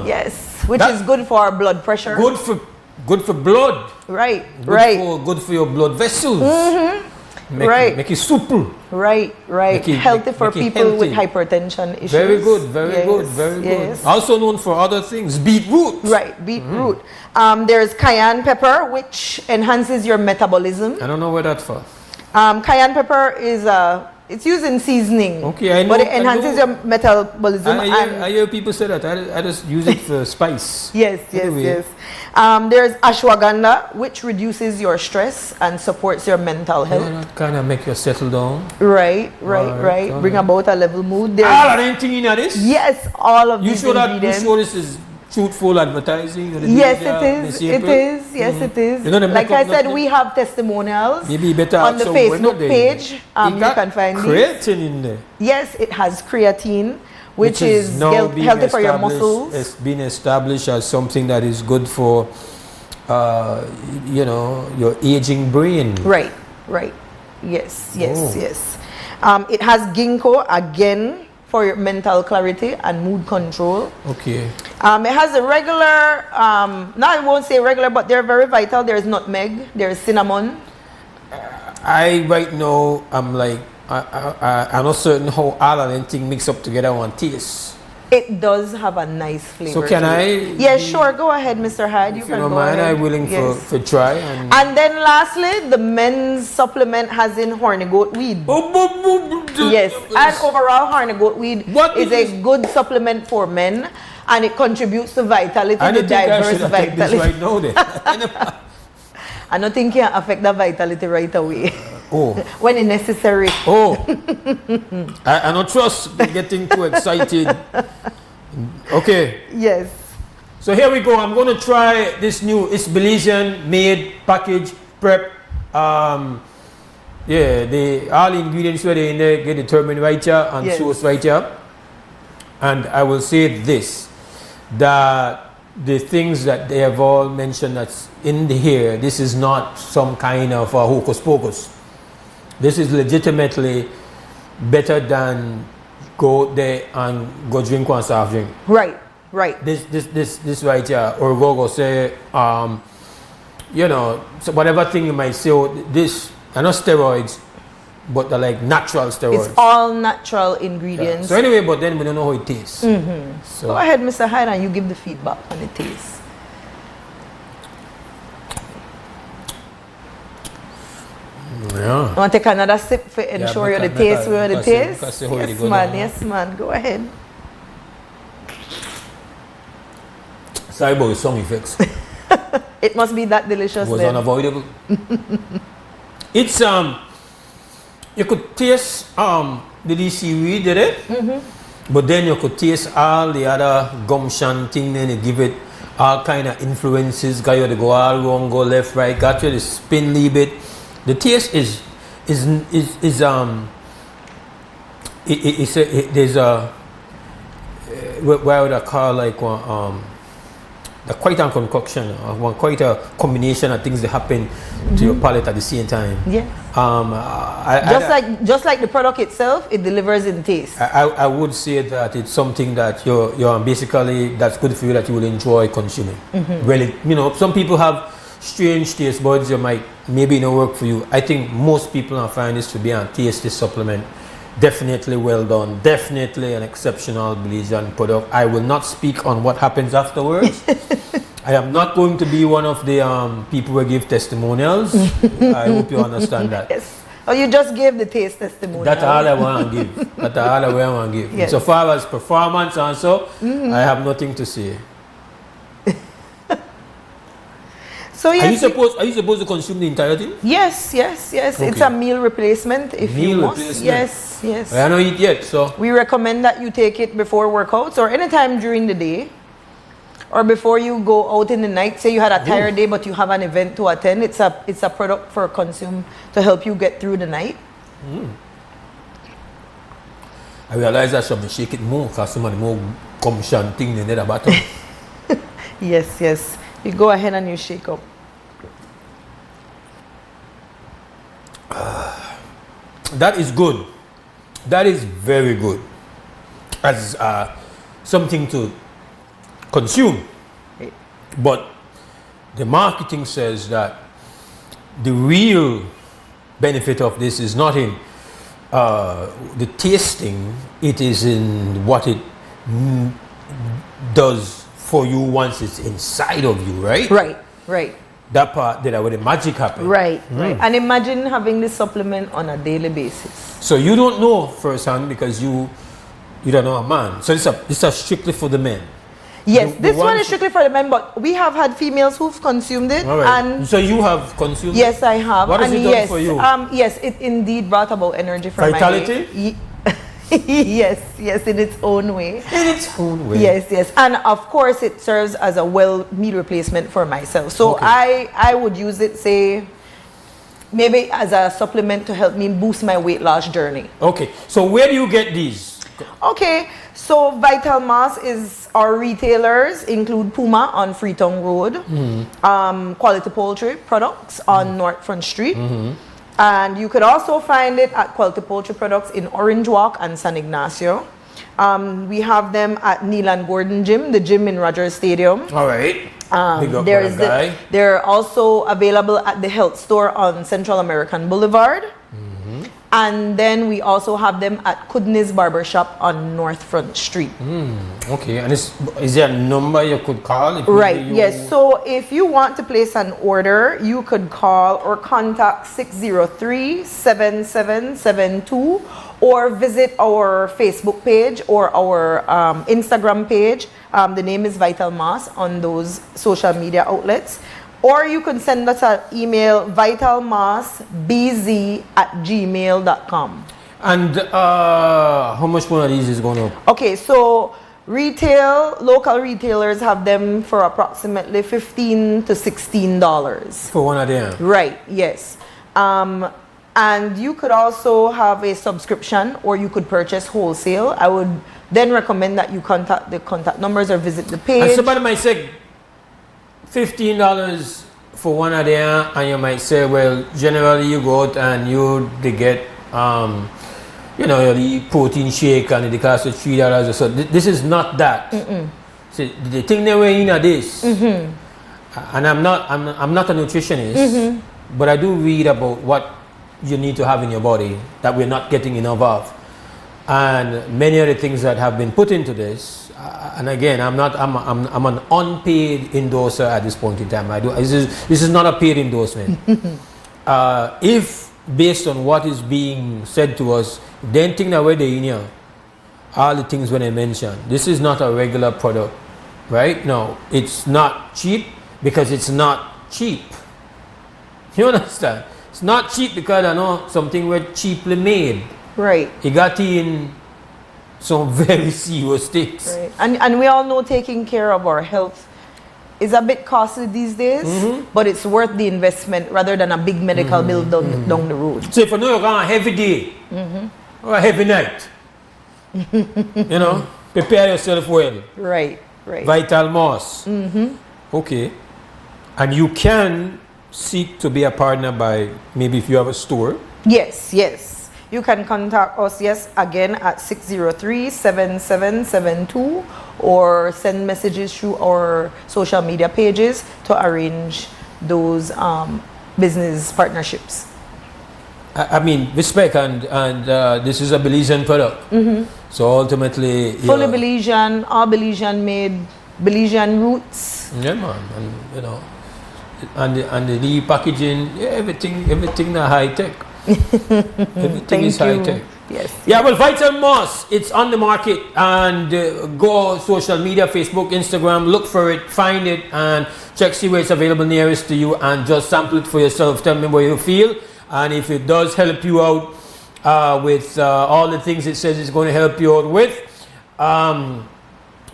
Yes, which is good for our blood pressure. Good for Good for blood. Right, right. Good for your blood vessels. Right. Make it supple. Right, right. Healthy for people with hypertension issues. Very good, very good, very good. Also known for other things, beetroot. Right, beetroot. There's cayenne pepper, which enhances your metabolism. I don't know where that's for. Cayenne pepper is it's used in seasoning. Okay, I know. But it enhances your metabolism. I hear people say that. I just use it for spice. Yes, Anyway. yes. There's ashwagandha, which reduces your stress and supports your mental health. Yeah, that kind of make you settle down. Right. Bring about a level mood. There's All of anything in this? Yes, all of these ingredients. You sure this is truthful advertising? Yes, it is. It is. Yes, it is. Like I said, we have testimonials maybe better on the Facebook page. You can find creatine these. in there. Yes, it has creatine, which is healthy for your muscles. It's been established as something that is good for, your aging brain. Right. Yes. It has ginkgo, again, for your mental clarity and mood control. Okay. It has a regular, now I won't say regular, but they're very vital. There's nutmeg, there's cinnamon. Right now, I'm like, I'm not certain how all of anything mix up together one taste. It does have a nice flavor. So can I? Yes, sure. Go ahead, Mr. Hyde. You If can you don't go mind, ahead. I'm willing for try. And then lastly, the men's supplement has in horny goat weed. Yes, and overall horny goat weed is a good supplement for men, and it contributes to vitality, the diverse vitality. Take this right now, then. I don't think it can affect the vitality right away. Oh. When it's necessary. Oh. I don't trust getting too excited. Okay. Yes. So here we go. I'm going to try this new. It's Belizean made package prep. All the ingredients were in there get determined right here and sourced right here. And I will say this, that the things that they have all mentioned that's in here, this is not some kind of hocus pocus. This is legitimately better than go there and go drink one soft drink. Right. This right here, or go say, so whatever thing you might say, this are not steroids, but they're like natural steroids. It's all natural ingredients. So anyway, but then we don't know how it tastes. So go ahead, Mr. Hyde, and you give the feedback on the taste. Yeah. I want to take another sip for ensure you the taste where the taste. Yes, man. Go ahead. Sorry about the sound effects. It must be that delicious. It was then. unavoidable. It's you could taste the seaweed, did it? But then you could taste all the other gumption thing. Then you give it all kind of influences. Got you to go all wrong, go left, right. Got you to spin a little bit. The taste there's a what would I call like one quite a concoction one quite a combination of things that happen to your palate at the same time. Yeah. Just like the product itself, it delivers in taste. I would say that it's something that you're basically that's good for you, that you will enjoy consuming. Really, some people have strange taste buds, you might maybe not work for you. I think most people are find this to be a tasty supplement. Definitely well done. Definitely an exceptional Belizean product. I will not speak on what happens afterwards. I am not going to be one of the people who give testimonials. I hope you understand that. Yes. Oh, you just gave the taste testimonial. That's all I want to give. That's all I want to give. Yes. So far as performance and so, I have nothing to say. So yes, are you supposed to consume the entire thing? Yes. Okay. It's a meal replacement if you must. Replacement. Yes. I don't eat yet, so we recommend that you take it before workouts or anytime during the day, or before you go out in the night. Say you had a tired day, but you have an event to attend. It's a product for consume to help you get through the night. I realize I should shake it more because some of the more gumption thing in the bottom. Yes. You go ahead and you shake up. That is good. That is very good. As something to consume. But the marketing says that the real benefit of this is not in the tasting, it is in what it does for you once it's inside of you, right? Right. That part that where the magic happens. Right. And imagine having this supplement on a daily basis. So you don't know firsthand because you don't know a man. So this is strictly for the men. Yes, this one is strictly for the men, but we have had females who've consumed it. All right. And so you have consumed yes, it? I have. What has and it done yes, for you? Yes, it indeed brought about energy for Vitality? my yes, in its own way. In its own way. Yes. And of course it serves as a meal replacement for myself. So Okay. I would use it, say, maybe as a supplement to help me boost my weight loss journey. Okay. So where do you get these? Okay. So Vital Mass is our retailers include Puma on Freetown Road, Quality Poultry Products on North Front Street, and you could also find it at Quality Poultry Products in Orange Walk and San Ignacio. We have them at Neil and Gordon Gym, the gym in Rogers Stadium. All right. Big up There's that guy. they're also available at the Health Store on Central American Boulevard. And then we also have them at Kudney's Barbershop on North Front Street. Okay, and is there a number you could call? If Right, you- yes. So if you want to place an order, you could call or contact 603-7772 or visit our Facebook page or our Instagram page. The name is Vital Mass on those social media outlets. Or you can send us an email, vitalmassbz@gmail.com. And how much one of these is going to? Okay, so local retailers have them for approximately $15 to $16. For one of them? Right, yes. And you could also have a subscription or you could purchase wholesale. I would then recommend that you contact the contact numbers or visit the page. And somebody might say $15 for one of them, and you might say, well, generally you go out and they get, the protein shake and it costs $3 or so. This is not that. So the thing they were in this, and I'm not a nutritionist, but I do read about what you need to have in your body that we're not getting enough of, and many of the things that have been put into this. And again, I'm an unpaid endorser at this point in time. This is not a paid endorsement. If based on what is being said to us, then think that we're in here, all the things when I mentioned, this is not a regular product, right? No, it's not cheap because it's not cheap. You understand? It's not cheap because I know something was cheaply made. Right. It got in some very serious things. Right. And we all know taking care of our health is a bit costly these days, but it's worth the investment rather than a big medical bill down the road. So if you know you're going on a heavy day or a heavy night, prepare yourself well. Right. Vital Mass. Okay. And you can seek to be a partner by maybe if you have a store. Yes. You can contact us, again at 603-7772 or send messages through our social media pages to arrange those business partnerships. I mean, respect and this is a Belizean product. So ultimately... Fully Belizean, all Belizean made, Belizean roots. Yeah, man. And, and the packaging, everything na high tech. Everything is high tech. Yes. Yeah, well, Vital Mass, it's on the market, and go social media, Facebook, Instagram, look for it, find it, and check see where it's available nearest to you, and just sample it for yourself. Tell me what you feel, and if it does help you out with all the things it says it's going to help you out with,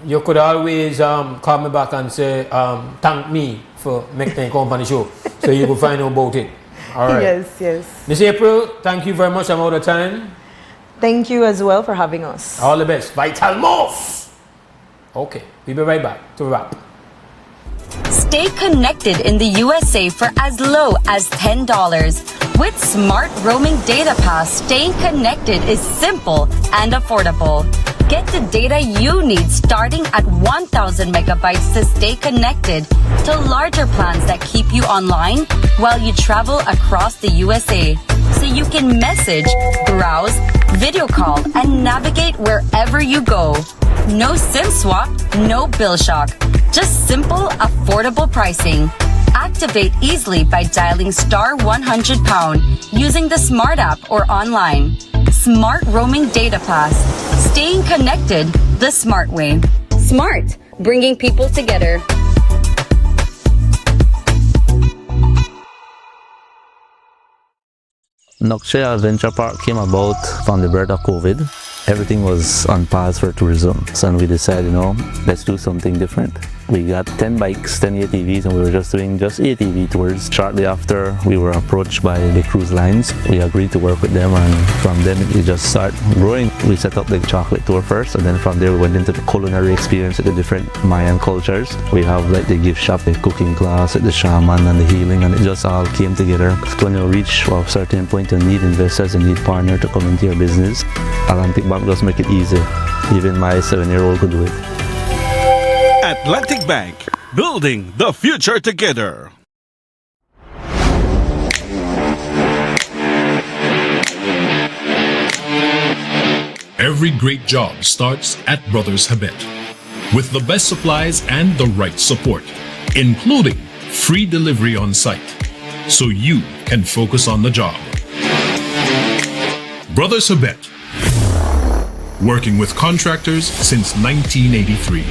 you could always call me back and say thank me for making a company show, so you will find out about it. All right. Yes. Miss April, thank you very much. I'm out of time. Thank you as well for having us. All the best. Vital Mass. Okay, we'll be right back to wrap. Stay connected in the USA for as low as $10. With Smart Roaming Data Pass, staying connected is simple and affordable. Get the data you need starting at 1,000 megabytes to stay connected to larger plans that keep you online while you travel across the USA. So you can message, browse, video call, and navigate wherever you go. No SIM swap, no bill shock. Just simple, affordable pricing. Activate easily by dialing *100# using the Smart app or online. Smart Roaming Data Pass. Staying connected the smart way. Smart, bringing people together. Nokshe Adventure Park came about from the birth of COVID. Everything was on pause for tourism. So we decided, let's do something different. We got 10 bikes, 10 ATVs, and we were just doing ATV tours. Shortly after, we were approached by the cruise lines. We agreed to work with them, and from them it just started growing. We set up the chocolate tour first, and then from there we went into the culinary experience with the different Mayan cultures. We have like the gift shop, the cooking class, the shaman, and the healing, and it just all came together. When you reach a certain point, you need investors, you need partners to come into your business. Atlantic Bank just make it easy. Even my 7-year-old could do it. Atlantic Bank, building the future together. Every great job starts at Brothers Habet, with the best supplies and the right support, including free delivery on site, so you can focus on the job. Brothers Habet, working with contractors since 1983.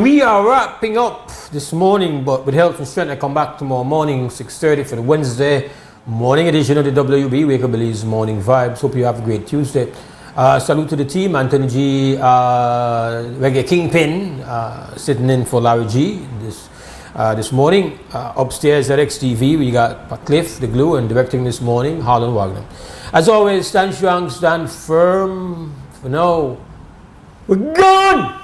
We are wrapping up this morning, but with health and strength, I come back tomorrow morning, 6:30 for the Wednesday morning edition of the WB Wake Up Belize Morning Vibes. Hope you have a great Tuesday. Salute to the team, Anthony G, Reggae Kingpin, sitting in for Larry G this morning. Upstairs at XTV, we got Cliff, the glue, and directing this morning, Harlan Wagner. As always, stand strong, stand firm. For now, we're gone!